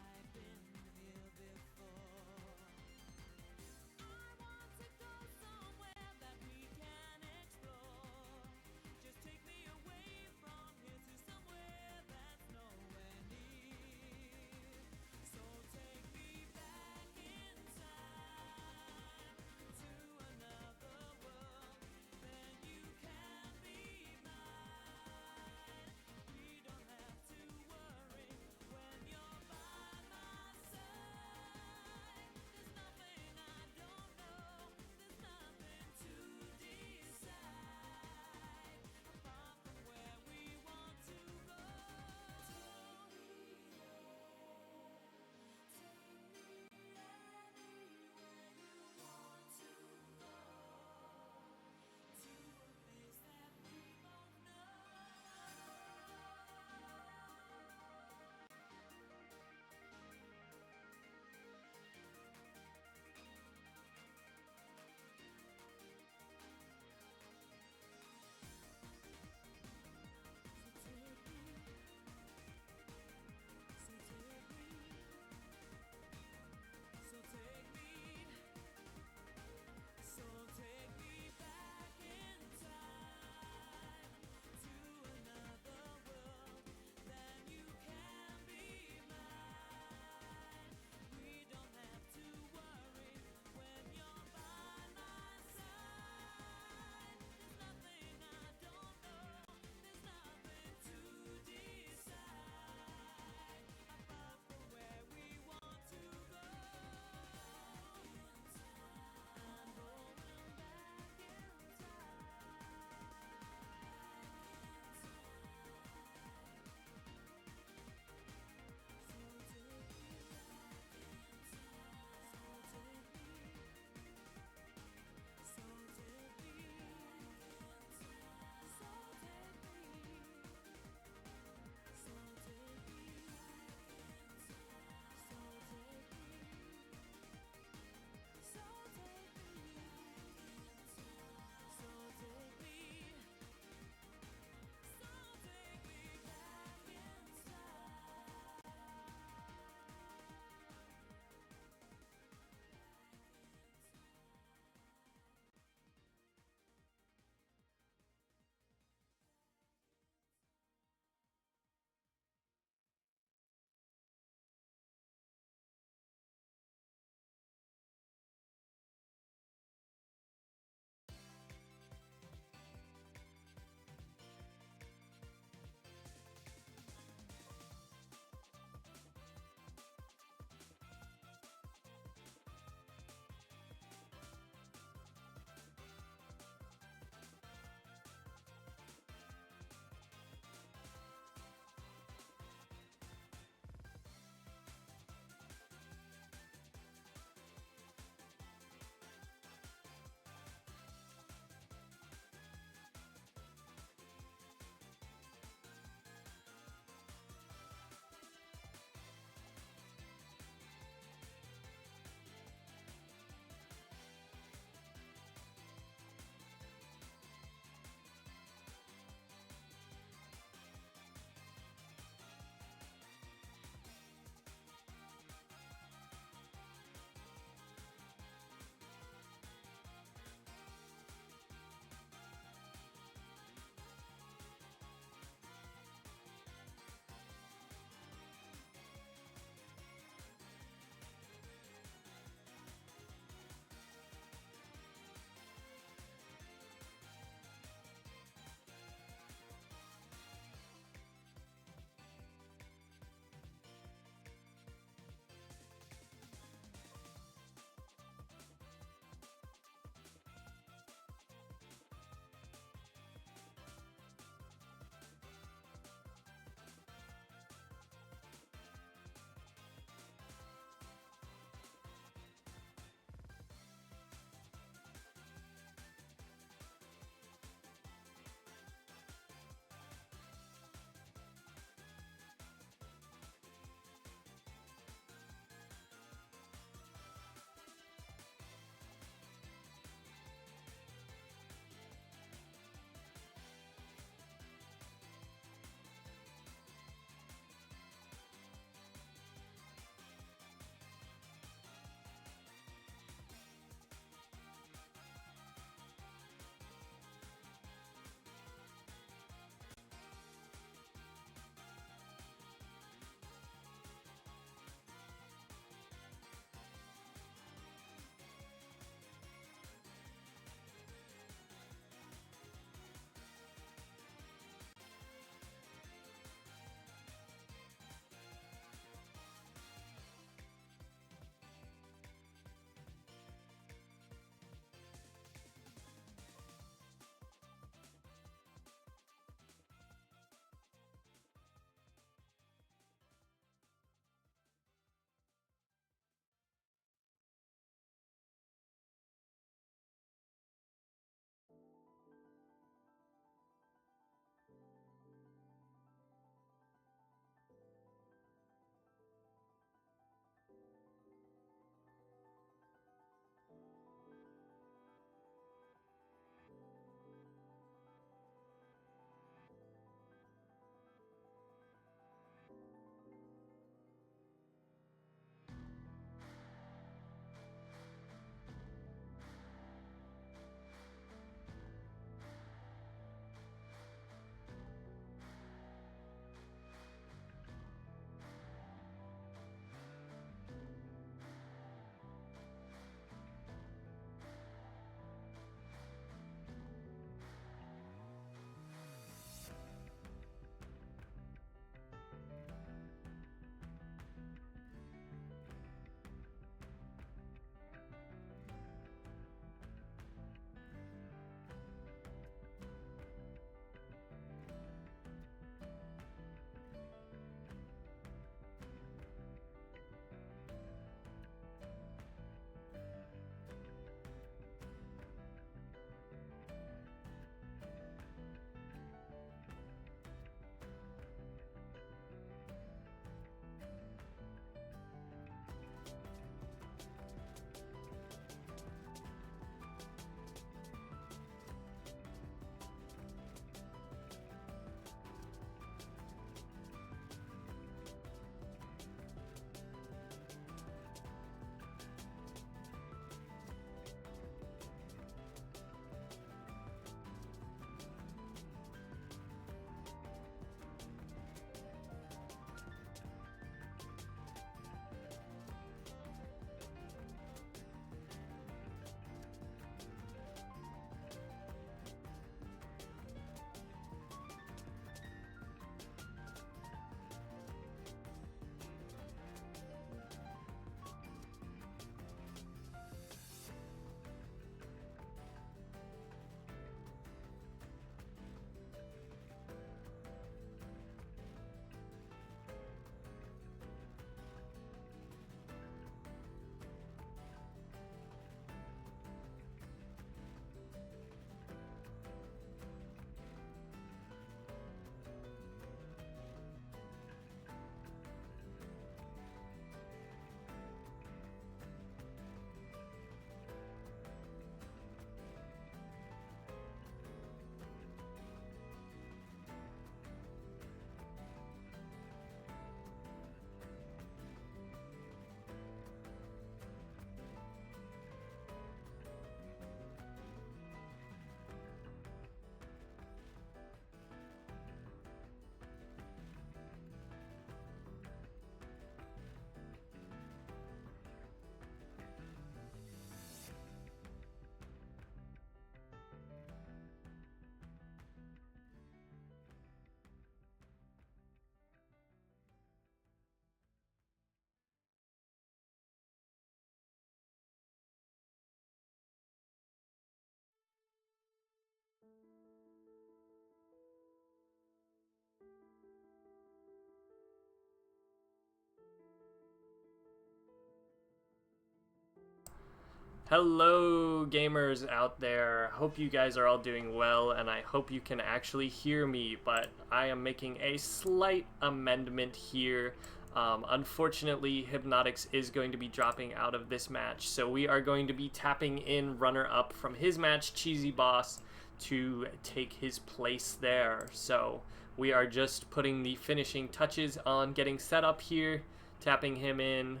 Hello gamers out there, hope you guys are all doing well, and I hope you can actually hear me, but I am making a slight amendment here. Unfortunately, Hibnotix is going to be dropping out of this match, so we are going to be tapping in runner-up from his match, Cheesyboss, to take his place there. So we are just putting the finishing touches on getting set up here, tapping him in,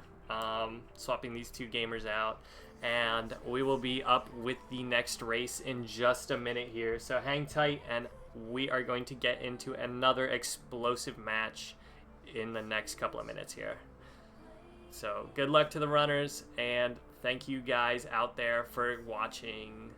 swapping these two gamers out, and we will be up with the next race in just a minute here. So hang tight, and we are going to get into another explosive match in the next couple of minutes here. So good luck to the runners, and thank you guys out there for watching.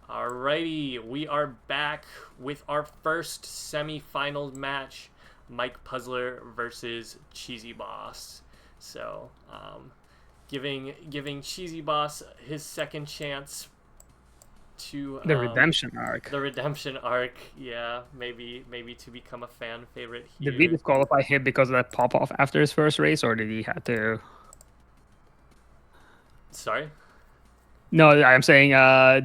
Alrighty, we are back with our first semi-final match, MikePuzzler versus Cheesyboss. So, giving Cheesyboss his second chance to The redemption arc. The redemption arc, yeah, maybe to become a fan favorite here. Did we disqualify him because of that pop off after his first race, or did he have to? Sorry. No, I'm saying,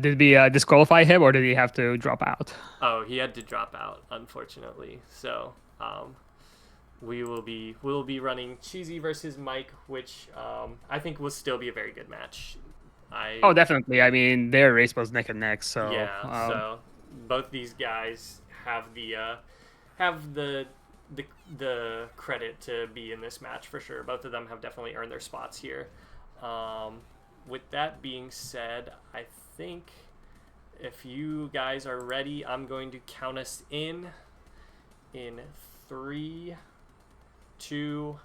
did we disqualify him, or did he have to drop out? Oh, he had to drop out, unfortunately. So, we'll be running Cheesy versus Mike, which I think will still be a very good match. Oh, definitely. I mean, their race was neck and neck. So yeah. So both these guys have the credit to be in this match for sure. Both of them have definitely earned their spots here. With that being said, I think if you guys are ready, I'm going to count us in 3, 2,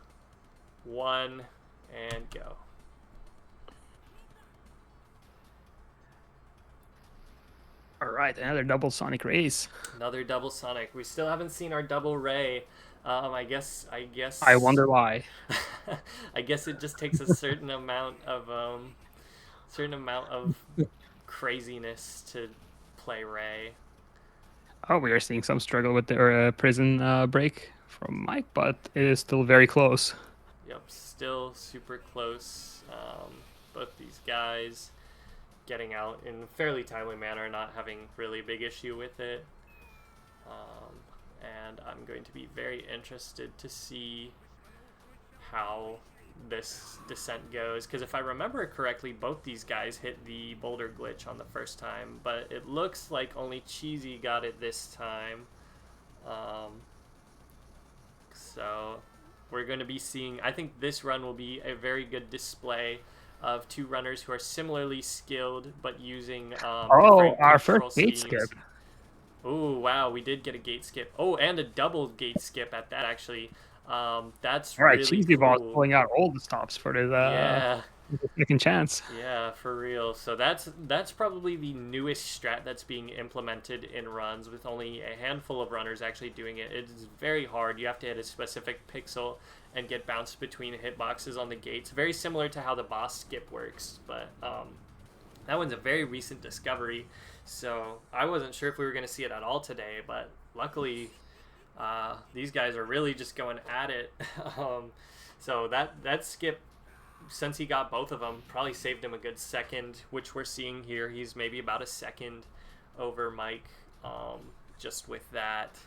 1, and go. All right, another double Sonic race. Another double Sonic. We still haven't seen our double Ray. I guess. I wonder why. I guess it just takes a certain amount of craziness to play Ray. Oh, we are seeing some struggle with the prison break from Mike, but it is still very close. Yep, still super close. Both these guys getting out in a fairly timely manner, not having really a big issue with it. and I'm going to be very interested to see how this descent goes, because if I remember correctly, both these guys hit the boulder glitch on the first time, but it looks like only Cheesy got it this time. So we're going to be seeing, I think this run will be a very good display of two runners who are similarly skilled but using our first gate skip. Oh wow, we did get a gate skip. Oh, and a double gate skip at that, actually. That's right, really Cheesyboss cool. pulling out all the stops for the second chance. Yeah, for real. So that's probably the newest strat that's being implemented in runs, with only a handful of runners actually doing it. It's very hard. You have to hit a specific pixel and get bounced between hitboxes on the gates. Very similar to how the boss skip works, but that one's a very recent discovery. So I wasn't sure if we were going to see it at all today, but luckily these guys are really just going at it. So that skip, since he got both of them, probably saved him a good second, which we're seeing here. He's maybe about a second over Mike just with that.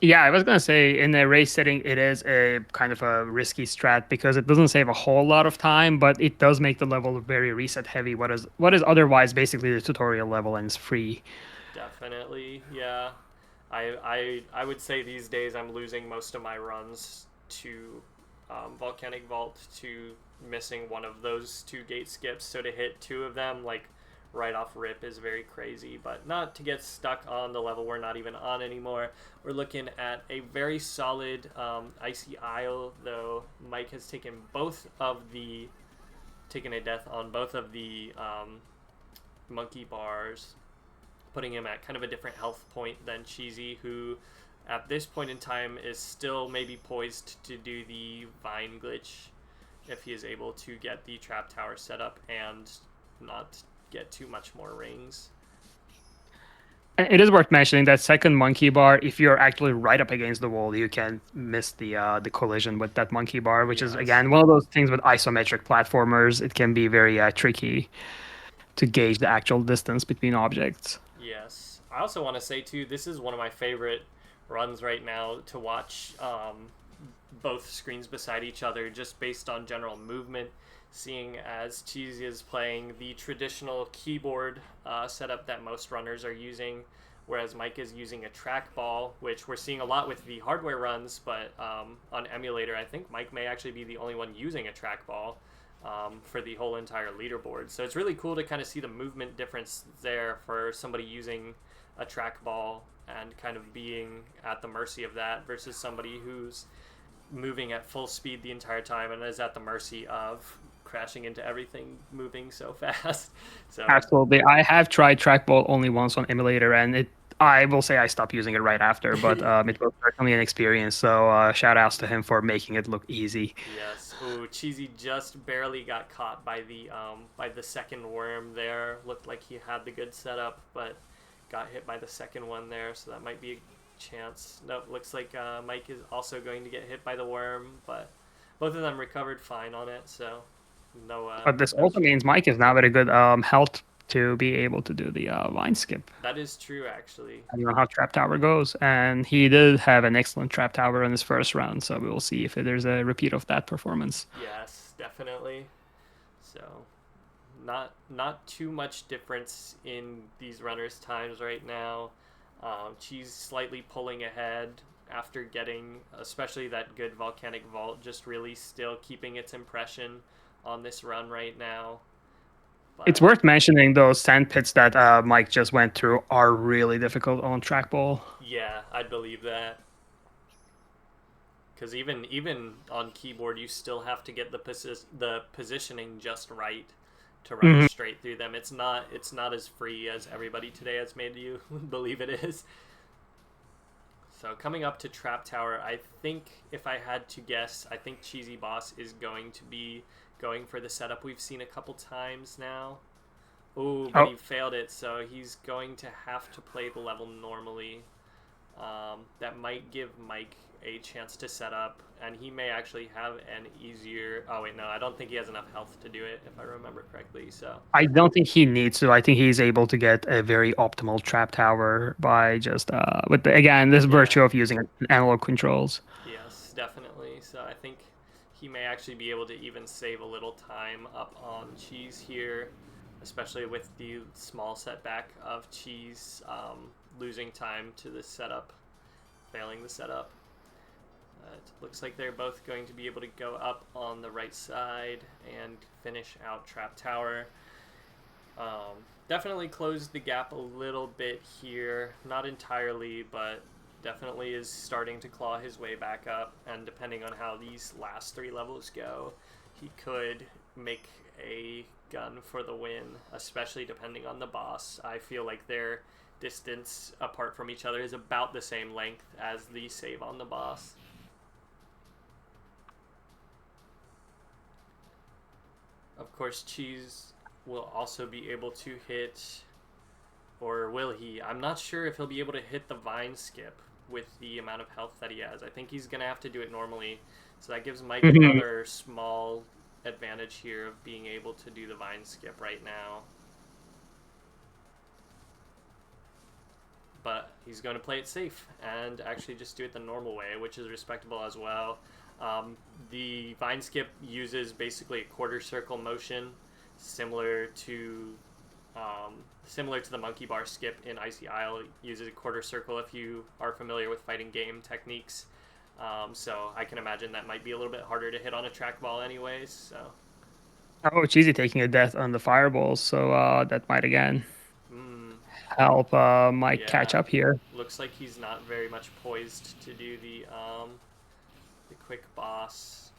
Yeah, I was going to say, in a race setting, it is a kind of a risky strat because it doesn't save a whole lot of time, but it does make the level very reset heavy, what is otherwise basically the tutorial level, and it's free. Definitely, yeah. I would say these days I'm losing most of my runs to Volcanic Vault, to missing one of those two gate skips, so to hit two of them like right off rip is very crazy, but not to get stuck on the level we're not even on anymore. We're looking at a very solid Icy Isle, though Mike has taken a death on both of the monkey bars, putting him at kind of a different health point than Cheesy, who at this point in time is still maybe poised to do the vine glitch if he is able to get the trap tower set up and not get too much more rings. It is worth mentioning that second monkey bar, if you're actually right up against the wall, you can miss the collision with that monkey bar, which is, again, one of those things with isometric platformers. It can be very tricky to gauge the actual distance between objects. Yes. I also want to say, too, this is one of my favorite runs right now to watch both screens beside each other, just based on general movement, seeing as Cheesy is playing the traditional keyboard setup that most runners are using, whereas Mike is using a trackball, which we're seeing a lot with the hardware runs, but on emulator, I think Mike may actually be the only one using a trackball for the whole entire leaderboard. So it's really cool to kind of see the movement difference there for somebody using a trackball and kind of being at the mercy of that versus somebody who's moving at full speed the entire time and is at the mercy of crashing into everything moving so fast. So absolutely, I have tried trackball only once on emulator, and I will say I stopped using it right after, but it was certainly an experience. So shout outs to him for making it look easy. Yes. Ooh, Cheesy just barely got caught by the second worm there. Looked like he had the good setup, but got hit by the second one there, so that might be a chance. Nope, looks like Mike is also going to get hit by the worm, but both of them recovered fine on it, so no. But this also means Mike is now at a good health to be able to do the vine skip. That is true, actually. I don't know how trap tower goes, and he did have an excellent trap tower in his first round, so we will see if there's a repeat of that performance. Yes, definitely. So not too much difference in these runners' times right now. Cheese slightly pulling ahead after getting, especially that good Volcanic Vault, just really still keeping its impression on this run right now. But it's worth mentioning those sand pits that Mike just went through are really difficult on trackball. Yeah, I'd believe that. Because even on keyboard, you still have to get the positioning just right to run straight through them. It's not as free as everybody today has made you believe it is. So coming up to Trap Tower, I think if I had to guess, I think Cheesyboss is going to be going for the setup we've seen a couple times now. Ooh, but he failed it, so he's going to have to play the level normally. that might give Mike a chance to set up, and he may actually have an easier... Oh, wait, no, I don't think he has enough health to do it, if I remember correctly, so... I don't think he needs to. I think he's able to get a very optimal trap tower by just, with, again, this virtue of using analog controls. Yes, definitely. So I think he may actually be able to even save a little time up on Cheese here, especially with the small setback of Cheese losing time to the setup, failing the setup. It looks like they're both going to be able to go up on the right side and finish out Trap Tower. Definitely closed the gap a little bit here. Not entirely, but definitely is starting to claw his way back up. And depending on how these last 3 levels go, he could make a gun for the win, especially depending on the boss. I feel like their distance apart from each other is about the same length as the save on the boss. Of course, Cheese will also be able to hit, or will he? I'm not sure if he'll be able to hit the Vine Skip with the amount of health that he has. I think he's going to have to do it normally, so that gives Mike another small advantage here of being able to do the Vine Skip right now. But he's going to play it safe and actually just do it the normal way, which is respectable as well. The Vine Skip uses basically a quarter circle motion, similar to the monkey bar skip in Icy Isle. It uses a quarter circle if you are familiar with fighting game techniques. So I can imagine that might be a little bit harder to hit on a trackball anyways. So. Oh, Cheesy taking a death on the fireballs, so that might again help Mike catch up here. Looks like he's not very much poised to do the quick boss.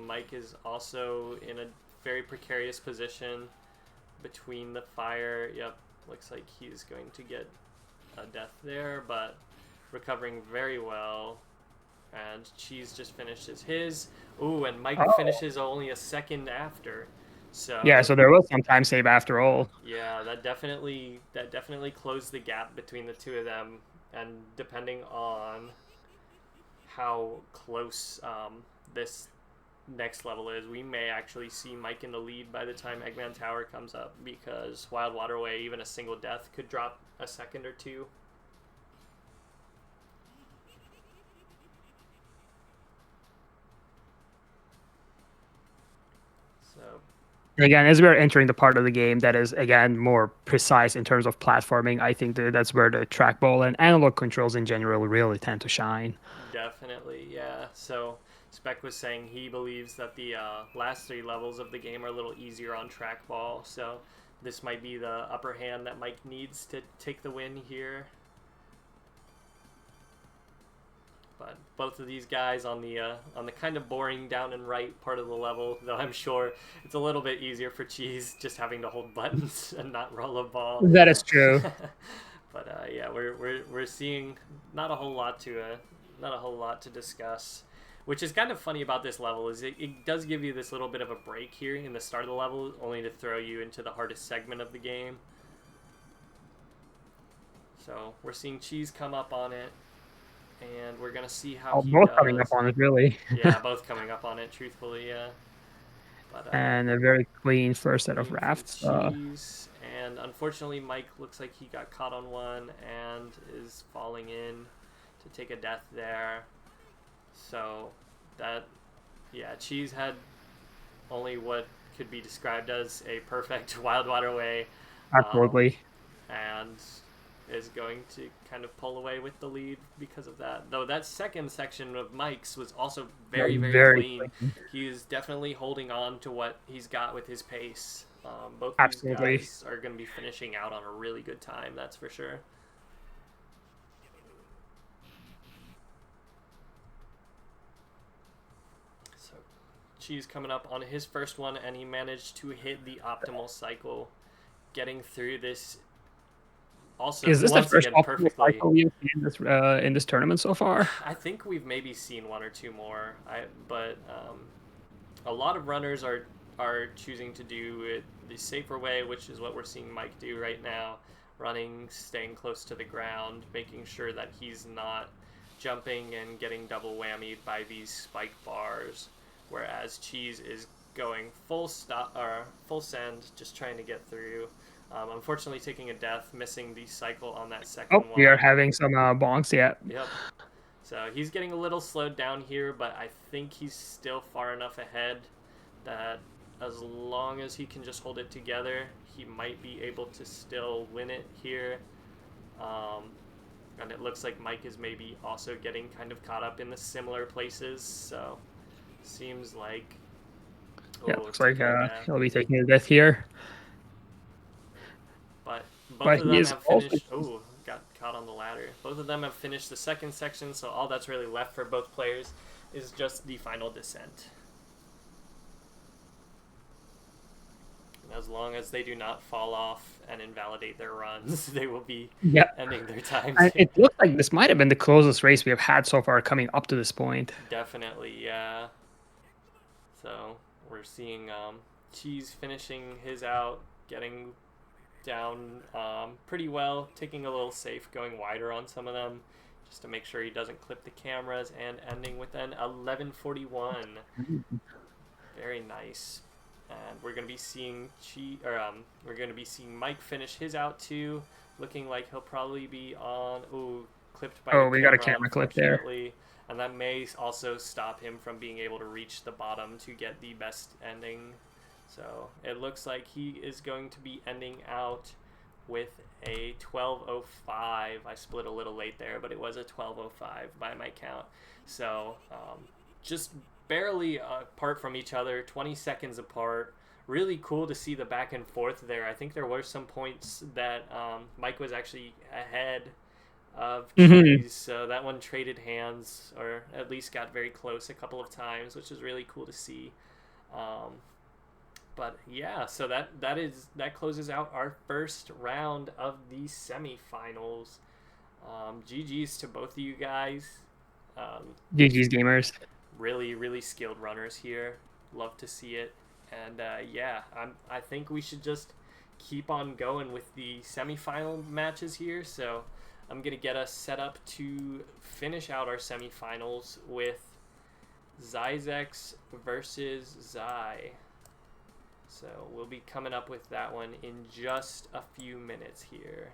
Mike is also in a very precarious position between the fire. Yep, looks like he's going to get a death there, but recovering very well. And Cheese just finishes his. Ooh, and Mike finishes only a second after. So yeah, so there was some time save after all. Yeah, that definitely closed the gap between the two of them, and depending on how close this next level is, we may actually see Mike in the lead by the time Eggman Tower comes up, because Wild Waterway, even a single death could drop a second or two. So again, as we're entering the part of the game that is, again, more precise in terms of platforming, I think that's where the trackball and analog controls in general really tend to shine. Definitely, yeah. So Spec was saying he believes that the last 3 levels of the game are a little easier on trackball, so this might be the upper hand that Mike needs to take the win here. But both of these guys on the kind of boring down and right part of the level, though I'm sure it's a little bit easier for Cheese just having to hold buttons and not roll a ball. That is true. But yeah, we're seeing not a whole lot to discuss, which is kind of funny about this level. Is it does give you this little bit of a break here in the start of the level, only to throw you into the hardest segment of the game. So we're seeing Cheese come up on it. And we're gonna see how he both does. coming up on it, really. Yeah, both coming up on it, truthfully, yeah. But, and a very clean first set of rafts. Cheese, and unfortunately, Mike looks like he got caught on one and is falling in to take a death there. So that, yeah, Cheese had only what could be described as a perfect Wild Waterway. Absolutely. And is going to kind of pull away with the lead because of that. Though that second section of Mike's was also very, very clean. He's definitely holding on to what he's got with his pace. Both these guys are going to be finishing out on a really good time, that's for sure. So Cheese coming up on his first one, and he managed to hit the optimal cycle, getting through this. Also, is this the first optimal cycle you've seen in this tournament so far? I think we've maybe seen 1 or 2 more. But a lot of runners are choosing to do it the safer way, which is what we're seeing Mike do right now. running, staying close to the ground, making sure that he's not jumping and getting double whammied by these spike bars, whereas Cheese is going full send, just trying to get through. Unfortunately, taking a death, missing the cycle on that second one. We are having some bonks, yeah. Yep. So he's getting a little slowed down here, but I think he's still far enough ahead that as long as he can just hold it together, he might be able to still win it here. And it looks like Mike is maybe also getting kind of caught up in the similar places, so seems like... Yeah, looks like he'll be taking a death here. But both of them have finished... Oh, got caught on the ladder. Both of them have finished the second section, so all that's really left for both players is just the final descent. And as long as they do not fall off and invalidate their runs, they will be ending their time. It looks like this might have been the closest race we have had so far coming up to this point. Definitely, yeah. So we're seeing Cheese finishing his out, getting down pretty well, taking a little safe, going wider on some of them just to make sure he doesn't clip the cameras, and ending with an 11:41. Very nice. And we're gonna be seeing Mike finish his out too, looking like he'll probably be on clipped by we got a camera clip there, and that may also stop him from being able to reach the bottom to get the best ending. So it looks like he is going to be ending out with a 12:05. I split a little late there, but it was a 12:05 by my count. So just barely apart from each other, 20 seconds apart. Really cool to see the back and forth there. I think there were some points that Mike was actually ahead of Cheese, so that one traded hands, or at least got very close a couple of times, which is really cool to see. But yeah, so that closes out our first round of the semifinals. GG's to both of you guys. GG's gamers. Really, really skilled runners here. Love to see it. And yeah, I think we should just keep on going with the semifinal matches here. So I'm going to get us set up to finish out our semifinals with Zyzex versus Zai. So we'll be coming up with that one in just a few minutes here.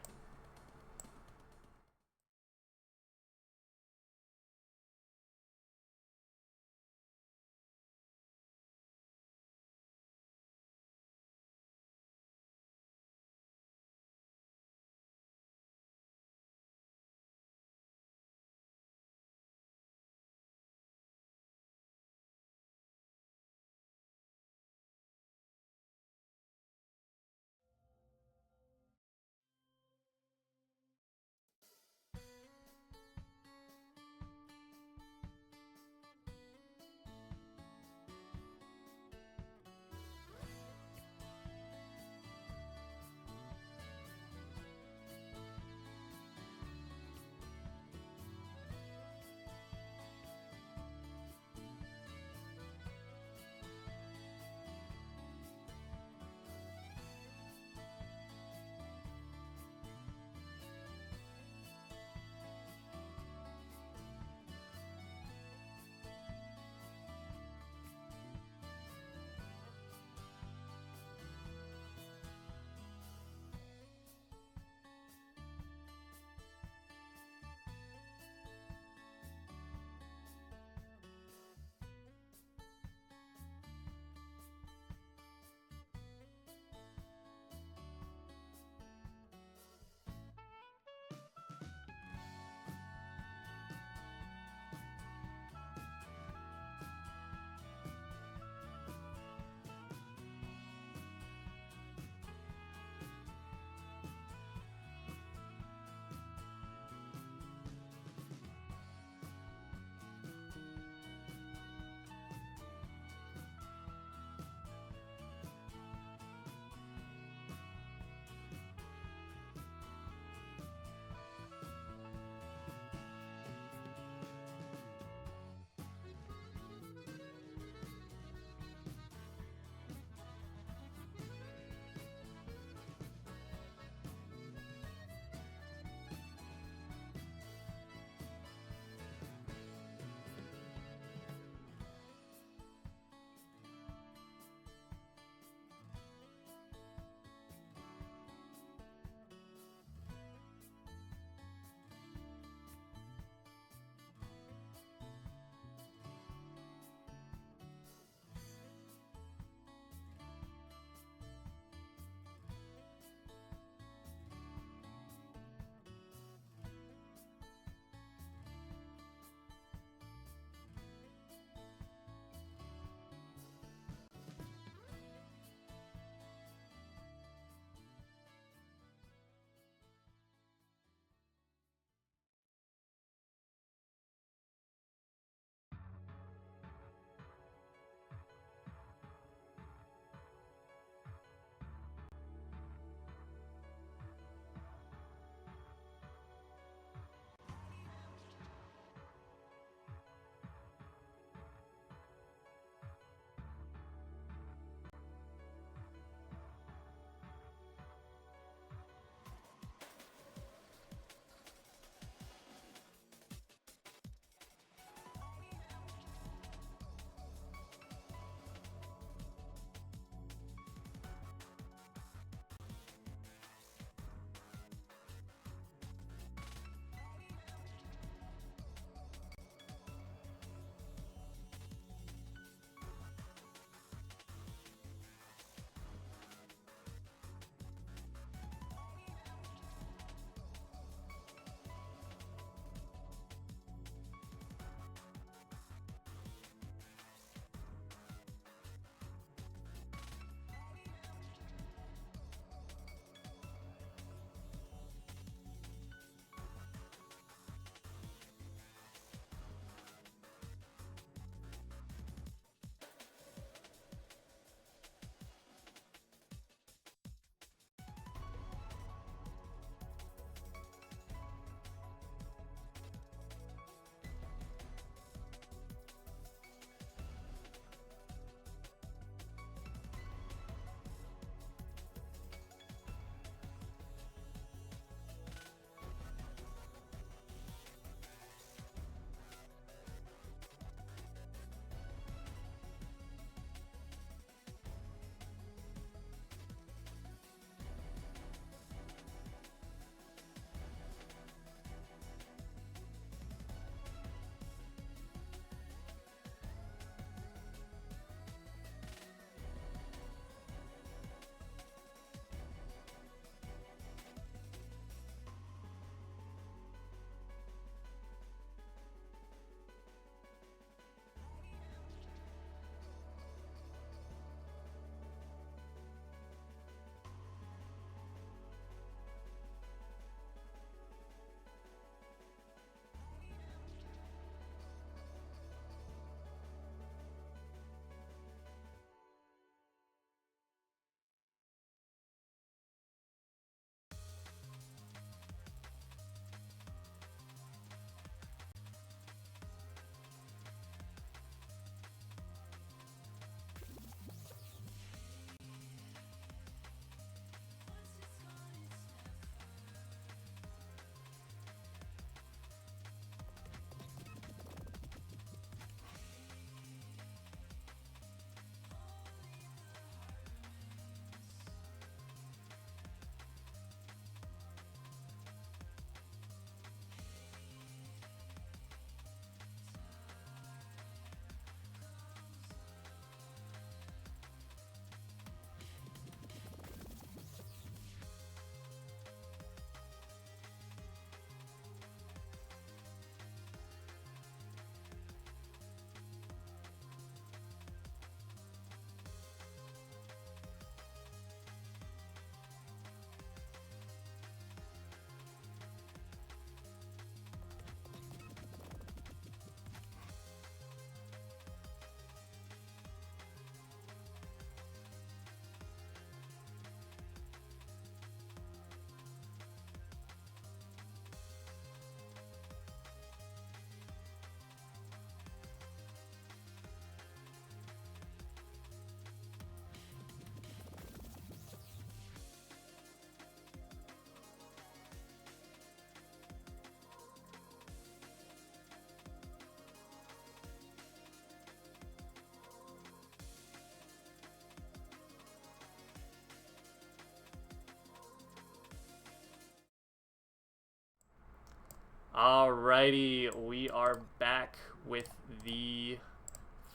Alrighty, we are back with the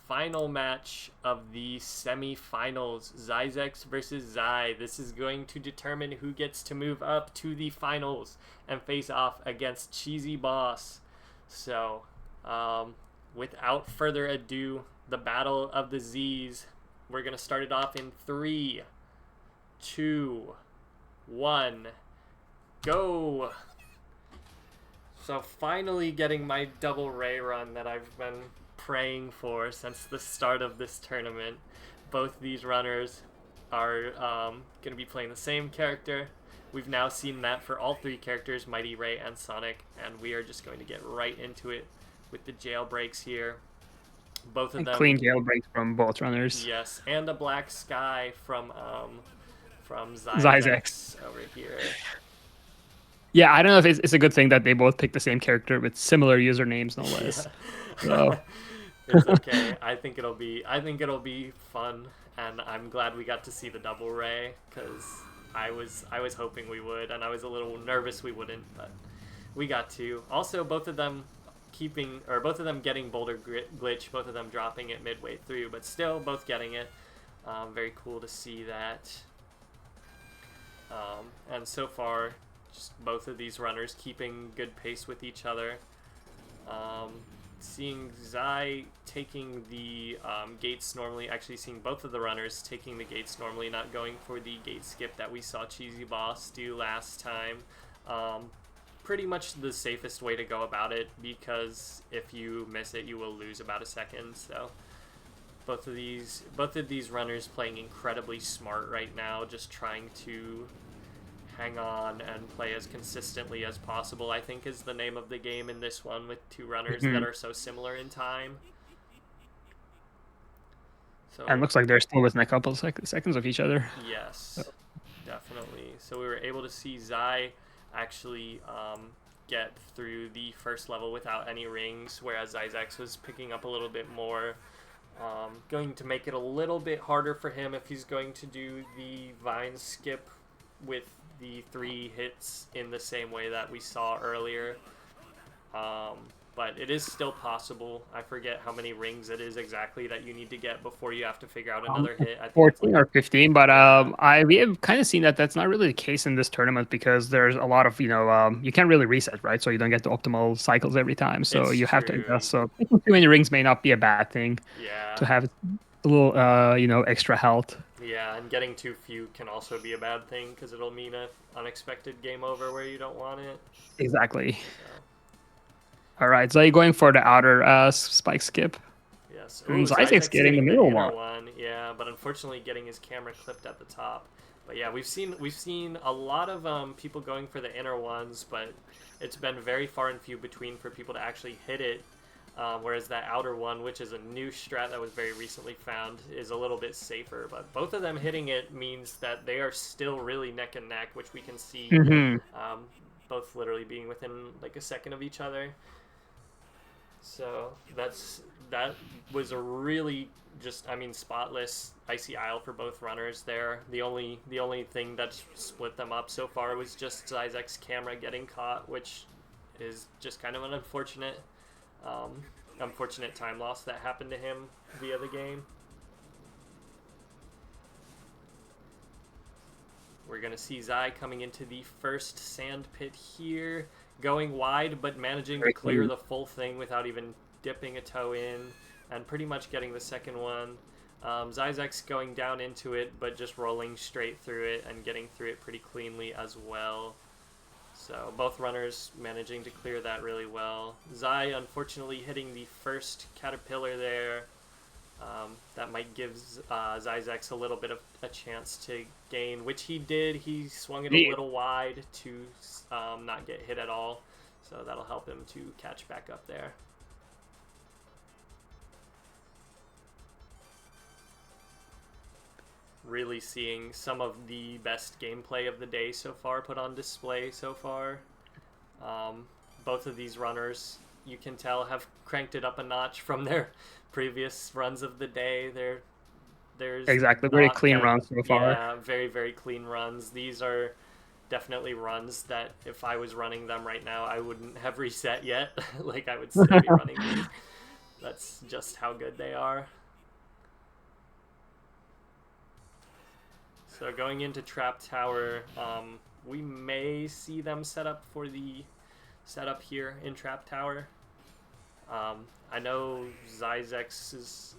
final match of the semifinals, Zyzex versus Zai. This is going to determine who gets to move up to the finals and face off against Cheesyboss. So, without further ado, the battle of the Z's. We're going to start it off in 3, 2, 1, go! So finally getting my double Ray run that I've been praying for since the start of this tournament. Both these runners are going to be playing the same character. We've now seen that for all 3 characters, Mighty Ray and Sonic, and we are just going to get right into it with the jailbreaks here. Both of them clean jailbreaks from both runners. Yes, and a black sky from Zyzex over here. Yeah, I don't know if it's a good thing that they both picked the same character with similar usernames, no less. So. It's okay. I think it'll be fun, and I'm glad we got to see the double Ray because I was hoping we would, and I was a little nervous we wouldn't, but we got to. Also, both of them getting Boulder Glitch, both of them dropping it midway through, but still both getting it. Very cool to see that. And so far, just both of these runners keeping good pace with each other. Seeing Zai taking the gates normally, actually seeing both of the runners taking the gates normally, not going for the gate skip that we saw Cheesyboss do last time. Pretty much the safest way to go about it, because if you miss it, you will lose about a second. So both of these runners playing incredibly smart right now, just trying to hang on and play as consistently as possible, I think is the name of the game in this one, with 2 runners that are so similar in time. So, and it looks like they're still within a couple of seconds of each other. Yes, definitely. So we were able to see Zai actually get through the first level without any rings, whereas Zyzex was picking up a little bit more. Going to make it a little bit harder for him if he's going to do the vine skip with the 3 hits in the same way that we saw earlier. But it is still possible. I forget how many rings it is exactly that you need to get before you have to figure out another hit. I think 14 or 15, but we have kind of seen that that's not really the case in this tournament, because there's a lot of, you can't really reset, right? So you don't get the optimal cycles every time. So you have to adjust. So too many rings may not be a bad thing. Yeah. To have a little, extra health. Yeah, and getting too few can also be a bad thing, because it'll mean an unexpected game over where you don't want it. Exactly. So. All right, so you're going for the outer spike skip. Yes. Ooh, Zyzex getting the middle one. Yeah, but unfortunately getting his camera clipped at the top. But yeah, we've seen a lot of people going for the inner ones, but it's been very far and few between for people to actually hit it. Whereas that outer one, which is a new strat that was very recently found, is a little bit safer. But both of them hitting it means that they are still really neck and neck, which we can see. Both literally being within like a second of each other. So that was a really spotless Icy Isle for both runners there. The only thing that split them up so far was just Zyzex's camera getting caught, which is just kind of an unfortunate time loss that happened to him via the game. We're going to see Zai coming into the first sand pit here, going wide, but managing to clear the full thing without even dipping a toe in, and pretty much getting the second one. Zyzex going down into it, but just rolling straight through it and getting through it pretty cleanly as well. So both runners managing to clear that really well. Zai unfortunately hitting the first caterpillar there. That might give Zyzex a little bit of a chance to gain, which he did. He swung it a little wide to not get hit at all, so that'll help him to catch back up there. Really seeing some of the best gameplay of the day so far put on display so far. Both of these runners, you can tell, have cranked it up a notch from their previous runs of the day. There's exactly very clean runs so far. Yeah, very, very clean runs. These are definitely runs that if I was running them right now, I wouldn't have reset yet. Like, I would still be running these. That's just how good they are. So going into Trap Tower, we may see them set up for the setup here in Trap Tower. I know Zyzex is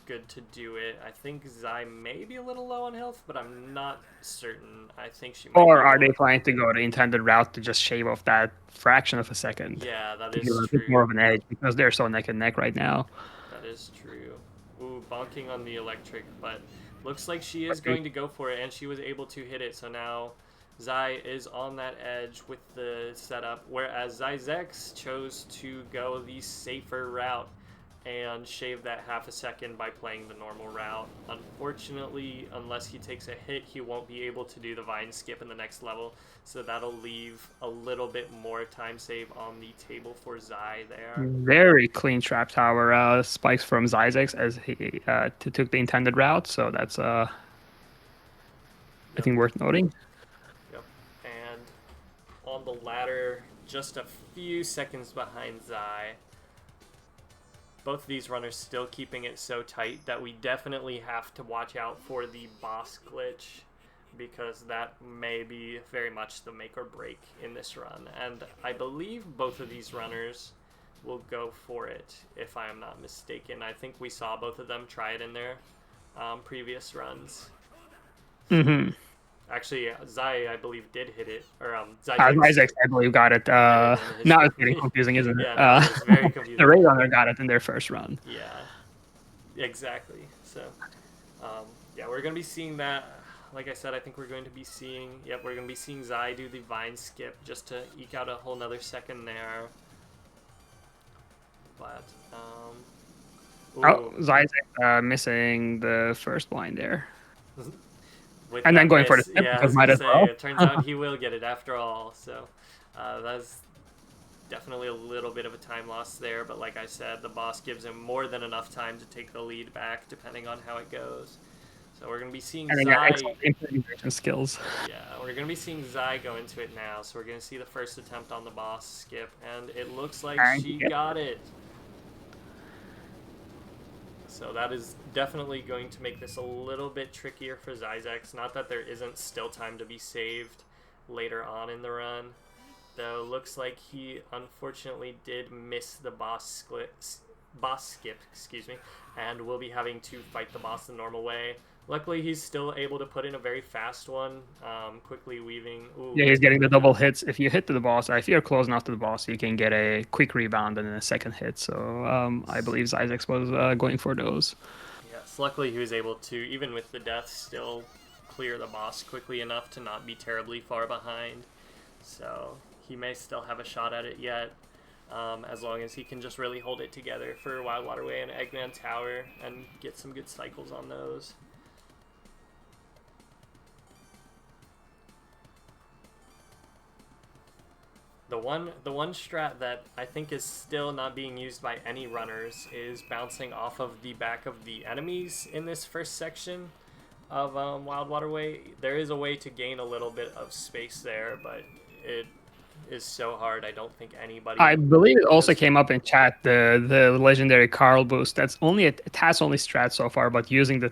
good to do it. I think Zai may be a little low on health, but I'm not certain. I think she might. Or are they planning to go the intended route to just shave off that fraction of a second? Yeah, that to is give a true. bit more of an edge because they're so neck and neck right now. That is true. Ooh, bonking on the electric, but looks like she is going to go for it, and she was able to hit it. So now Zai is on that edge with the setup, whereas Zyzex chose to go the safer route and shave that half a second by playing the normal route. Unfortunately, unless he takes a hit, he won't be able to do the vine skip in the next level, so that'll leave a little bit more time save on the table for Zai there. Very clean trap tower spikes from Zyzex as he took the intended route, so that's I think worth noting. Yep. And on the ladder, just a few seconds behind Zai. Both of these runners still keeping it so tight that we definitely have to watch out for the boss glitch, because that may be very much the make or break in this run. And I believe both of these runners will go for it, if I am not mistaken. I think we saw both of them try it in their previous runs. Mm-hmm. Actually, Zai, I believe, did hit it. Or Zyzex, I believe, got it. Now it's getting confusing, isn't it? Yeah, it's very confusing. The Raid Runner got it in their first run. Yeah, exactly. So, yeah, we're going to be seeing that. Like I said, I think we're going to be seeing... Yep, we're going to be seeing Zai do the vine skip just to eke out a whole nother second there. But, Zyzex missing the first blind there. With and then going for the skip, because might as well. It turns out he will get it after all. So that's definitely a little bit of a time loss there. But like I said, the boss gives him more than enough time to take the lead back, depending on how it goes. So we're going to be seeing Zai. Improvisation skills. Yeah, we're going to be seeing Zai go into it now. So we're going to see the first attempt on the boss skip, and it looks like she got it. So that is definitely going to make this a little bit trickier for Zyzex. Not that there isn't still time to be saved later on in the run, though looks like he unfortunately did miss the boss skip, and will be having to fight the boss the normal way. Luckily, he's still able to put in a very fast one, quickly weaving. Ooh. Yeah, he's getting the double hits. If you hit the boss, if you're close enough to the boss, you can get a quick rebound and then a second hit. So I believe Zyzex was going for those. Yes, luckily he was able to, even with the death, still clear the boss quickly enough to not be terribly far behind. So he may still have a shot at it yet, as long as he can just really hold it together for Wild Waterway and Eggman Tower and get some good cycles on those. The one strat that I think is still not being used by any runners is bouncing off of the back of the enemies in this first section of Wild Waterway. There is a way to gain a little bit of space there, but it is so hard. I don't think anybody... I believe it also came up in chat, the legendary Carl boost. That's only it has only strat so far, but using the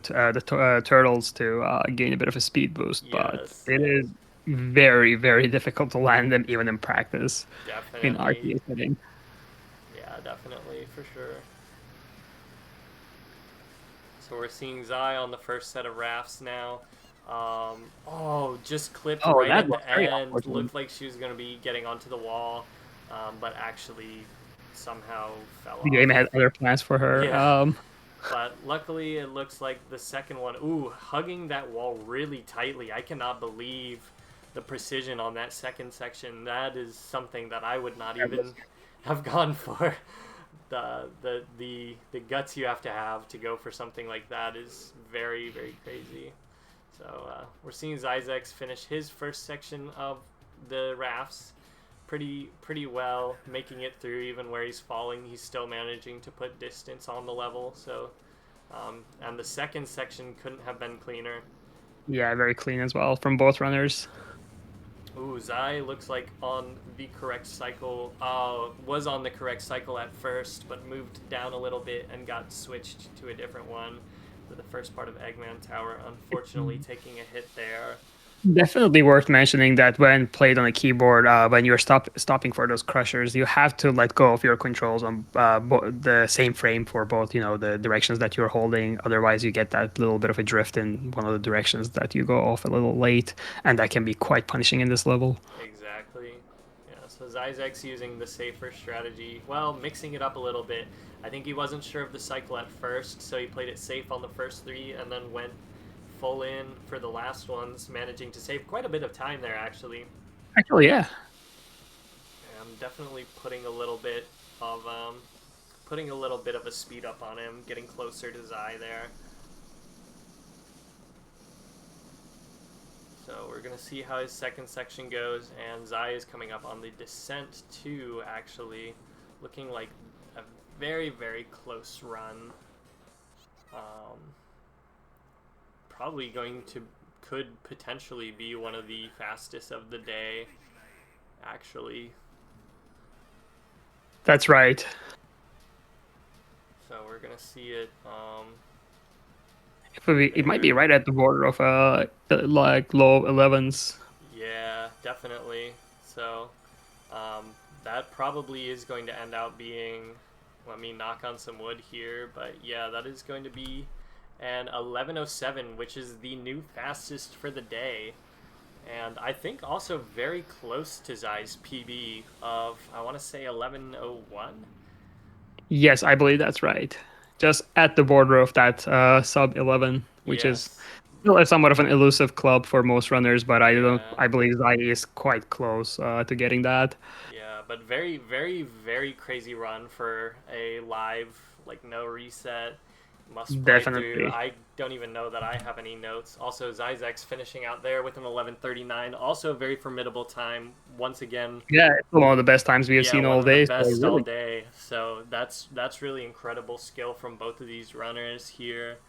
turtles to gain a bit of a speed boost. Yes. But it is very, very difficult to land them even in practice. Definitely. In RTS setting. Yeah, definitely, for sure. So we're seeing Zai on the first set of rafts now. Oh, just clipped right at the end. Looked like she was going to be getting onto the wall, but actually somehow fell off. The game had other plans for her. Yeah. But luckily it looks like the second one, hugging that wall really tightly. I cannot believe the precision on that second section. That is something that I would not even have gone for. The guts you have to go for something like that is very, very crazy. So we're seeing Zyzex finish his first section of the rafts pretty well, making it through. Even where he's falling, he's still managing to put distance on the level. So and the second section couldn't have been cleaner. Yeah, very clean as well from both runners. Ooh, Zai looks like on the correct cycle. Was on the correct cycle at first, but moved down a little bit and got switched to a different one for the first part of Eggman Tower. Unfortunately, taking a hit there. Definitely worth mentioning that when played on a keyboard, when you're stopping for those crushers, you have to let go of your controls on the same frame for both, the directions that you're holding. Otherwise, you get that little bit of a drift in one of the directions that you go off a little late, and that can be quite punishing in this level. Exactly. Yeah, so Zyzex using the safer strategy, well, mixing it up a little bit. I think he wasn't sure of the cycle at first, so he played it safe on the first 3 and then went full in for the last ones, managing to save quite a bit of time there, actually. Actually, yeah. I'm definitely putting a little bit of a speed up on him, getting closer to Zai there. So we're gonna see how his second section goes, and Zai is coming up on the descent too, actually, looking like a very, very close run. Probably could potentially be one of the fastest of the day, actually. That's right. So we're gonna see it. It might be right at the border of like low 11s. Yeah, definitely. So that probably is going to end out being, let me knock on some wood here, but yeah, that is going to be an 11:07, which is the new fastest for the day. And I think also very close to Zai's PB of, I want to say 11:01. Yes, I believe that's right. Just at the border of that sub 11, which is still somewhat of an elusive club for most runners, but I believe Zai is quite close to getting that. Yeah, but very, very, very crazy run for a live, like no reset, must play through. I don't even know that I have any notes. Also, Zyzex finishing out there with an 11:39, also a very formidable time. Once again, yeah, it's one of the best times we have seen all day. One of the best all day. So that's really incredible skill from both of these runners here.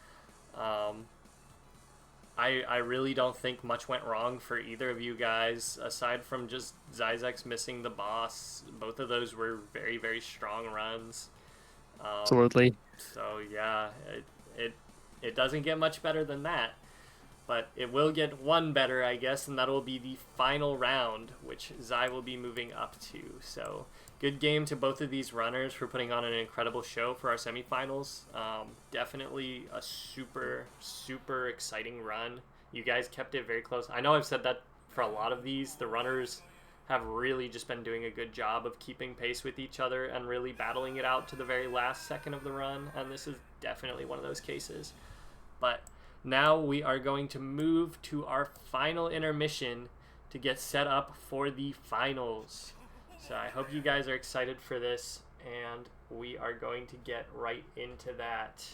I really don't think much went wrong for either of you guys, aside from just Zyzex missing the boss. Both of those were very, very strong runs. Absolutely. So yeah, it doesn't get much better than that, but it will get one better, I guess, and that will be the final round, which Zai will be moving up to. So good game to both of these runners for putting on an incredible show for our semifinals. Definitely a super, super exciting run. You guys kept it very close. I know I've said that for a lot of these. The runners have really just been doing a good job of keeping pace with each other and really battling it out to the very last second of the run, and this is definitely one of those cases. But now we are going to move to our final intermission to get set up for the finals. So I hope you guys are excited for this, and we are going to get right into that.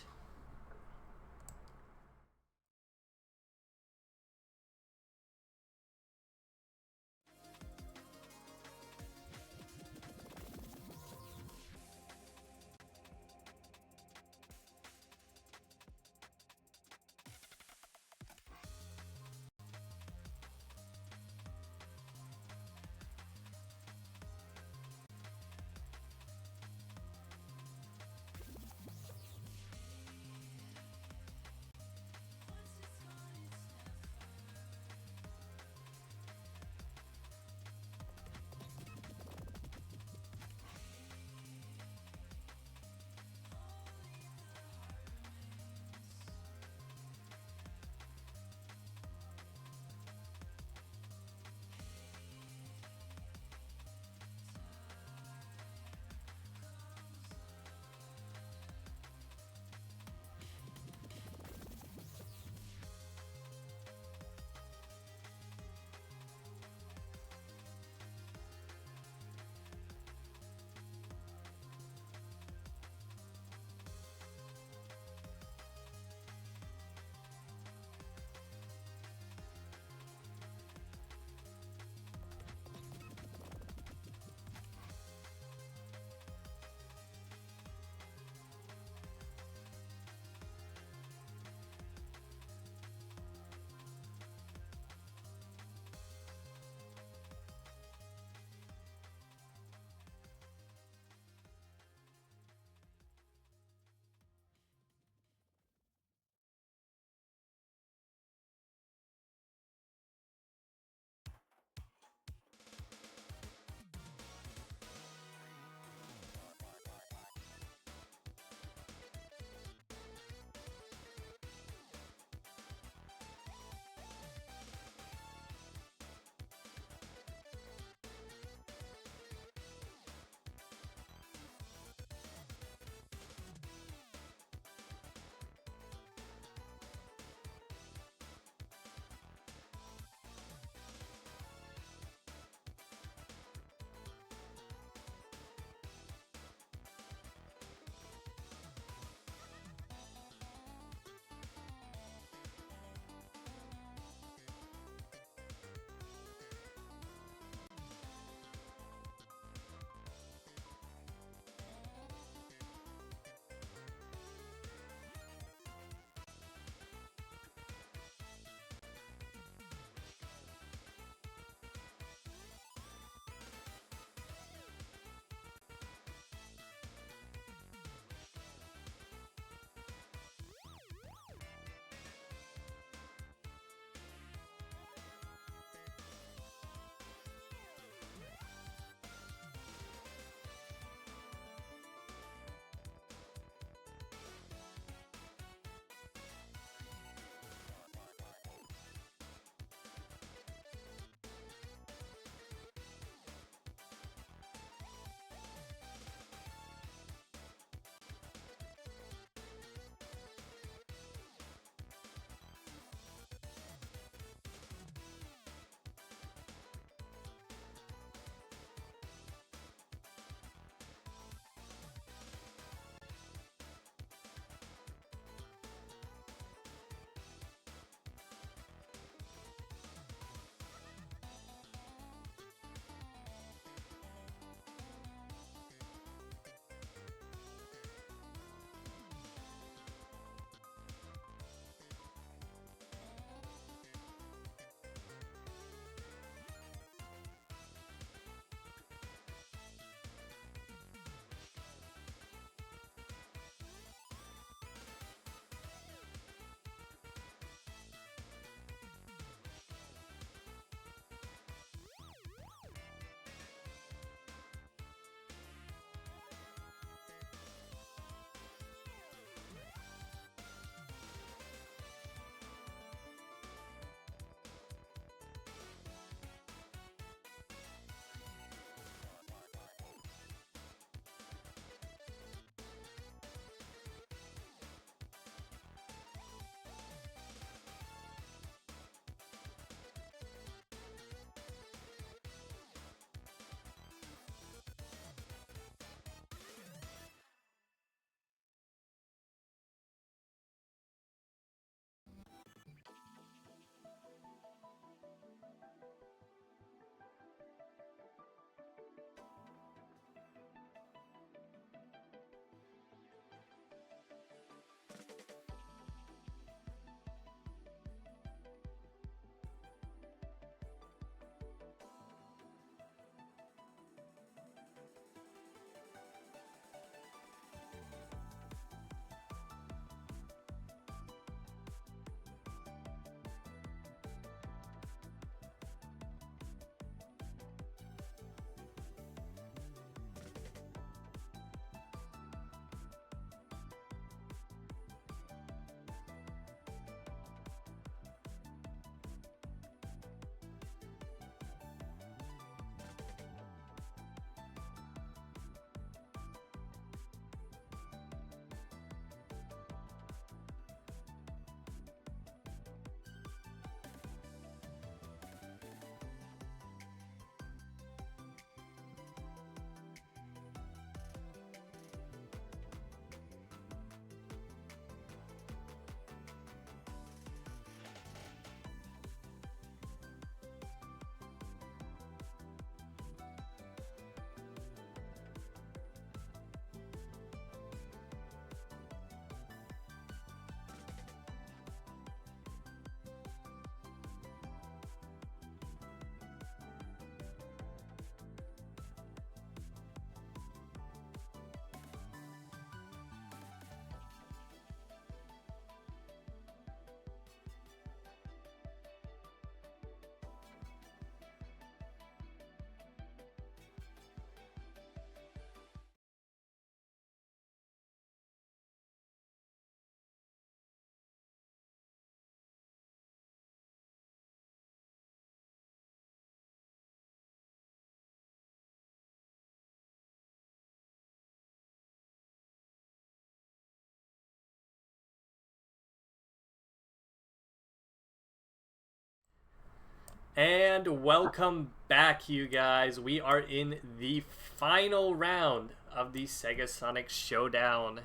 And welcome back, you guys. We are in the final round of the SegaSonic Showdown.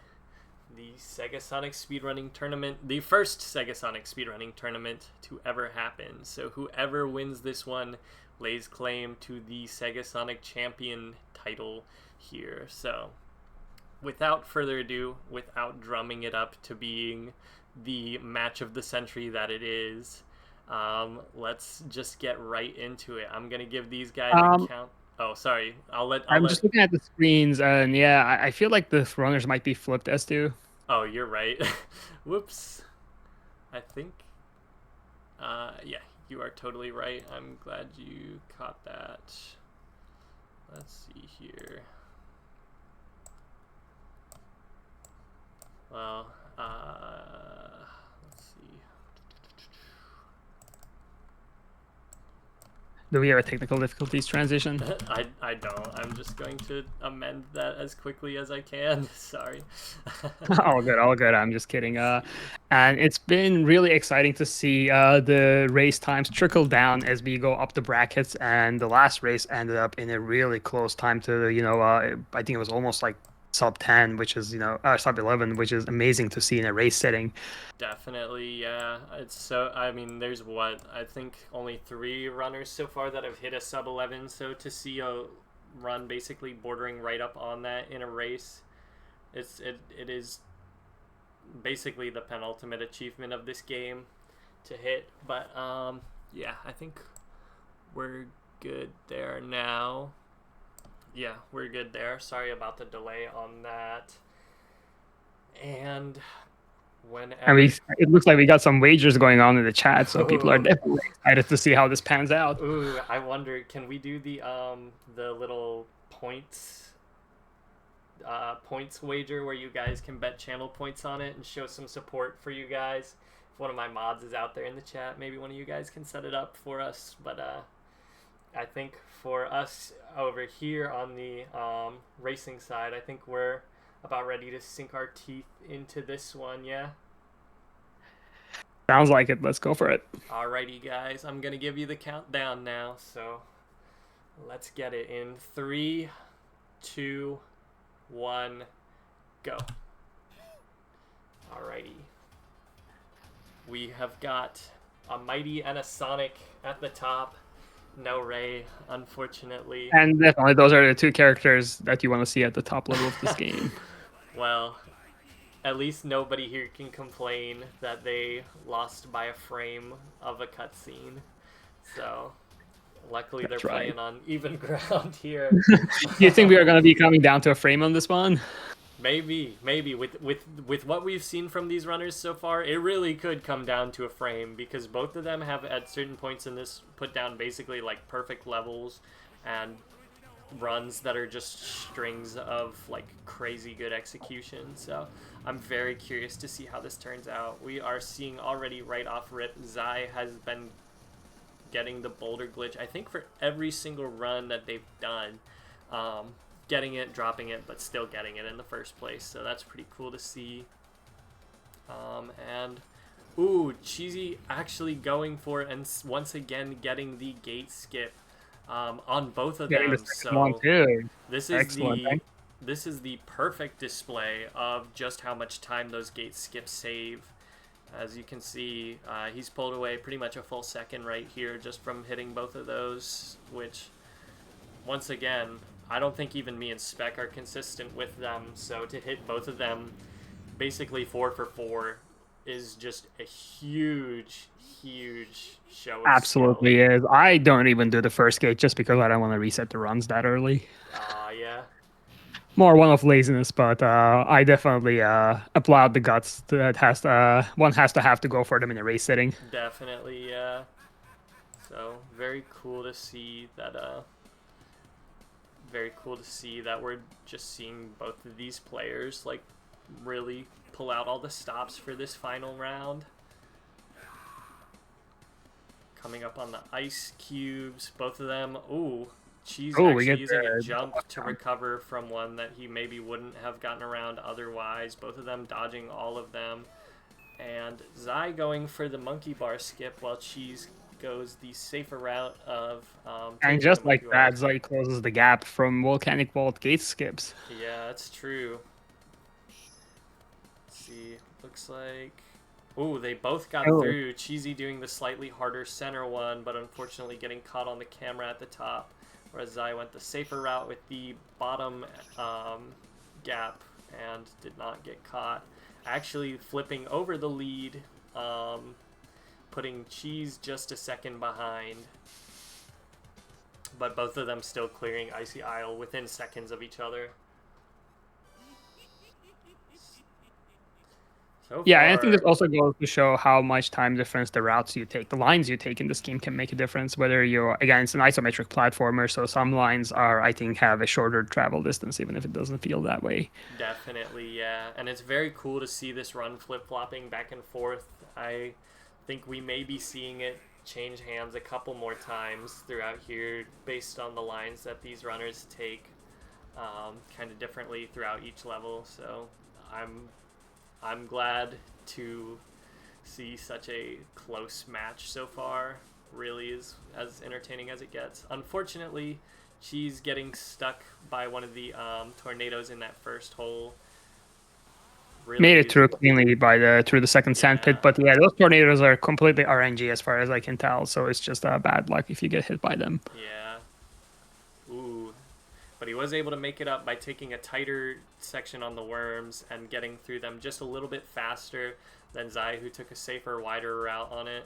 The SegaSonic speedrunning tournament, the first SegaSonic speedrunning tournament to ever happen. So whoever wins this one lays claim to the SegaSonic champion title here. So without further ado, without drumming it up to being the match of the century that it is, let's just get right into it. I'm gonna give these guys a count. Oh, sorry. I'm just looking at the screens, and yeah, I feel like the runners might be flipped as to. Oh, you're right. Whoops. I think. Yeah, you are totally right. I'm glad you caught that. Let's see here. Well, let's see. Do we have a technical difficulties transition? I don't. I'm just going to amend that as quickly as I can. Sorry. All good. I'm just kidding. And it's been really exciting to see the race times trickle down as we go up the brackets. And the last race ended up in a really close time to, I think it was almost like sub 10, which is, sub 11, which is amazing to see in a race setting. Definitely, yeah. It's so, I mean, there's I think only 3 runners so far that have hit a sub 11, so to see a run basically bordering right up on that in a race, it is basically the penultimate achievement of this game to hit. But yeah, I think we're good there now. Yeah, we're good there. Sorry about the delay on that. And whenever... it looks like we got some wagers going on in the chat, so people are definitely excited to see how this pans out. Ooh, I wonder, can we do the little points wager where you guys can bet channel points on it and show some support for you guys? If one of my mods is out there in the chat, maybe one of you guys can set it up for us. But I think for us over here on the racing side, I think we're about ready to sink our teeth into this one, yeah? Sounds like it. Let's go for it. Alrighty, guys. I'm going to give you the countdown now, so let's get it in 3, 2, 1, go. Alrighty. We have got a Mighty and a Sonic at the top. No Ray, unfortunately. And definitely, those are the 2 characters that you want to see at the top level of this game. Well, at least nobody here can complain that they lost by a frame of a cutscene. So, luckily they're playing on even ground here. Do you think we are going to be coming down to a frame on this one? Maybe. With what we've seen from these runners so far, it really could come down to a frame, because both of them have at certain points in this put down basically like perfect levels and runs that are just strings of like crazy good execution. So I'm very curious to see how this turns out. We are seeing already right off rip, Zai has been getting the boulder glitch, I think, for every single run that they've done. Getting it, dropping it, but still getting it in the first place. So that's pretty cool to see. And, ooh, Cheesy actually going for it and once again getting the gate skip on both of them. So this is the perfect display of just how much time those gate skips save. As you can see, he's pulled away pretty much a full second right here just from hitting both of those, which, once again, I don't think even me and Spec are consistent with them, so to hit both of them basically 4 for 4 is just a huge show of Absolutely skill. Is. I don't even do the first gate just because I don't want to reset the runs that early. Yeah. More one of laziness, but I definitely applaud the guts that one has to have to go for them in a race setting. Definitely, yeah. So very cool to see that. Very cool to see that we're just seeing both of these players like really pull out all the stops for this final round. Coming up on the ice cubes, both of them. Ooh, Cheese actually using a jump to recover from one that he maybe wouldn't have gotten around otherwise. Both of them dodging all of them. And Zai going for the monkey bar skip while Cheese goes the safer route of And taking just the like monkey that, ult. Zai closes the gap from Volcanic Vault gate skips. Yeah, that's true. Let's see. Looks like... Ooh, they both got Oh. through. Cheesy doing the slightly harder center one, but unfortunately getting caught on the camera at the top. Whereas Zai went the safer route with the bottom gap and did not get caught. Actually flipping over the lead, putting Cheese just a second behind. But both of them still clearing Icy Isle within seconds of each other. So Yeah, far, and I think this also goes to show how much time difference the routes you take, the lines you take in this game can make a difference. Whether you're, again, it's an isometric platformer, so some lines are, I think, have a shorter travel distance, even if it doesn't feel that way. Definitely, yeah. And it's very cool to see this run flip-flopping back and forth. I think we may be seeing it change hands a couple more times throughout here based on the lines that these runners take kind of differently throughout each level. So I'm glad to see such a close match so far. Really is as entertaining as it gets. Unfortunately, she's getting stuck by one of the tornadoes in that first hole. Really Made it through cleanly through the second sand pit, but yeah, those tornadoes are completely RNG as far as I can tell, so it's just bad luck if you get hit by them. Yeah. Ooh. But he was able to make it up by taking a tighter section on the worms and getting through them just a little bit faster than Zai, who took a safer, wider route on it.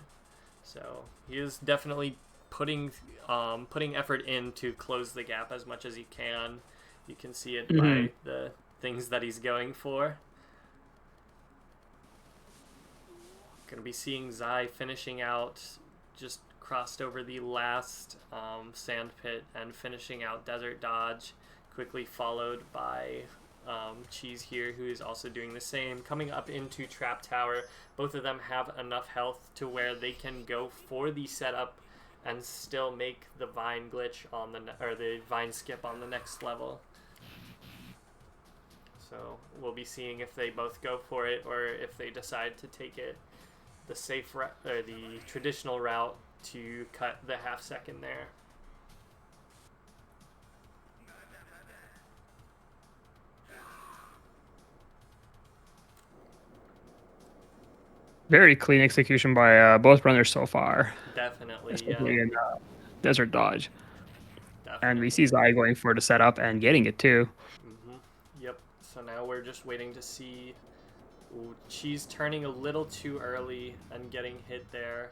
So he is definitely putting effort in to close the gap as much as he can. You can see it by the things that he's going for. Going to be seeing Zai finishing out, just crossed over the last sand pit and finishing out Desert Dodge, quickly followed by Cheese here, who is also doing the same. Coming up into Trap Tower, both of them have enough health to where they can go for the setup and still make the vine glitch on the vine skip on the next level. So we'll be seeing if they both go for it or if they decide to take it the safe route or the traditional route to cut the half second there. Very clean execution by both runners so far. Definitely, especially yeah. in Desert Dodge. Definitely. And we see Zai going for the setup and getting it too. Yep. So now we're just waiting to see. Ooh, Cheese turning a little too early and getting hit there.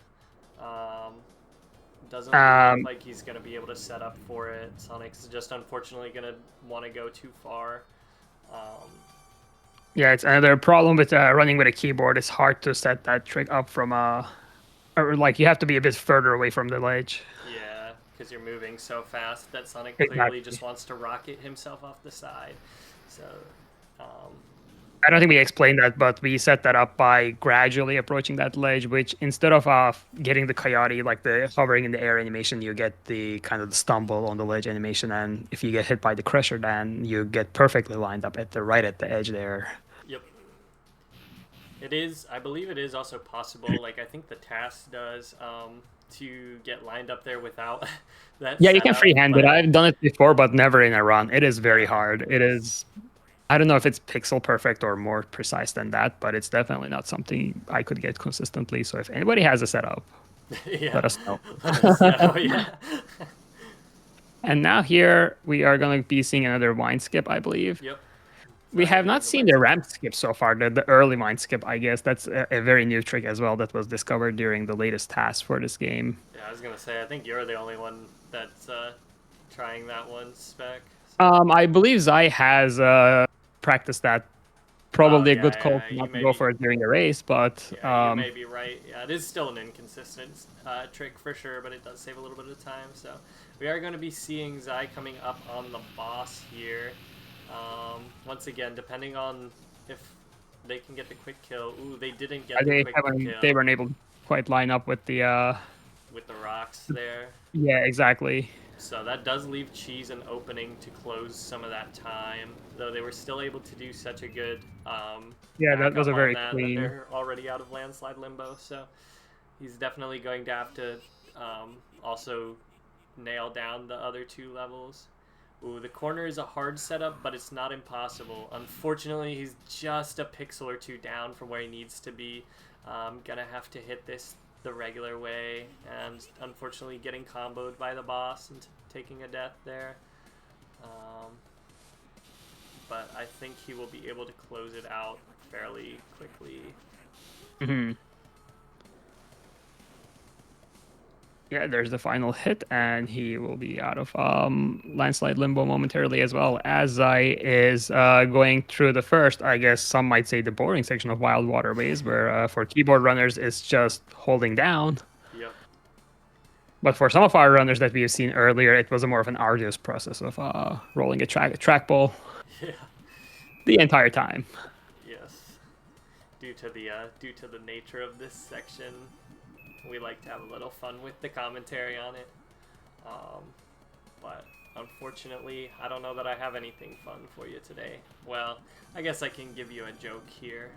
Doesn't look like he's going to be able to set up for it. Sonic's just unfortunately going to want to go too far. Yeah, it's another problem with running with a keyboard. It's hard to set that trick up from or like you have to be a bit further away from the ledge. Yeah, because you're moving so fast that Sonic Exactly. clearly just wants to rocket himself off the side. So, I don't think we explained that, but we set that up by gradually approaching that ledge, which instead of getting the coyote, like the hovering in the air animation, you get the kind of the stumble on the ledge animation. And if you get hit by the crusher, then you get perfectly lined up right at the edge there. Yep. It is, I believe it is also possible, like I think the task does, to get lined up there without that Yeah, you can setup, freehand it. but I've done it before, but never in a run. It is very hard. It is... I don't know if it's pixel perfect or more precise than that, but it's definitely not something I could get consistently. So if anybody has a setup, let us know. Let us know, yeah. And now here we are going to be seeing another vine skip, I believe. Yep. We have not seen the ramp skip so far, the early vine skip, I guess. That's a very new trick as well that was discovered during the latest task for this game. Yeah, I was going to say, I think you're the only one that's trying that one, Spec. I believe Zai has practiced that. Probably a good call not to go for it during the race, but... Yeah, you may be right. Yeah, it is still an inconsistent trick for sure, but it does save a little bit of time. So we are going to be seeing Zai coming up on the boss here. Once again, depending on if they can get the quick kill. Ooh, they didn't get the quick kill. They weren't able to quite line up with the... with the rocks there. Yeah, exactly. So that does leave Cheese an opening to close some of that time, though they were still able to do such a good yeah, that was a very clean. They're already out of landslide limbo, so he's definitely going to have to Also nail down the other 2 levels. Ooh, the corner is a hard setup, but it's not impossible. Unfortunately, he's just a pixel or 2 down from where he needs to be. Gonna have to hit this the regular way, and unfortunately getting comboed by the boss and taking a death there. But I think he will be able to close it out fairly quickly. Mm-hmm. Yeah, there's the final hit, and he will be out of landslide limbo momentarily as well, as Zai is going through the first, I guess some might say, the boring section of Wild Waterways, where for keyboard runners it's just holding down. Yep. But for some of our runners that we've seen earlier, it was a more of an arduous process of rolling a trackball the entire time. Yes. Due to the nature of this section, we like to have a little fun with the commentary on it. But unfortunately, I don't know that I have anything fun for you today. Well, I guess I can give you a joke here.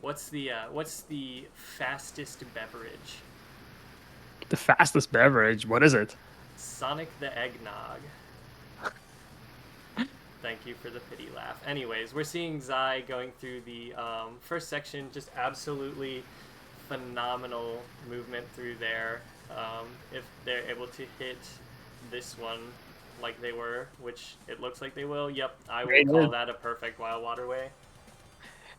What's the fastest beverage? The fastest beverage? What is it? Sonic the Eggnog. Thank you for the pity laugh. Anyways, we're seeing Zai going through the first section, just absolutely phenomenal movement through there. If they're able to hit this one like they were, which it looks like they will, yep, I will call that a perfect Wild Waterway.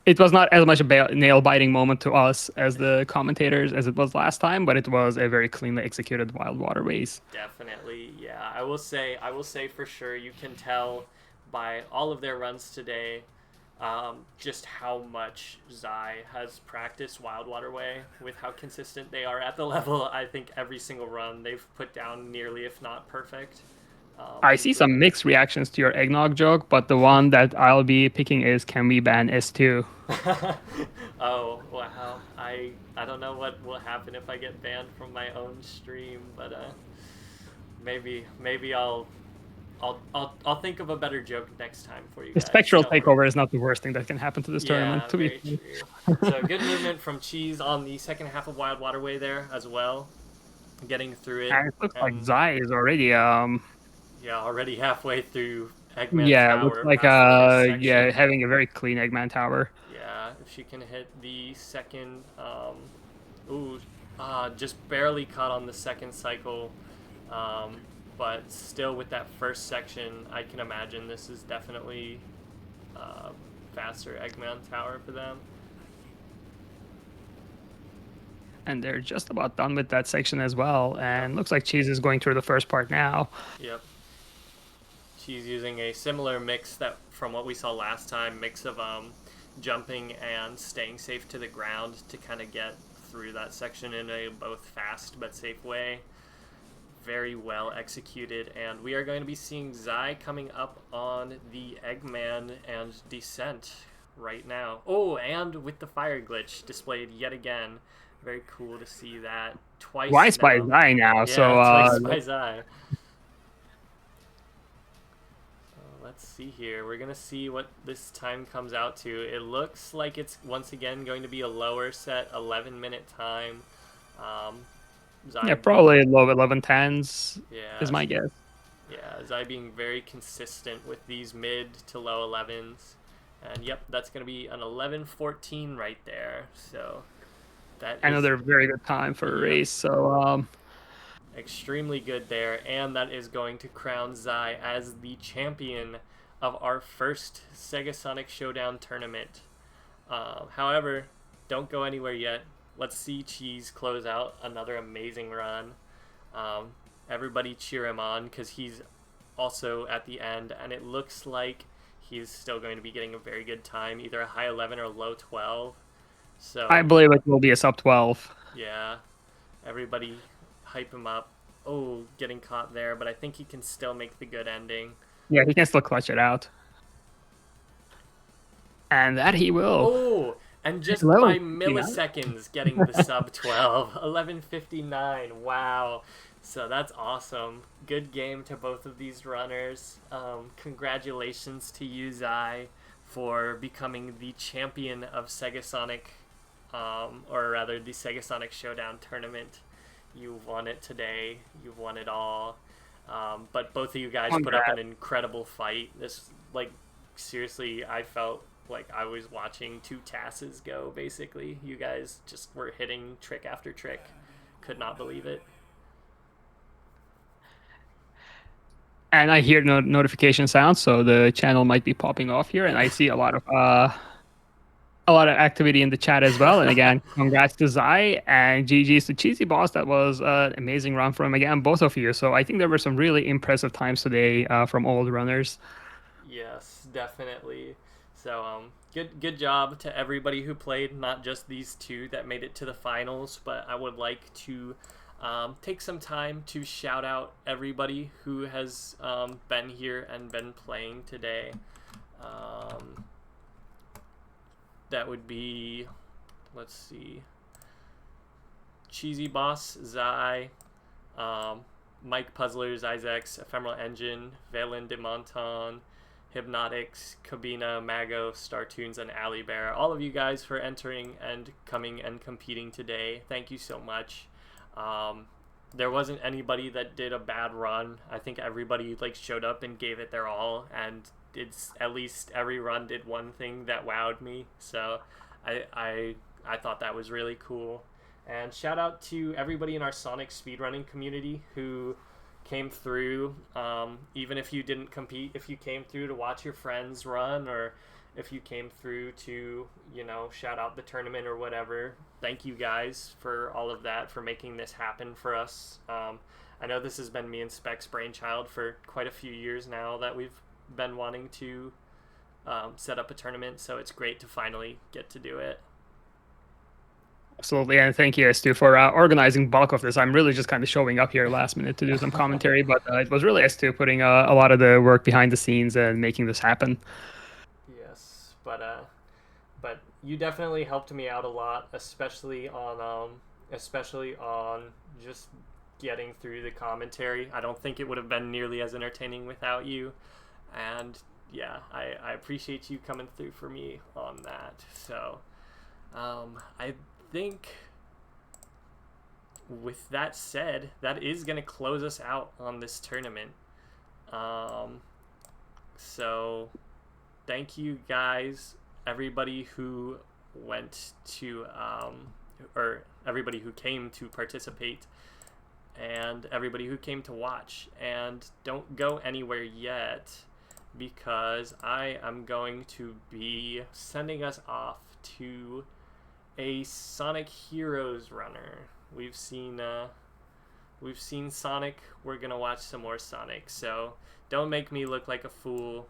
It was not as much a nail-biting moment to us as the commentators as it was last time, but it was a very cleanly executed Wild Waterways. Definitely, yeah. I will say for sure you can tell by all of their runs today just how much Zai has practiced Wild Waterway, with how consistent they are at the level. I think every single run they've put down nearly, if not perfect. I see some mixed reactions to your eggnog joke, but the one that I'll be picking is, can we ban S2? Oh, wow. I don't know what will happen if I get banned from my own stream, but maybe I'll think of a better joke next time for you guys. The spectral takeover is not the worst thing that can happen to this tournament. To very true. So good movement from Cheese on the second half of Wild Waterway there as well, getting through it. And it looks like Zai is already already halfway through Eggman Tower. Looks like having a very clean Eggman Tower. Yeah, if she can hit the second, just barely caught on the second cycle. But still, with that first section, I can imagine this is definitely faster Eggman Tower for them. And they're just about done with that section as well. And looks like Cheese is going through the first part now. Yep. She's using a similar mix that from what we saw last time, mix of jumping and staying safe to the ground to kind of get through that section in a both fast but safe way. Very well executed, and we are going to be seeing Zai coming up on the Eggman and Descent right now. Oh, and with the fire glitch displayed yet again. Very cool to see that twice by Zai now. Yeah, so twice by Zai. Let's see here. We're gonna see what this time comes out to. It looks like it's once again going to be a lower set 11-minute time. Zai probably low 11:10s is my guess. Yeah, Zai being very consistent with these mid to low 11s. And yep, that's going to be an 11:14 right there. So that is another very good time for a race. So extremely good there, and that is going to crown Zai as the champion of our first SegaSonic Showdown tournament. However, don't go anywhere yet. Let's see Cheese close out another amazing run. Everybody cheer him on because he's also at the end, and it looks like he's still going to be getting a very good time, either a high 11 or low 12. So I believe it will be a sub 12. Yeah, everybody hype him up. Oh, getting caught there, but I think he can still make the good ending. Yeah, he can still clutch it out. And that he will. Oh, and just by milliseconds getting the sub 12. 11:59. Wow. So that's awesome. Good game to both of these runners. Congratulations to you, Zai, for becoming the champion of SegaSonic, or rather the SegaSonic Showdown tournament. You won it today. You've won it all. But both of you guys Congrats. put up an incredible fight. This, like, seriously, I felt like I was watching two Tasses go, basically. You guys just were hitting trick after trick. Could not believe it. And I hear notification sounds, so the channel might be popping off here, and I see a lot of activity in the chat as well. And again, congrats to Zai and GG's to Cheesyboss. That was an amazing run from, again, both of you. So I think there were some really impressive times today from all the runners. Yes, definitely. So good job to everybody who played, not just these two that made it to the finals, but I would like to take some time to shout out everybody who has been here and been playing today. That would be, let's see, Cheesyboss, Zai, MikePuzzler, Zyzex, EphemeralEngine, ValenDelMontón, Hibnotix, CubbinaTheMermaid, Startunes, and Allybear. All of you guys for entering and coming and competing today. Thank you so much. There wasn't anybody that did a bad run. I think everybody like showed up and gave it their all, and it's at least every run did one thing that wowed me. So I thought that was really cool. And shout out to everybody in our Sonic speedrunning community who came through. Even if you didn't compete, if you came through to watch your friends run, or if you came through to, you know, shout out the tournament or whatever, thank you guys for all of that, for making this happen for us. I know this has been me and Spec's brainchild for quite a few years now that we've been wanting to set up a tournament, so it's great to finally get to do it. Absolutely, and thank you, Stu, for organizing bulk of this. I'm really just kind of showing up here last minute to do some commentary, but it was really Stu putting a lot of the work behind the scenes and making this happen. Yes, but you definitely helped me out a lot, especially on just getting through the commentary. I don't think it would have been nearly as entertaining without you, and yeah, I appreciate you coming through for me on that. So I think with that said, that is going to close us out on this tournament. So thank you guys, everybody who went to or everybody who came to participate, and everybody who came to watch. And don't go anywhere yet, because I am going to be sending us off to a Sonic Heroes runner. We've seen Sonic. We're gonna watch some more Sonic. So don't make me look like a fool.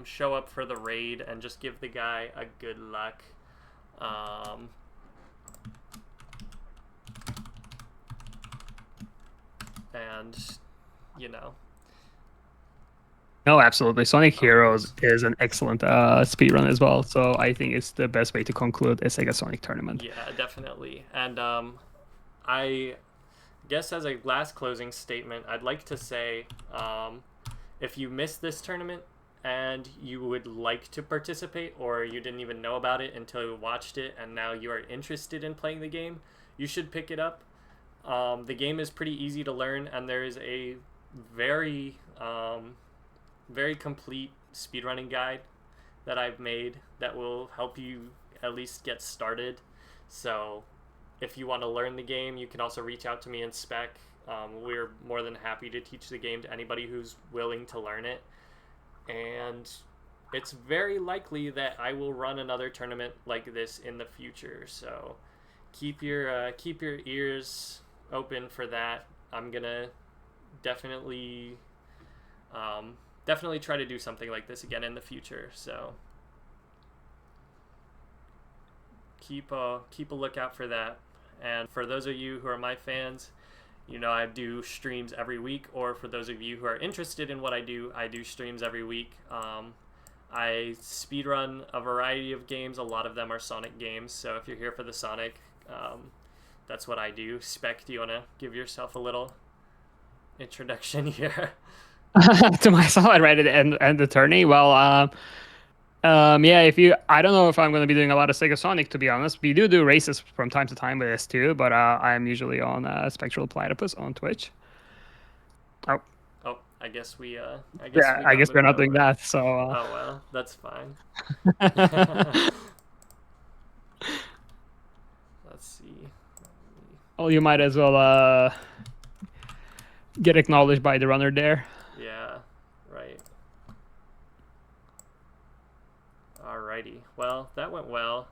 Show up for the raid and just give the guy a good luck. And you know. No, absolutely. Sonic Heroes is an excellent speedrun as well, so I think it's the best way to conclude a SegaSonic tournament. Yeah, definitely. And I guess as a last closing statement, I'd like to say, if you missed this tournament and you would like to participate, or you didn't even know about it until you watched it and now you are interested in playing the game, you should pick it up. The game is pretty easy to learn, and there is a very complete speedrunning guide that I've made that will help you at least get started. So if you want to learn the game, you can also reach out to me and Spec. We're more than happy to teach the game to anybody who's willing to learn it. And it's very likely that I will run another tournament like this in the future. So keep your ears open for that. I'm gonna definitely try to do something like this again in the future. So keep a lookout for that. And for those of you who are my fans, you know, I do streams every week, or for those of you who are interested in what I do streams every week. I speedrun a variety of games. A lot of them are Sonic games, so if you're here for the Sonic, that's what I do. Spec, do you want to give yourself a little introduction here? To myself, right at the end the tourney. Well, Yeah, I don't know if I'm going to be doing a lot of SegaSonic, to be honest. We do races from time to time with this too, but I'm usually on Spectral Platypus on Twitch. Oh. Oh, I guess we. I guess we're not doing that. So. Oh well, that's fine. Let's see. Well, you might as well get acknowledged by the runner there. Yeah. Right. Alrighty. Well, that went well.